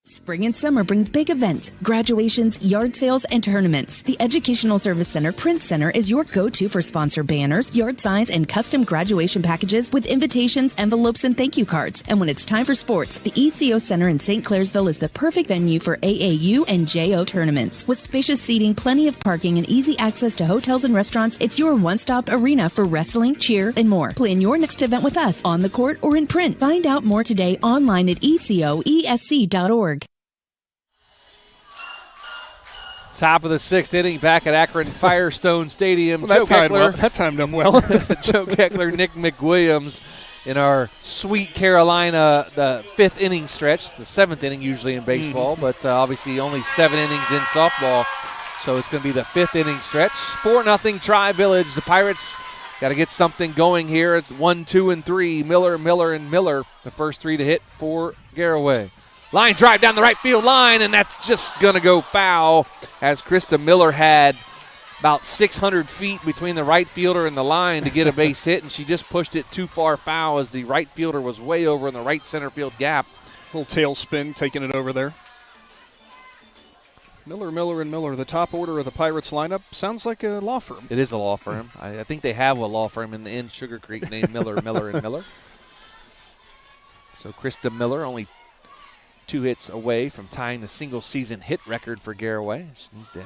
S8: Spring and summer bring big events, graduations, yard sales, and tournaments. The Educational Service Center Print Center is your go-to for sponsor banners, yard signs, and custom graduation packages with invitations, envelopes, and thank you cards. And when it's time for sports, the ECO Center in St. Clairsville is the perfect venue for AAU and JO tournaments. With spacious seating, plenty of parking, and easy access to hotels and restaurants, it's your one-stop arena for wrestling, cheer, and more. Plan your next event with us on the court or in print. Find out more today online at ecoesc.org.
S2: Top of the 6th inning, back at Akron Firestone Stadium.
S3: Well,
S2: that
S3: timed them well.
S2: Joe Geckler, Nick McWilliams in our sweet Carolina, the 5th inning stretch, the 7th inning usually in baseball, but obviously only 7 innings in softball. So it's going to be the 5th inning stretch. 4-0 Tri-Village. The Pirates got to get something going here at 1, 2, and 3. Miller, and Miller, the first 3 to hit for Garaway. Line drive down the right field line, and that's just going to go foul, as Krista Miller had about 600 feet between the right fielder and the line to get a base hit, and she just pushed it too far foul as the right fielder was way over in the right center field gap.
S3: Little tail spin, taking it over there. Miller, and Miller, the top order of the Pirates lineup. Sounds like a law firm.
S2: It is a law firm. I think they have a law firm in Sugar Creek named Miller, and Miller. So Krista Miller only 2 hits away from tying the single-season hit record for Garaway. She needs to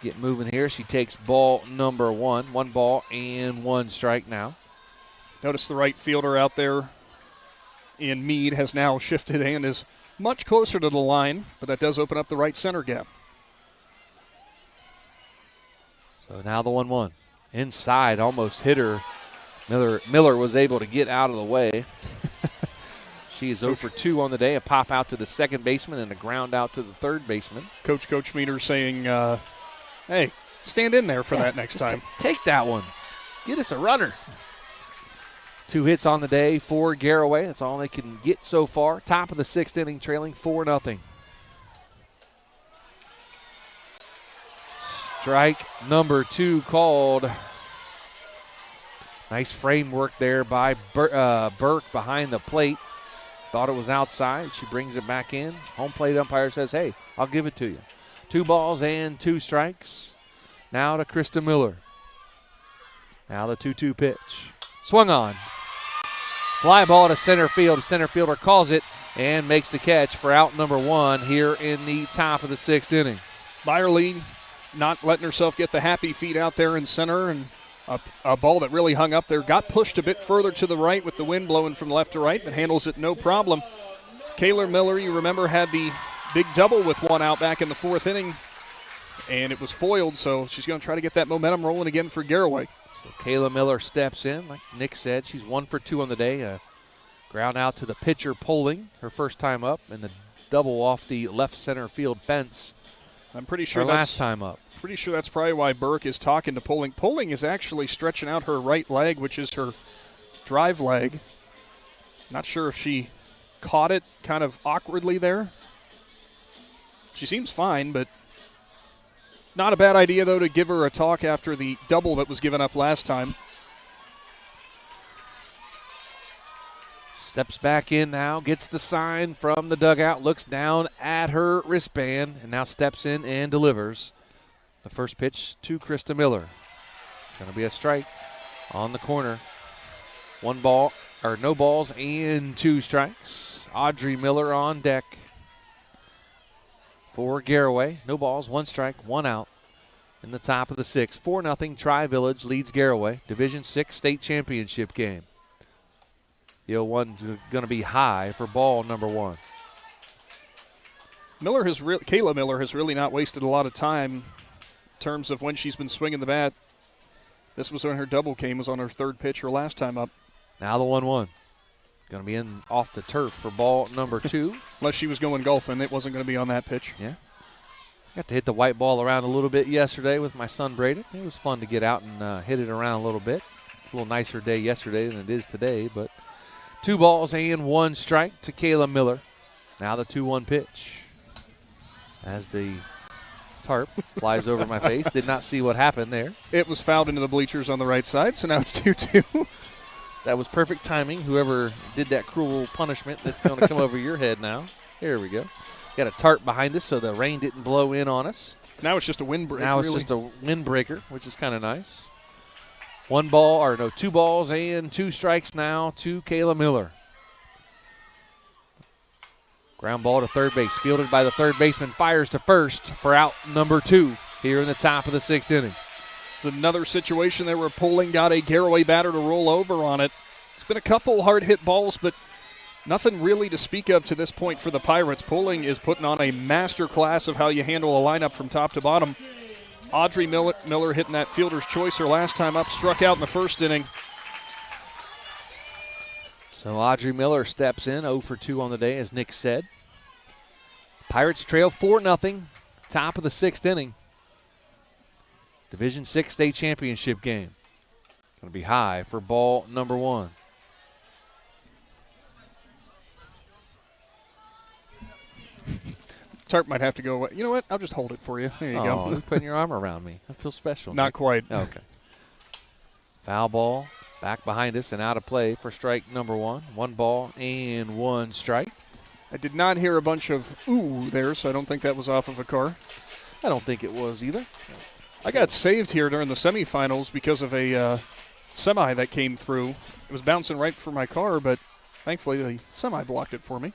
S2: get moving here. She takes ball number 1. 1 ball and 1 strike now.
S3: Notice the right fielder out there in Meade has now shifted and is much closer to the line, but that does open up the right center gap.
S2: So now the 1-1. Inside, almost hit her. Miller was able to get out of the way. She is 0 for 2 on the day. A pop out to the second baseman and a ground out to the third baseman.
S3: Coach Meter saying, hey, stand in there for that next time.
S2: Take that one. Get us a runner. 2 hits on the day for Garaway. That's all they can get so far. Top of the 6th inning, trailing 4-0. Strike number 2 called. Nice framework there by Burke behind the plate. Thought it was outside. She brings it back in. Home plate umpire says, hey, I'll give it to you. 2 balls and 2 strikes. Now to Krista Miller. Now the 2-2 pitch. Swung on. Fly ball to center field. Center fielder calls it and makes the catch for out number 1 here in the top of the 6th inning.
S3: Byerly not letting herself get the happy feet out there in center, and a ball that really hung up there. Got pushed a bit further to the right with the wind blowing from left to right, but handles it no problem. Kayla Miller, you remember, had the big double with 1 out back in the 4th inning, and it was foiled, so she's going to try to get that momentum rolling again for Garaway.
S2: So Kayla Miller steps in. Like Nick said, she's 1 for 2 on the day. A ground out to the pitcher Poling, her first time up, and the double off the left center field fence.
S3: I'm pretty sure
S2: her last time up.
S3: Pretty sure that's probably why Burke is talking to Poling. Poling is actually stretching out her right leg, which is her drive leg. Not sure if she caught it kind of awkwardly there. She seems fine, but not a bad idea, though, to give her a talk after the double that was given up last time.
S2: Steps back in now, gets the sign from the dugout, looks down at her wristband, and now steps in and delivers. The first pitch to Krista Miller. Going to be a strike on the corner. 1 ball, or no balls and 2 strikes. Audrey Miller on deck for Garaway. No balls, 1 strike, 1 out in the top of the 6th. 4-0 Tri-Village leads Garaway. Division 6 state championship game. The 0-1 going to be high for ball number 1.
S3: Kayla Miller has really not wasted a lot of time in terms of when she's been swinging the bat. This was when her double came, was on her 3rd pitch her last time up.
S2: Now the 1-1. Going to be in off the turf for ball number 2.
S3: Unless she was going golfing, it wasn't going to be on that pitch.
S2: Yeah. Got to hit the white ball around a little bit yesterday with my son Braden. It was fun to get out and hit it around a little bit. A little nicer day yesterday than it is today, but 2 balls and 1 strike to Kayla Miller. Now the 2-1 pitch. As the tarp flies over my face. Did not see what happened there.
S3: It was fouled into the bleachers on the right side, so now it's 2-2.
S2: That was perfect timing. Whoever did that cruel punishment, that's going to come over your head now. Here we go. Got a tarp behind us so the rain didn't blow in on us.
S3: Now it's just a windbreaker.
S2: Now it's just a windbreaker, which is kind of nice. 2 balls and 2 strikes now to Kayla Miller. Ground ball to third base, fielded by the third baseman, fires to first for out number 2 here in the top of the 6th inning.
S3: It's another situation there where Poling got a Garaway batter to roll over on it. It's been a couple hard-hit balls, but nothing really to speak of to this point for the Pirates. Poling is putting on a master class of how you handle a lineup from top to bottom. Audrey Miller hitting that fielder's choice her last time up, struck out in the first inning.
S2: So Audrey Miller steps in, 0 for 2 on the day, as Nick said. Pirates trail 4-0, top of the 6th inning. Division 6 state championship game. Going to be high for ball number 1.
S3: Tarp might have to go away. You know what? I'll just hold it for you. There you go.
S2: You're putting your arm around me. I feel special.
S3: Not quite.
S2: Okay. Foul ball back behind us and out of play for strike number 1. 1 ball and 1 strike.
S3: I did not hear a bunch of ooh there, so I don't think that was off of a car.
S2: I don't think it was either.
S3: I got saved here during the semifinals because of a semi that came through. It was bouncing right for my car, but thankfully the semi blocked it for me.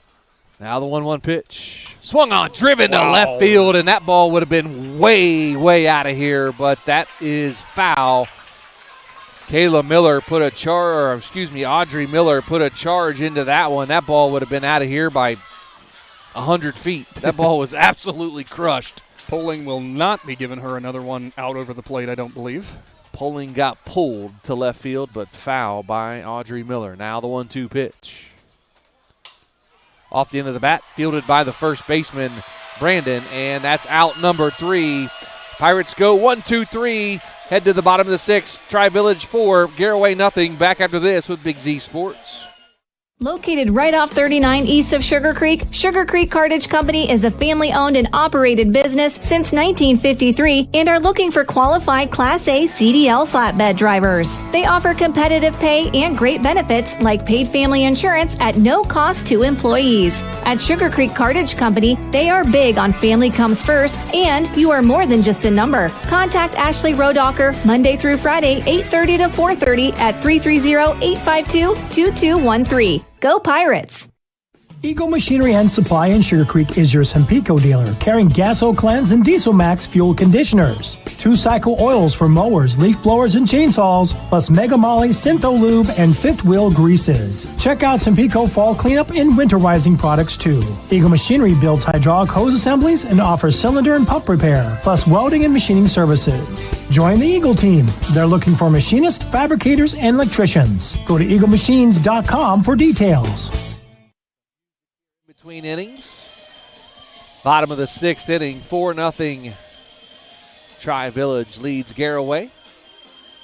S2: Now the 1-1 pitch. Swung on, driven to left field, and that ball would have been way, way out of here, but that is foul. Audrey Miller put a charge into that one. That ball would have been out of here by 100 feet. That ball was absolutely crushed.
S3: Poling will not be giving her another one out over the plate, I don't believe.
S2: Poling got pulled to left field, but foul by Audrey Miller. Now the 1-2 pitch. Off the end of the bat, fielded by the first baseman, Brandon, and that's out number 3. Pirates go 1-2-3, head to the bottom of the 6th. Tri-Village 4, Garaway nothing. Back after this with Big Z Sports.
S7: Located right off 39 east of Sugar Creek Cartage Company is a family-owned and operated business since 1953 and are looking for qualified Class A CDL flatbed drivers. They offer competitive pay and great benefits like paid family insurance at no cost to employees. At Sugar Creek Cartage Company, they are big on family comes first, and you are more than just a number. Contact Ashley Rodocker Monday through Friday, 8:30 to 4:30 at 330-852-2213. Go Pirates!
S12: Eagle Machinery and Supply in Sugar Creek is your Sempico dealer, carrying Gaso Cleanse and Diesel Max fuel conditioners, 2-cycle oils for mowers, leaf blowers, and chainsaws, plus Mega Molly, Syntho Lube, and fifth wheel greases. Check out Sempico fall cleanup and winterizing products too. Eagle Machinery builds hydraulic hose assemblies and offers cylinder and pump repair, plus welding and machining services. Join the Eagle team. They're looking for machinists, fabricators, and electricians. Go to eaglemachines.com for details.
S2: Between innings. Bottom of the 6th inning, 4-0. Tri-Village leads Garaway.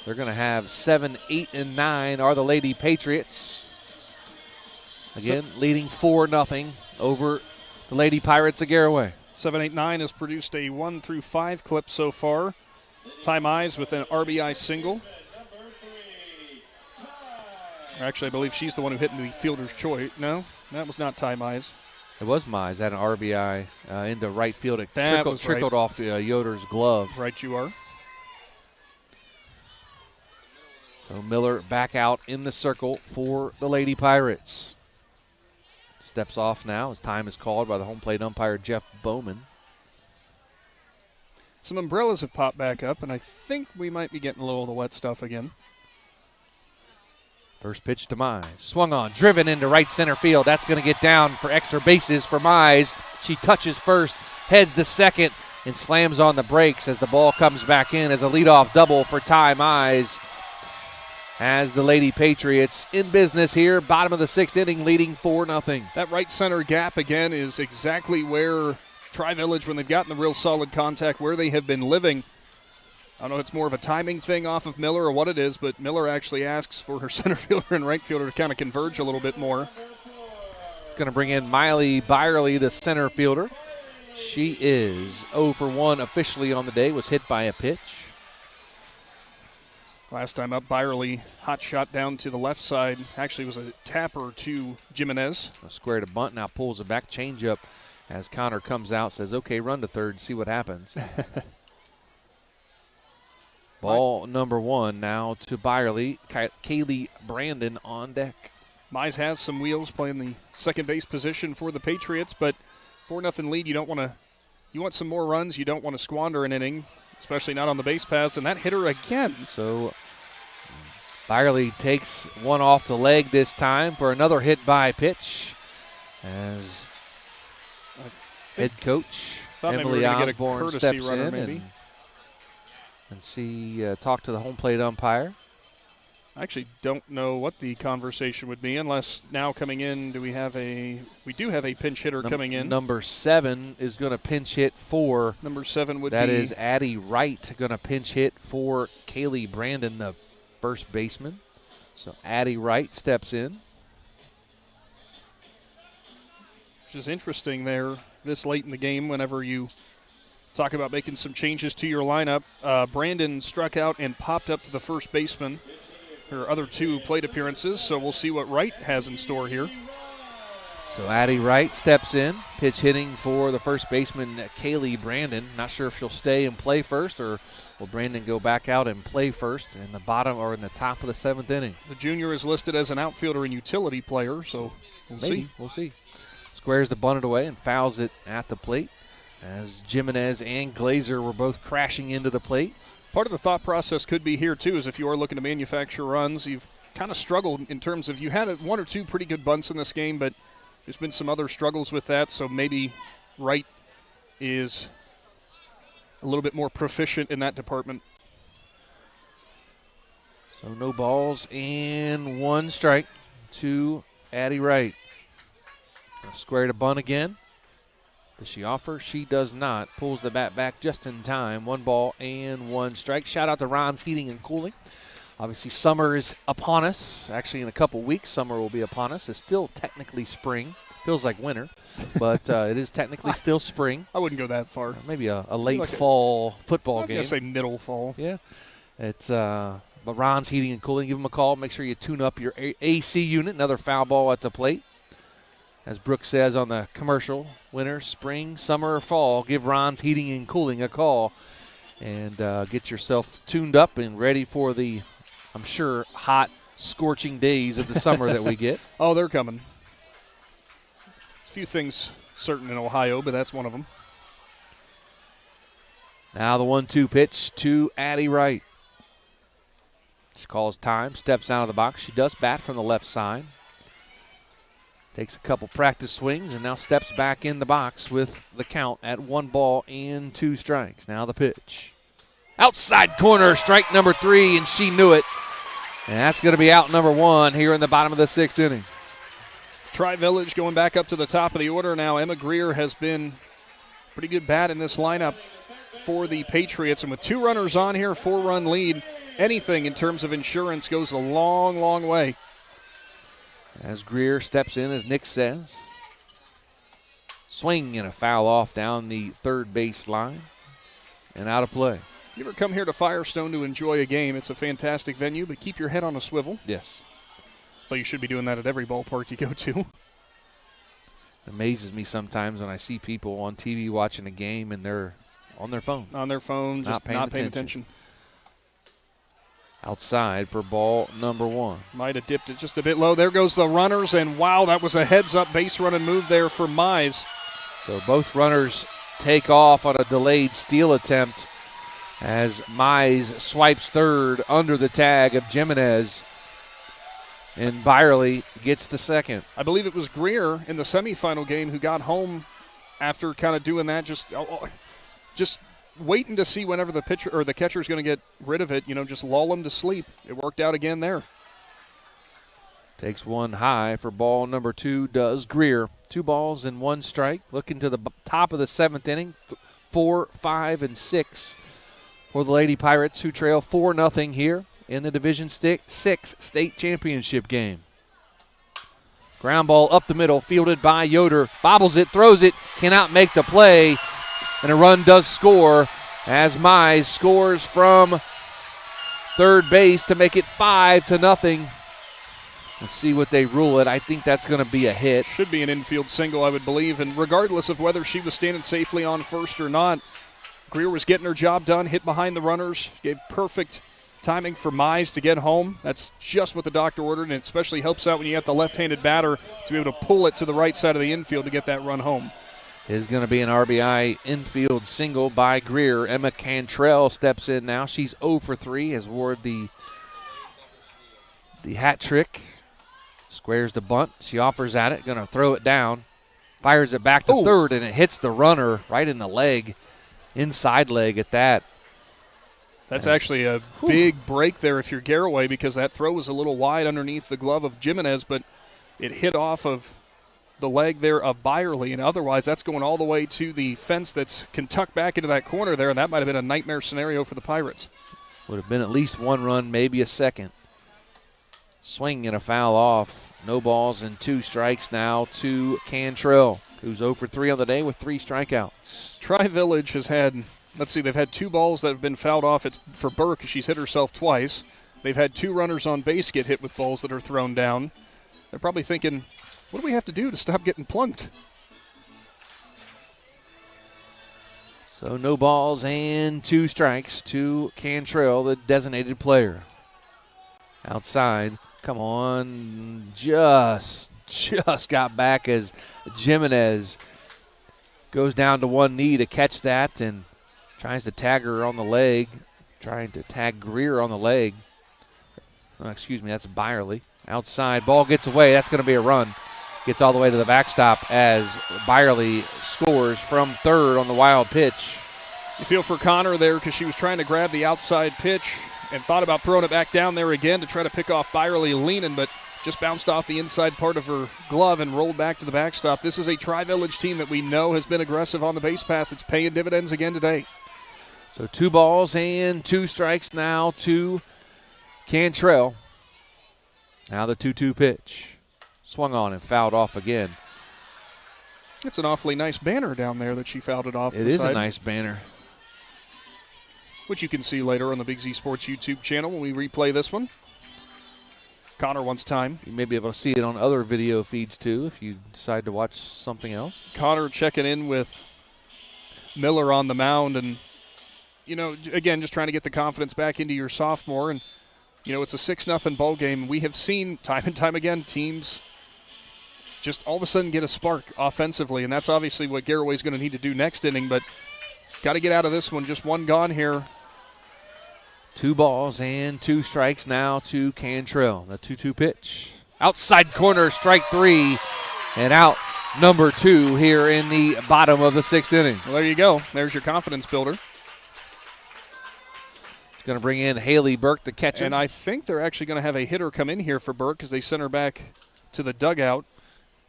S2: They're going to have 7, 8, and 9 are the Lady Patriots. Again, leading 4-0 over the Lady Pirates of Garaway.
S3: 7-8-9 has produced a 1-5 clip so far. Ty Mize with an RBI single. Actually, I believe she's the one who hit the fielder's choice. No, that was not Ty Mize.
S2: It was Mize had an RBI into right field. It trickled
S3: right
S2: off Yoder's glove.
S3: Right you are.
S2: So Miller back out in the circle for the Lady Pirates. Steps off now as time is called by the home plate umpire Jeff Bowman.
S3: Some umbrellas have popped back up, and I think we might be getting a little of the wet stuff again.
S2: First pitch to Mize. Swung on, driven into right center field. That's going to get down for extra bases for Mize. She touches first, heads to second, and slams on the brakes as the ball comes back in as a leadoff double for Ty Mize. As the Lady Patriots in business here, bottom of the 6th inning, leading 4-0.
S3: That right center gap again is exactly where Tri-Village, when they've gotten the real solid contact where they have been living, I don't know if it's more of a timing thing off of Miller or what it is, but Miller actually asks for her center fielder and right fielder to kind of converge a little bit more.
S2: Going to bring in Miley Byerly, the center fielder. She is 0 for 1 officially on the day, was hit by a pitch.
S3: Last time up, Byerly, hot shot down to the left side. Actually was a tapper to Jimenez.
S2: Square to bunt, now pulls it back, change up as Connor comes out, says, okay, run to third, see what happens. Ball number 1 now to Byerly. Kaylee Brandon on deck.
S3: Mize has some wheels playing the second base position for the Patriots, but 4-0 lead, you want some more runs. You don't want to squander an inning, especially not on the base paths, and that hit her again.
S2: So Byerly takes one off the leg this time for another hit by pitch as head coach Emily Osborne steps in and talk to the home plate umpire.
S3: I actually don't know what the conversation would be unless now coming in, we do have a pinch hitter coming in.
S2: Number 7 is going to pinch hit for.
S3: Number 7 would be.
S2: That is Addie Wright going to pinch hit for Kaylee Brandon, the first baseman. So Addie Wright steps in.
S3: Which is interesting there this late in the game whenever you talk about making some changes to your lineup. Brandon struck out and popped up to the first baseman. Her other 2 plate appearances, so we'll see what Wright has in store here.
S2: So Addie Wright steps in, pitch hitting for the first baseman, Kaylee Brandon. Not sure if she'll stay and play first, or will Brandon go back out and play first in the bottom or in the top of the 7th inning.
S3: The junior is listed as an outfielder and utility player, so we'll see.
S2: We'll see. Squares the bunted away and fouls it at the plate as Jimenez and Glazer were both crashing into the plate.
S3: Part of the thought process could be here, too, is if you are looking to manufacture runs, you've kind of struggled in terms of you had 1 or 2 pretty good bunts in this game, but there's been some other struggles with that, so maybe Wright is a little bit more proficient in that department.
S2: So no balls and 1 strike to Addie Wright. Square to bunt again. Does she offer? She does not. Pulls the bat back just in time. 1 ball and 1 strike. Shout out to Ron's Heating and Cooling. Obviously, summer is upon us. Actually, in a couple weeks, summer will be upon us. It's still technically spring. Feels like winter, but it is technically still spring.
S3: I wouldn't go that far.
S2: Maybe a late fall football game.
S3: I was going to say middle fall.
S2: Yeah. It's but Ron's Heating and Cooling. Give them a call. Make sure you tune up your AC unit. Another foul ball at the plate. As Brooke says on the commercial, winter, spring, summer, or fall, give Ron's Heating and Cooling a call and get yourself tuned up and ready for the, I'm sure, hot, scorching days of the summer that we get.
S3: Oh, they're coming. A few things certain in Ohio, but that's one of them.
S2: Now the 1-2 pitch to Addie Wright. She calls time, steps out of the box. She does bat from the left side. Takes a couple practice swings and now steps back in the box with the count at 1 ball and 2 strikes. Now the pitch. Outside corner, strike number 3, and she knew it. And that's going to be out number 1 here in the bottom of the 6th inning.
S3: Tri-Village going back up to the top of the order now. Emma Greer has been pretty good bat in this lineup for the Patriots. And with 2 runners on here, 4-run lead, anything in terms of insurance goes a long, long way.
S2: As Greer steps in, as Nick says. Swing and a foul off down the third base line and out of play.
S3: You ever come here to Firestone to enjoy a game? It's a fantastic venue, but keep your head on a swivel.
S2: Yes.
S3: But you should be doing that at every ballpark you go to.
S2: It amazes me sometimes when I see people on TV watching a game and they're on their phone.
S3: On their phone, just not paying attention.
S2: Outside for ball number 1.
S3: Might have dipped it just a bit low. There goes the runners, and wow, that was a heads-up base running move there for Mize.
S2: So both runners take off on a delayed steal attempt as Mize swipes third under the tag of Jimenez, and Byerly gets to second.
S3: I believe it was Greer in the semifinal game who got home after kind of doing that, just waiting to see whenever the pitcher or the catcher is going to get rid of it, just lull him to sleep. It worked out again there.
S2: Takes one high for ball number 2, does Greer. 2 balls and 1 strike. Looking to the top of the 7th inning. 4, 5, and 6 for the Lady Pirates, who trail 4-0 here in the Division 6 state championship game. Ground ball up the middle, fielded by Yoder. Bobbles it, throws it, cannot make the play, and a run does score as Mize scores from third base to make it 5-0. Let's see what they rule it. I think that's going to be a hit.
S3: Should be an infield single, I would believe. And regardless of whether she was standing safely on first or not, Greer was getting her job done, hit behind the runners, gave perfect timing for Mize to get home. That's just what the doctor ordered, and it especially helps out when you have the left-handed batter to be able to pull it to the right side of the infield to get that run home.
S2: Is going to be an RBI infield single by Greer. Emma Cantrell steps in now. She's 0 for 3, has ward the hat trick. Squares the bunt. She offers at it. Going to throw it down. Fires it back to third, and it hits the runner right in the leg. Inside leg at that.
S3: That's actually a big break there if you're Garaway, because that throw was a little wide underneath the glove of Jimenez, but it hit off of the leg there of Byerly, and otherwise that's going all the way to the fence that can tuck back into that corner there, and that might have been a nightmare scenario for the Pirates.
S2: Would have been at least 1 run, maybe a second. Swing and a foul off. No balls and 2 strikes now to Cantrell, who's 0 for 3 on the day with 3 strikeouts.
S3: Tri-Village has had, they've had 2 balls that have been fouled off. It's for Burke. She's hit herself twice. They've had 2 runners on base get hit with balls that are thrown down. They're probably thinking, what do we have to do to stop getting plunked?
S2: So no balls and 2 strikes to Cantrell, the designated player. Outside, come on, just got back as Jimenez goes down to one knee to catch that and tries to tag her on the leg, trying to tag Greer on the leg. Oh, excuse me, that's Byerly. Outside, ball gets away. That's going to be a run. Gets all the way to the backstop as Byerly scores from third on the wild pitch.
S3: You feel for Connor there because she was trying to grab the outside pitch and thought about throwing it back down there again to try to pick off Byerly leaning, but just bounced off the inside part of her glove and rolled back to the backstop. This is a Tri-Village team that we know has been aggressive on the base pass. It's paying dividends again today.
S2: So 2 balls and 2 strikes now to Cantrell. Now the 2-2 pitch. Swung on and fouled off again.
S3: It's an awfully nice banner down there that she fouled it off.
S2: It is a nice banner,
S3: which you can see later on the Big Z Sports YouTube channel when we replay this one. Connor wants time.
S2: You may be able to see it on other video feeds too if you decide to watch something else.
S3: Connor checking in with Miller on the mound, and, again, just trying to get the confidence back into your sophomore. And, it's a 6-0 ball game. We have seen time and time again teams just all of a sudden get a spark offensively, and that's obviously what Garaway's going to need to do next inning, but got to get out of this one. Just 1 gone here.
S2: 2 balls and 2 strikes now to Cantrell. The 2-2 pitch. Outside corner, strike 3, and out number 2 here in the bottom of the 6th inning.
S3: Well, there you go. There's your confidence builder.
S2: Going to bring in Haley Burke to catch him.
S3: And I think they're actually going to have a hitter come in here for Burke because they sent her back to the dugout.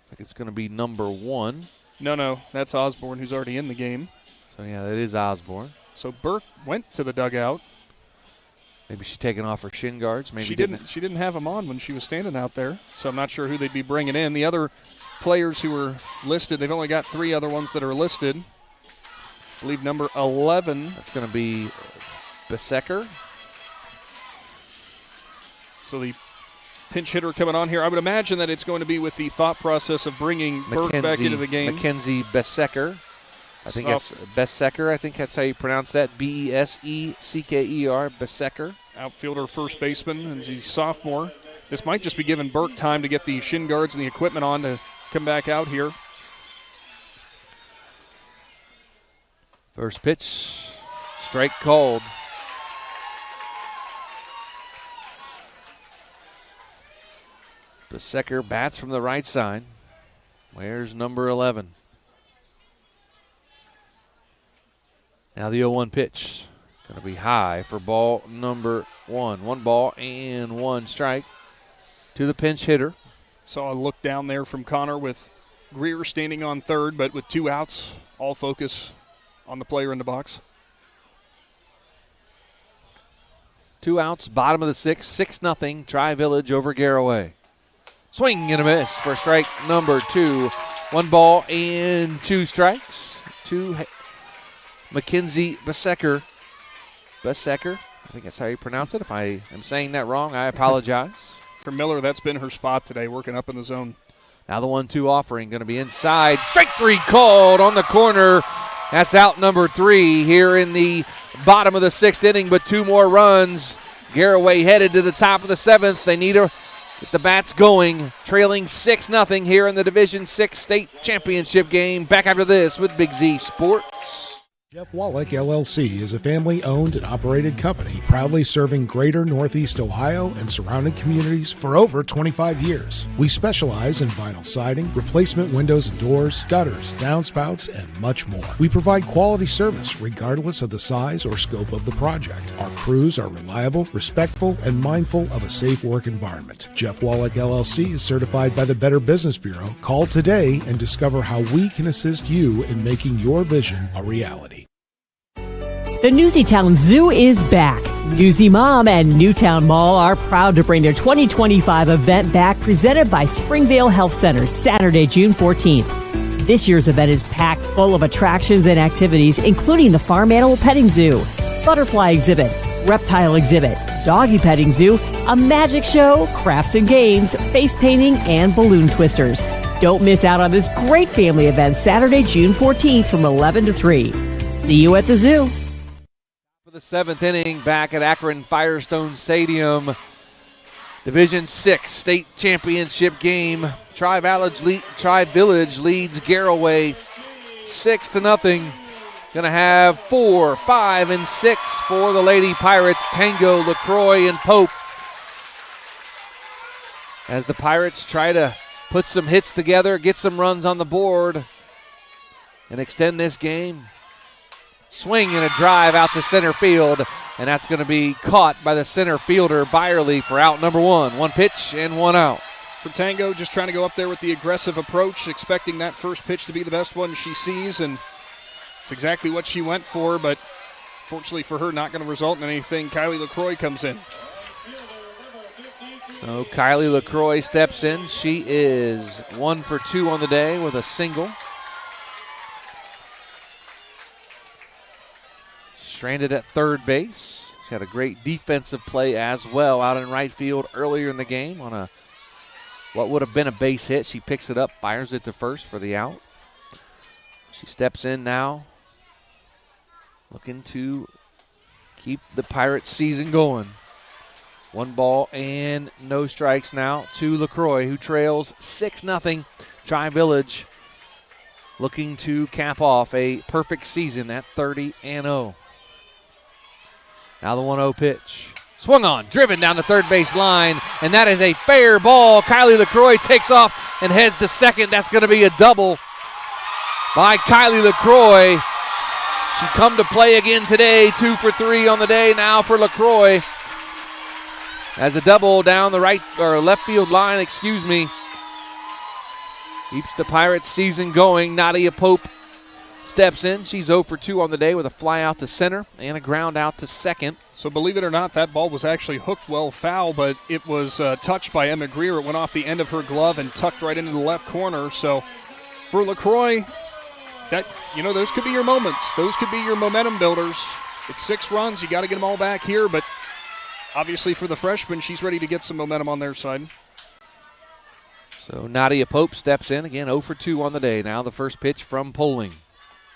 S2: I think it's going to be number 1.
S3: No, that's Osborne, who's already in the game.
S2: So, yeah, that is Osborne.
S3: So Burke went to the dugout.
S2: Maybe she's taking off her shin guards. Maybe
S3: she didn't have them on when she was standing out there, so I'm not sure who they'd be bringing in. The other players who were listed, they've only got 3 other ones that are listed. I believe number 11.
S2: That's going to be Besecker.
S3: So the pinch hitter coming on here. I would imagine that it's going to be with the thought process of bringing Burke back into the game.
S2: Mackenzie Besecker. I think that's Besecker. I think that's how you pronounce that. Besecker. Besecker.
S3: Outfielder, first baseman, and he's a sophomore. This might just be giving Burke time to get the shin guards and the equipment on to come back out here.
S2: First pitch, strike called. Besecker bats from the right side. Where's number 11? Now the 0-1 pitch. Going to be high for ball number 1. 1 ball and 1 strike to the pinch hitter.
S3: Saw a look down there from Connor with Greer standing on third, but with 2 outs, all focus on the player in the box.
S2: 2 outs, bottom of the 6th, 6-0, Tri-Village over Garaway. Swing and a miss for strike number 2. 1 ball and 2 strikes to Mackenzie Besecker. Besecker, I think that's how you pronounce it. If I am saying that wrong, I apologize.
S3: For Miller, that's been her spot today, working up in the zone.
S2: Now the 1-2 offering going to be inside. Strike 3 called on the corner. That's out number 3 here in the bottom of the 6th inning, but 2 more runs. Garaway headed to the top of the 7th. They need to get the bats going, trailing 6-0 here in the Division 6 state championship game. Back after this with Big Z Sports.
S13: Jeff Wallach, LLC, is a family-owned and operated company proudly serving greater Northeast Ohio and surrounding communities for over 25 years. We specialize in vinyl siding, replacement windows and doors, gutters, downspouts, and much more. We provide quality service regardless of the size or scope of the project. Our crews are reliable, respectful, and mindful of a safe work environment. Jeff Wallach, LLC is certified by the Better Business Bureau. Call today and discover how we can assist you in making your vision a reality.
S15: The Newsytown Zoo is back. Newsy Mom and Newtown Mall are proud to bring their 2025 event back, presented by Springvale Health Center, Saturday, June 14th. This year's event is packed full of attractions and activities, including the Farm Animal Petting Zoo, Butterfly Exhibit, Reptile Exhibit, Doggy Petting Zoo, a magic show, crafts and games, face painting, and balloon twisters. Don't miss out on this great family event Saturday, June 14th from 11 to 3. See you at the zoo.
S2: For the 7th inning, back at Akron Firestone Stadium, Division 6 state championship game. Tri-Village leads Garaway 6-0. Going to have 4, 5, and 6 for the Lady Pirates, Tango, LaCroix, and Pope. As the Pirates try to put some hits together, get some runs on the board, and extend this game. Swing and a drive out to center field, and that's going to be caught by the center fielder, Byerly, for out number 1. 1 pitch and 1 out.
S3: For Tango, just trying to go up there with the aggressive approach, expecting that first pitch to be the best one she sees, and it's exactly what she went for, but fortunately for her, not going to result in anything. Kylie LaCroix comes in.
S2: So Kylie LaCroix steps in. She is 1 for 2 on the day with a single. Stranded at third base. She had a great defensive play as well out in right field earlier in the game on what would have been a base hit. She picks it up, fires it to first for the out. She steps in now, looking to keep the Pirates season going. 1 ball and no strikes now to LaCroix, who trails 6-0. Tri-Village looking to cap off a perfect season at 30-0. Now the 1-0 pitch. Swung on, driven down the third base line, and that is a fair ball. Kylie LaCroix takes off and heads to second. That's going to be a double by Kylie LaCroix. She come to play again today, 2 for 3 on the day now for LaCroix. As a double down the right or left field line, keeps the Pirates season going. Nadia Pope steps in. She's 0 for 2 on the day with a fly out to center and a ground out to second.
S3: So believe it or not, that ball was actually hooked well foul, but it was touched by Emma Greer. It went off the end of her glove and tucked right into the left corner. So for LaCroix, those could be your moments. Those could be your momentum builders. It's 6 runs. You got to get them all back here, but obviously for the freshman, she's ready to get some momentum on their side.
S2: So Nadia Pope steps in again, 0 for 2 on the day. Now the first pitch from Poling.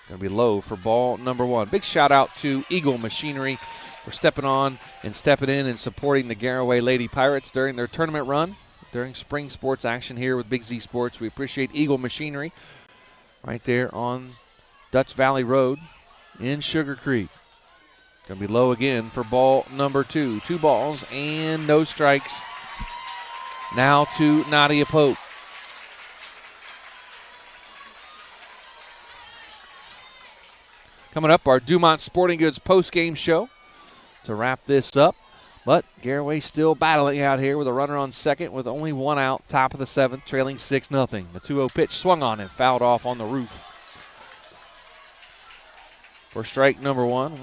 S2: Going to be low for ball number 1. Big shout out to Eagle Machinery for stepping on and stepping in and supporting the Garaway Lady Pirates during their tournament run, during spring sports action here with Big Z Sports. We appreciate Eagle Machinery right there on Dutch Valley Road in Sugar Creek. Going to be low again for ball number 2. 2 balls and no strikes. Now to Nadia Pope. Coming up, our Dumont Sporting Goods post-game show to wrap this up. But Garaway still battling out here with a runner on second with only one out, top of the seventh, trailing 6-0. The 2-0 pitch swung on and fouled off on the roof. For strike number one,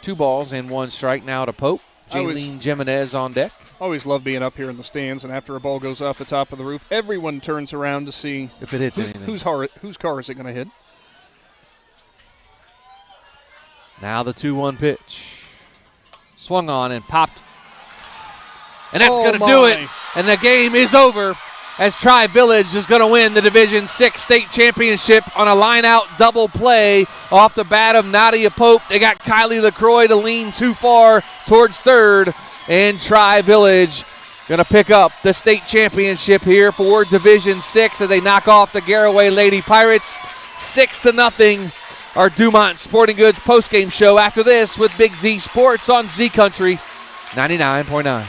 S2: two balls and one strike now to Pope. Jaylene Jimenez on deck.
S3: Always love being up here in the stands, and after a ball goes off the top of the roof, everyone turns around to see
S2: if it hits anything.
S3: Whose car is it going to hit?
S2: Now the 2-1 pitch. Swung on and popped. And that's going to do it. And the game is over as Tri-Village is going to win the Division VI state championship on a line-out double play off the bat of Nadia Pope. They got Kylie LaCroix to lean too far towards third. And Tri-Village going to pick up the state championship here for Division VI as they knock off the Garaway Lady Pirates 6-0. Our Dumont Sporting Goods postgame show after this with Big Z Sports on Z Country 99.9.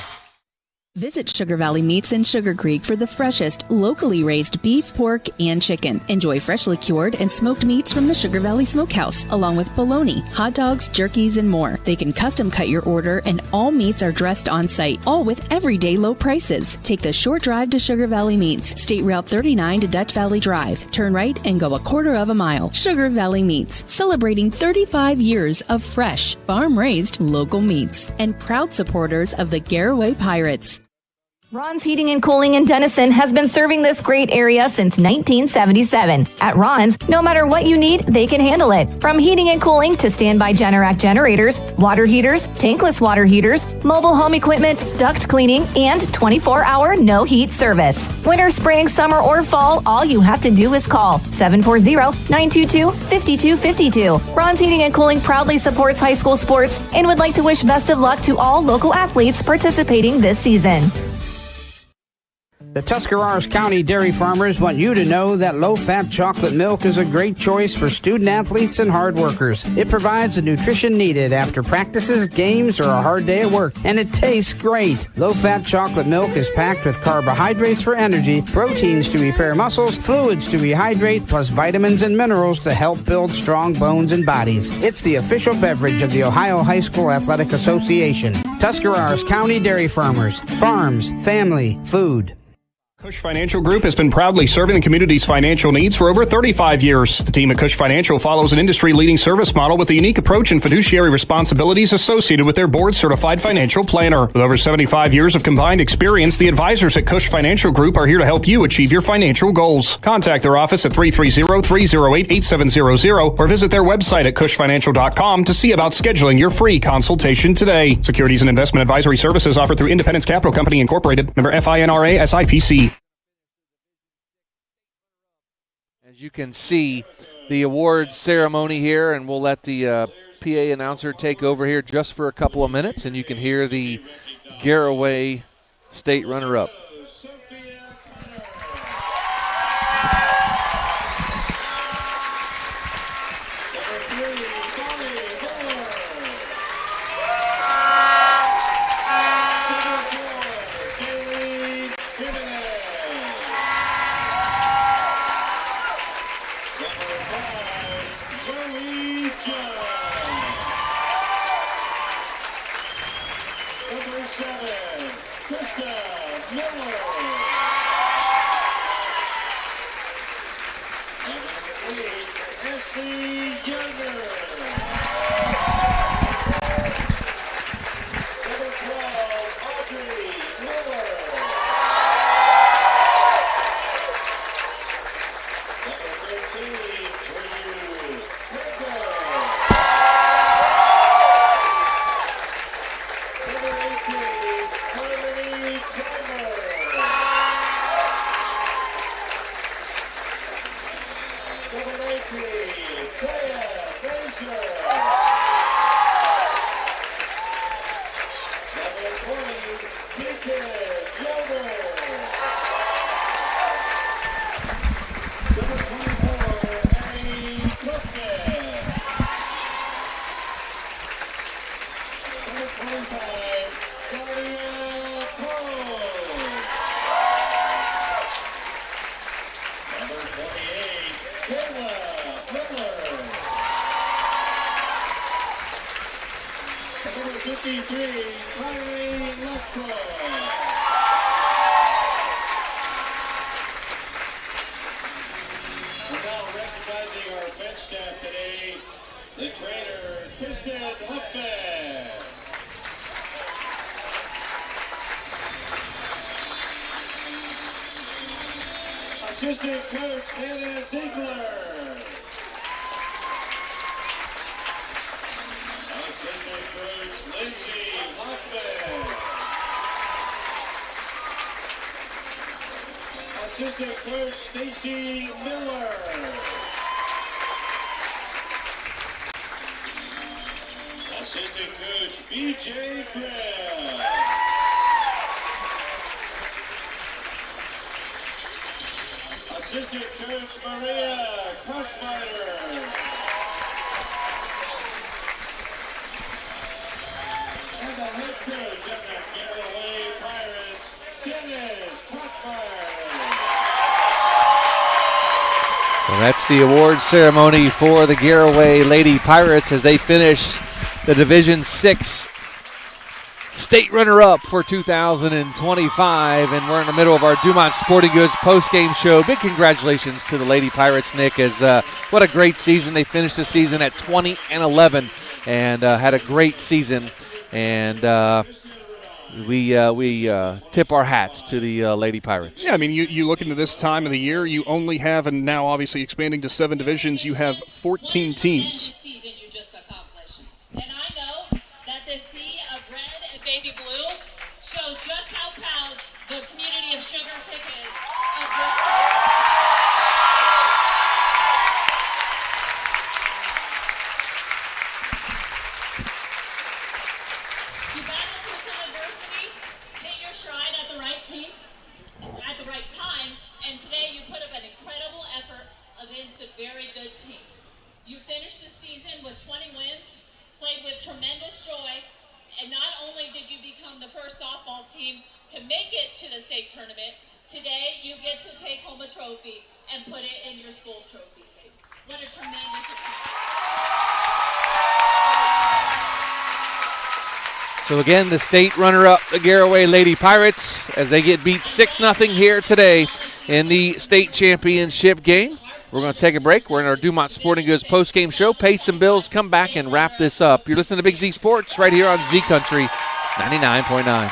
S8: Visit Sugar Valley Meats in Sugar Creek for the freshest, locally raised beef, pork, and chicken. Enjoy freshly cured and smoked meats from the Sugar Valley Smokehouse, along with bologna, hot dogs, jerkies, and more. They can custom cut your order, and all meats are dressed on site, all with everyday low prices. Take the short drive to Sugar Valley Meats, State Route 39 to Dutch Valley Drive. Turn right and go a quarter of a mile. Sugar Valley Meats, celebrating 35 years of fresh, farm-raised local meats, and proud supporters of the Garaway Pirates.
S7: Ron's Heating and Cooling in Denison has been serving this great area since 1977. At Ron's, no matter what you need, they can handle it. From heating and cooling to standby Generac generators, water heaters, tankless water heaters, mobile home equipment, duct cleaning, and 24-hour no-heat service. Winter, spring, summer, or fall, all you have to do is call 740-922-5252. Ron's Heating and Cooling proudly supports high school sports and would like to wish best of luck to all local athletes participating this season.
S14: The Tuscarawas County dairy farmers want you to know that low-fat chocolate milk is a great choice for student-athletes and hard workers. It provides the nutrition needed after practices, games, or a hard day at work, and it tastes great. Low-fat chocolate milk is packed with carbohydrates for energy, proteins to repair muscles, fluids to rehydrate, plus vitamins and minerals to help build strong bones and bodies. It's the official beverage of the Ohio High School Athletic Association. Tuscarawas County dairy farmers. Farms, family, food.
S22: Cush Financial Group has been proudly serving the community's financial needs for over 35 years. The team at Cush Financial follows an industry-leading service model with a unique approach and fiduciary responsibilities associated with their board-certified financial planner. With over 75 years of combined experience, the advisors at Cush Financial Group are here to help you achieve your financial goals. Contact their office at 330-308-8700 or visit their website at cushfinancial.com to see about scheduling your free consultation today. Securities and investment advisory services offered through Independence Capital Company Incorporated, member FINRA SIPC.
S2: As you can see, the awards ceremony here, and we'll let the PA announcer take over here just for a couple of minutes, and you can hear the Garaway state runner-up.
S9: 53, Kylie Lefko. We're now recognizing our bench staff today. The trainer, Kristen Huffman. Assistant coach, Hannah Ziegler. Assistant coach, Lindsay Hoffman. Assistant coach, Stacy Miller. Assistant coach, BJ Graham. Assistant coach, Maria Kushmeyer. And the head coach of the Garaway Pirates, Dennis Kushmeyer.
S2: So that's the award ceremony for the Garaway Lady Pirates as they finish the Division 6 state runner-up for 2025, and we're in the middle of our Dumont Sporting Goods post-game show. Big congratulations to the Lady Pirates, Nick, as what a great season. They finished the season at 20-11 and had a great season, and we tip our hats to the Lady Pirates.
S3: Yeah, I mean, you look into this time of the year, you only have, and now obviously expanding to 7 divisions, you have 14 teams.
S16: Baby blue shows just how proud the community of Sugar Creek is of this team. You battled through some adversity, hit your stride at the right team, at the right time, and today you put up an incredible effort against a very good team. You finished the season with 20 wins, played with tremendous joy, and not only did you become the first softball team to make it to the state tournament, today you get to take home a trophy and put it in your school trophy case. What a tremendous achievement.
S2: So again, the state runner-up, the Garaway Lady Pirates, as they get beat 6-0 here today in the state championship game. We're going to take a break. We're in our Dumont Sporting Goods post-game show. Pay some bills, come back and wrap this up. You're listening to Big Z Sports right here on Z Country 99.9.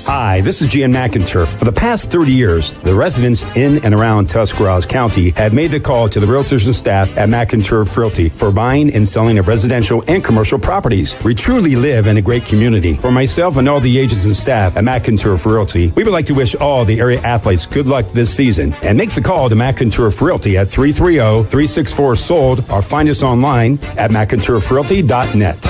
S17: Hi, this is Jan McInturf. For the past 30 years, the residents in and around Tuscarawas County have made the call to the realtors and staff at McInturf Realty for buying and selling of residential and commercial properties. We truly live in a great community. For myself and all the agents and staff at McInturf Realty, we would like to wish all the area athletes good luck this season and make the call to McInturf Realty at 330-364-SOLD or find us online at McInturfRealty.net.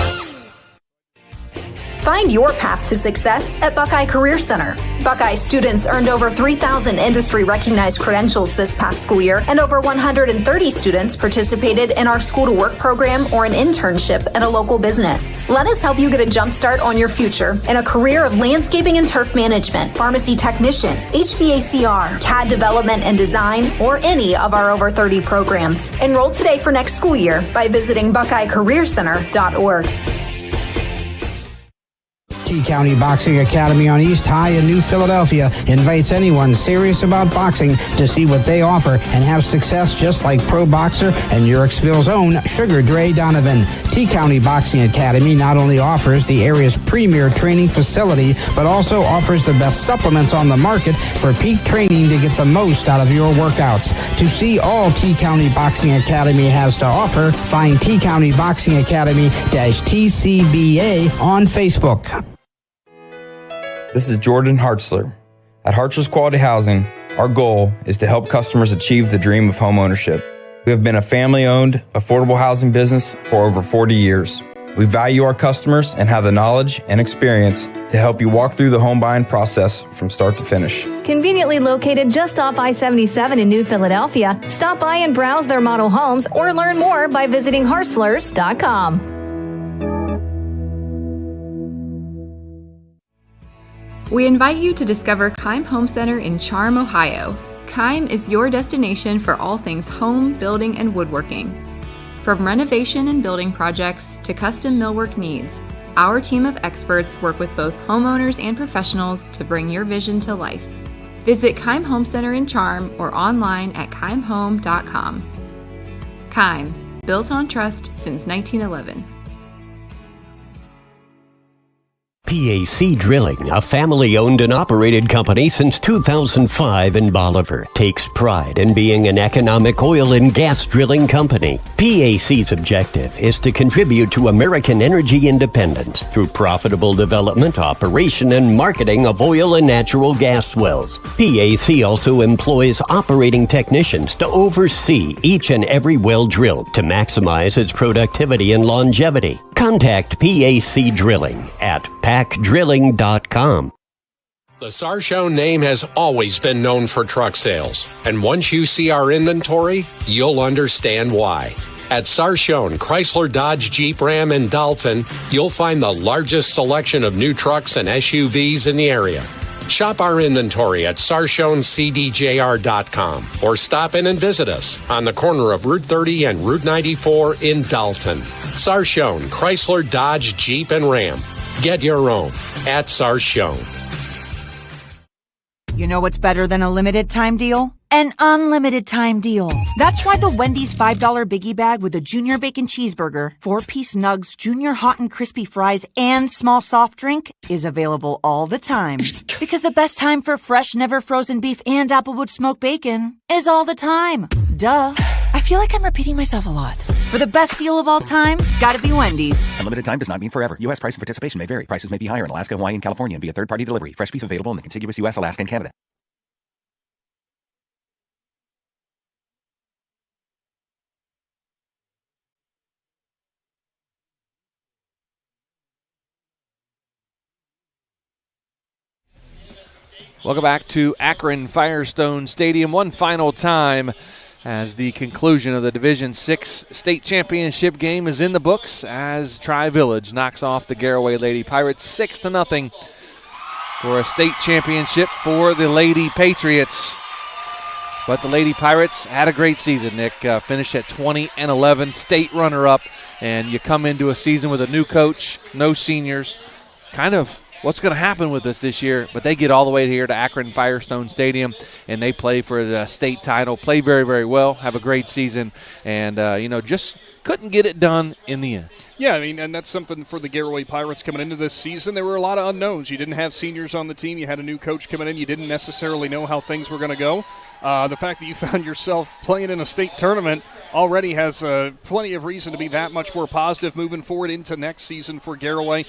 S23: Find your path to success at Buckeye Career Center. Buckeye students earned over 3,000 industry-recognized credentials this past school year, and over 130 students participated in our School to Work program or an internship at a local business. Let us help you get a jump start on your future in a career of landscaping and turf management, pharmacy technician, HVACR, CAD development and design, or any of our over 30 programs. Enroll today for next school year by visiting BuckeyeCareerCenter.org.
S14: T-County Boxing Academy on East High in New Philadelphia invites anyone serious about boxing to see what they offer and have success just like pro boxer and Urexville's own Sugar Dre Donovan. T-County Boxing Academy not only offers the area's premier training facility, but also offers the best supplements on the market for peak training to get the most out of your workouts. To see all T-County Boxing Academy has to offer, find T-County Boxing Academy-TCBA on Facebook.
S24: This is Jordan Hartzler. At Hartzler's Quality Housing, our goal is to help customers achieve the dream of home ownership. We have been a family-owned, affordable housing business for over 40 years. We value our customers and have the knowledge and experience to help you walk through the home buying process from start to finish.
S7: Conveniently located just off I-77 in New Philadelphia, stop by and browse their model homes or learn more by visiting Hartzlers.com.
S4: We invite you to discover Keim Home Center in Charm, Ohio. Keim is your destination for all things home, building, and woodworking. From renovation and building projects to custom millwork needs, our team of experts work with both homeowners and professionals to bring your vision to life. Visit Keim Home Center in Charm or online at keimhome.com. Keim, built on trust since 1911.
S18: PAC Drilling, a family-owned and operated company since 2005 in Bolivar, takes pride in being an economic oil and gas drilling company. PAC's objective is to contribute to American energy independence through profitable development, operation, and marketing of oil and natural gas wells. PAC also employs operating technicians to oversee each and every well drilled to maximize its productivity and longevity. Contact PAC Drilling at pacdrilling.com.
S1: The Sarshone name has always been known for truck sales, and once you see our inventory, you'll understand why. At Sarshone Chrysler Dodge Jeep Ram in Dalton, you'll find the largest selection of new trucks and SUVs in the area. Shop our inventory at SarshonCDJR.com or stop in and visit us on the corner of Route 30 and Route 94 in Dalton. Sarshone Chrysler Dodge Jeep and Ram. Get your own at Sarshone.
S19: You know what's better than a limited time deal? An unlimited time deal. That's why the Wendy's $5 Biggie Bag with a Junior Bacon Cheeseburger, 4-piece nugs, Junior Hot and Crispy Fries, and small soft drink is available all the time. Because the best time for fresh, never frozen beef and Applewood smoked bacon is all the time. Duh. I feel like I'm repeating myself a lot. For the best deal of all time, gotta be Wendy's.
S20: Unlimited time does not mean forever. U.S. price and participation may vary. Prices may be higher in Alaska, Hawaii, and California and via third-party delivery. Fresh beef available in the contiguous U.S., Alaska, and Canada.
S2: Welcome back to Akron Firestone Stadium one final time as the conclusion of the Division VI state championship game is in the books as Tri-Village knocks off the Garaway Lady Pirates 6-0 for a state championship for the Lady Patriots. But the Lady Pirates had a great season, Nick. Finished at 20-11, state runner-up, and you come into a season with a new coach, no seniors, kind of what's going to happen with us this year, but they get all the way here to Akron Firestone Stadium, and they play for the state title, play very, very well, have a great season, and, just couldn't get it done in the end.
S3: Yeah, I mean, and that's something for the Garaway Pirates coming into this season. There were a lot of unknowns. You didn't have seniors on the team. You had a new coach coming in. You didn't necessarily know how things were going to go. The fact that you found yourself playing in a state tournament already has plenty of reason to be that much more positive moving forward into next season for Garaway.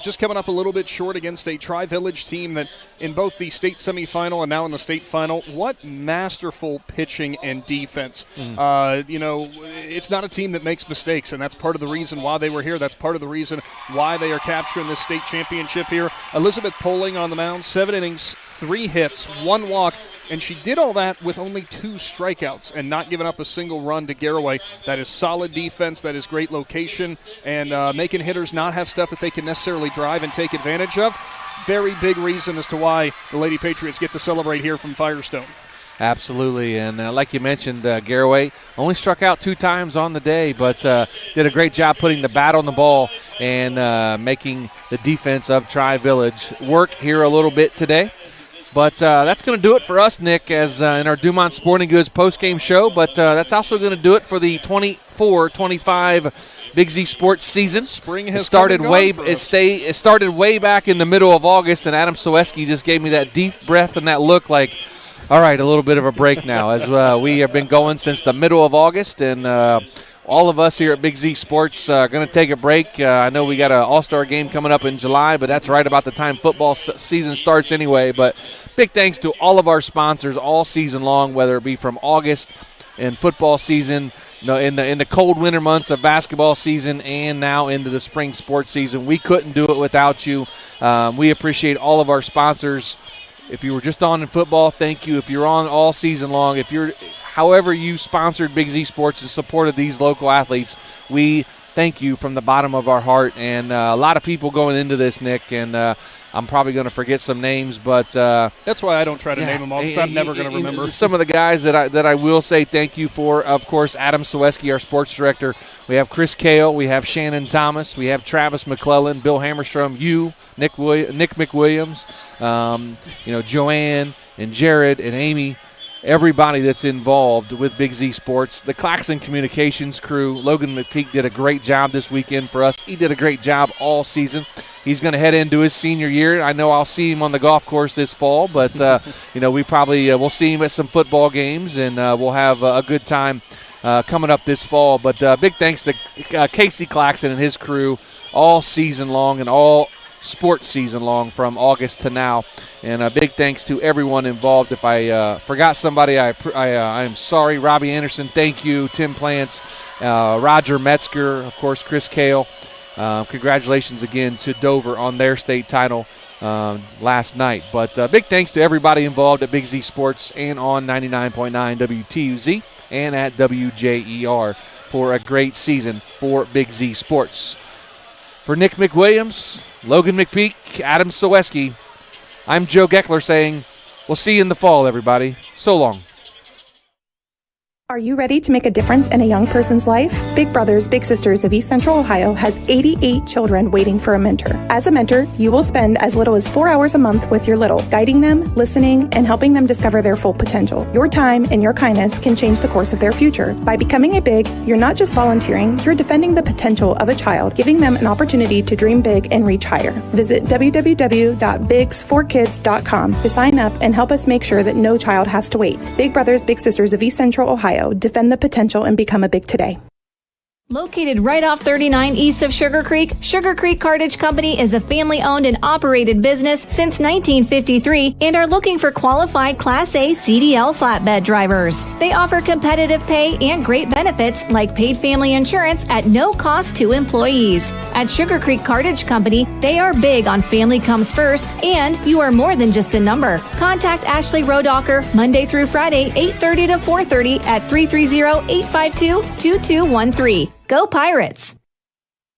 S3: Just coming up a little bit short against a Tri-Village team that in both the state semifinal and now in the state final, what masterful pitching and defense. It's not a team that makes mistakes, and that's part of the reason why they were here. That's part of the reason why they are capturing this state championship here. Elizabeth Poling on the mound, 7 innings, 3 hits, 1 walk, and she did all that with only 2 strikeouts and not giving up a single run to Garaway. That is solid defense. That is great location, and making hitters not have stuff that they can necessarily drive and take advantage of. Very big reason as to why the Lady Patriots get to celebrate here from Firestone.
S2: Absolutely, and like you mentioned, Garaway only struck out 2 times on the day, but did a great job putting the bat on the ball and making the defense of Tri-Village work here a little bit today. But that's going to do it for us, Nick, as in our Dumont Sporting Goods postgame show. But that's also going to do it for the 24-25 Big Z Sports season.
S3: Spring has
S2: started way back in the middle of August, and Adam Soeski just gave me that deep breath and that look like, all right, a little bit of a break now, as we have been going since the middle of August, and all of us here at Big Z Sports are going to take a break. I know we got an All-Star game coming up in July, but that's right about the time football season starts anyway. But big thanks to all of our sponsors all season long, whether it be from August and football season, in the cold winter months of basketball season, and now into the spring sports season. We couldn't do it without you. We appreciate all of our sponsors. If you were just on in football, thank you. If you're on all season long, however you sponsored Big Z Sports and supported these local athletes, we thank you from the bottom of our heart. And a lot of people going into this, Nick, and I'm probably going to forget some names, but
S3: that's why I don't try to name them all, because I'm never going to remember.
S2: Some of the guys that I will say thank you for, of course, Adam Soweski, our sports director. We have Chris Kale, we have Shannon Thomas, we have Travis McClellan, Bill Hammerstrom, Nick McWilliams, Joanne and Jared and Amy. Everybody that's involved with Big Z Sports, the Claxon Communications crew. Logan McPeek did a great job this weekend for us. He did a great job all season. He's going to head into his senior year. I know I'll see him on the golf course this fall, but we probably we'll see him at some football games, and we'll have a good time coming up this fall. But big thanks to Casey Claxon and his crew all season long and all sports season long from August to now. And a big thanks to everyone involved. If I forgot somebody, I am sorry. Robbie Anderson, thank you. Tim Plants, Roger Metzger, of course, Chris Kale. Congratulations again to Dover on their state title last night. But big thanks to everybody involved at Big Z Sports and on 99.9 WTUZ and at WJER for a great season for Big Z Sports. For Nick McWilliams, Logan McPeek, Adam Soweski, I'm Joe Geckler saying we'll see you in the fall, everybody. So long.
S5: Are you ready to make a difference in a young person's life? Big Brothers Big Sisters of East Central Ohio has 88 children waiting for a mentor. As a mentor, you will spend as little as 4 hours a month with your little, guiding them, listening, and helping them discover their full potential. Your time and your kindness can change the course of their future. By becoming a Big, you're not just volunteering, you're defending the potential of a child, giving them an opportunity to dream big and reach higher. Visit www.bigs4kids.com to sign up and help us make sure that no child has to wait. Big Brothers Big Sisters of East Central Ohio. Defend the potential and become a Big today.
S7: Located right off 39 east of Sugar Creek Cartage Company is a family-owned and operated business since 1953 and are looking for qualified Class A CDL flatbed drivers. They offer competitive pay and great benefits like paid family insurance at no cost to employees. At Sugar Creek Cartage Company, they are big on family comes first, and you are more than just a number. Contact Ashley Rodocker Monday through Friday, 8:30 to 4:30 at 330-852-2213. Go Pirates!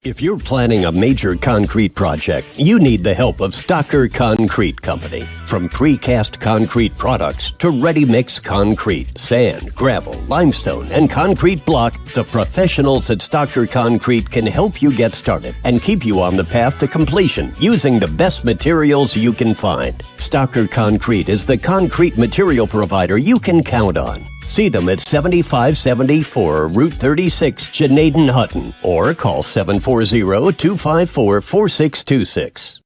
S18: If you're planning a major concrete project, you need the help of Stocker Concrete Company. From precast concrete products to ready-mix concrete, sand, gravel, limestone, and concrete block, the professionals at Stocker Concrete can help you get started and keep you on the path to completion using the best materials you can find. Stocker Concrete is the concrete material provider you can count on. See them at 7574 Route 36, Janaden-Hutton, or call 740-254-4626.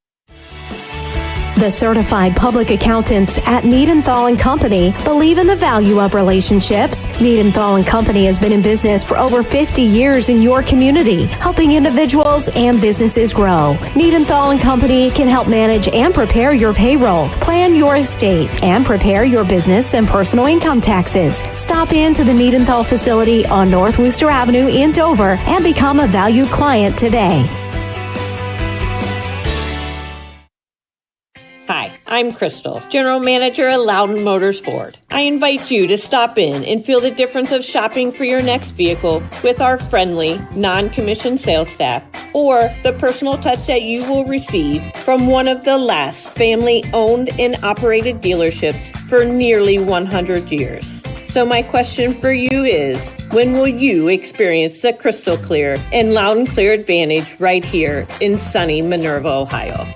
S6: The certified public accountants at Niedenthal & Company believe in the value of relationships. Niedenthal & Company has been in business for over 50 years in your community, helping individuals and businesses grow. Niedenthal & Company can help manage and prepare your payroll, plan your estate, and prepare your business and personal income taxes. Stop into the Niedenthal facility on North Wooster Avenue in Dover and become a valued client today.
S10: Hi, I'm Crystal, General Manager at Loudon Motors Ford. I invite you to stop in and feel the difference of shopping for your next vehicle with our friendly, non-commissioned sales staff, or the personal touch that you will receive from one of the last family-owned and operated dealerships for nearly 100 years. So my question for you is, when will you experience the crystal clear and loud and clear advantage right here in sunny Minerva, Ohio?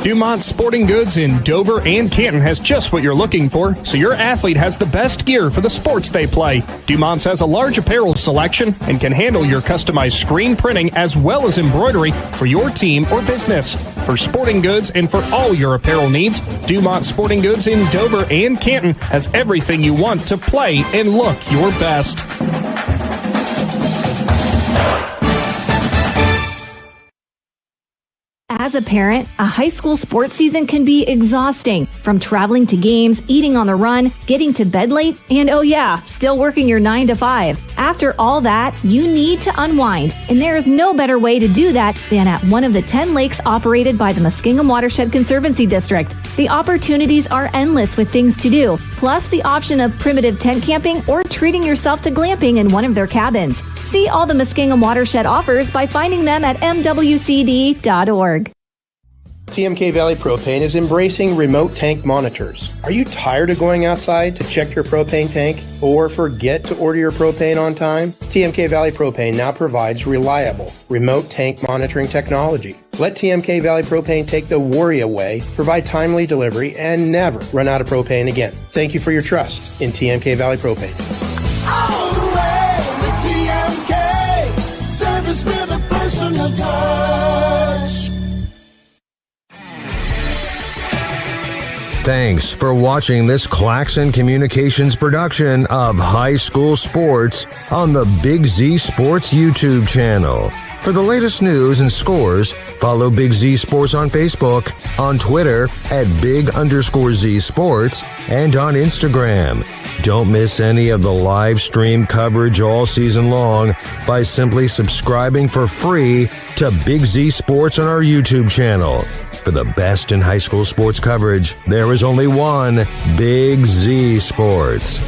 S22: Dumont Sporting Goods in Dover and Canton has just what you're looking for, so your athlete has the best gear for the sports they play. Dumont's has a large apparel selection and can handle your customized screen printing as well as embroidery for your team or business. For sporting goods and for all your apparel needs, Dumont Sporting Goods in Dover and Canton has everything you want to play and look your best.
S7: As a parent, a high school sports season can be exhausting. From traveling to games, eating on the run, getting to bed late, and oh yeah, still working your 9 to 5. After all that, you need to unwind, and there is no better way to do that than at one of the 10 lakes operated by the Muskingum Watershed Conservancy District. The opportunities are endless with things to do, plus the option of primitive tent camping or treating yourself to glamping in one of their cabins. See all the Muskingum Watershed offers by finding them at mwcd.org.
S11: TMK Valley Propane is embracing remote tank monitors. Are you tired of going outside to check your propane tank or forget to order your propane on time? TMK Valley Propane now provides reliable remote tank monitoring technology. Let TMK Valley Propane take the worry away, provide timely delivery, and never run out of propane again. Thank you for your trust in TMK Valley Propane.
S9: All the way with TMK, service with a personal touch.
S12: Thanks for watching this Claxon Communications production of High School Sports on the Big Z Sports YouTube channel. For the latest news and scores, follow Big Z Sports on Facebook, on Twitter at @Big_Z Sports, and on Instagram. Don't miss any of the live stream coverage all season long by simply subscribing for free to Big Z Sports on our YouTube channel. For the best in high school sports coverage, there is only one Big Z Sports.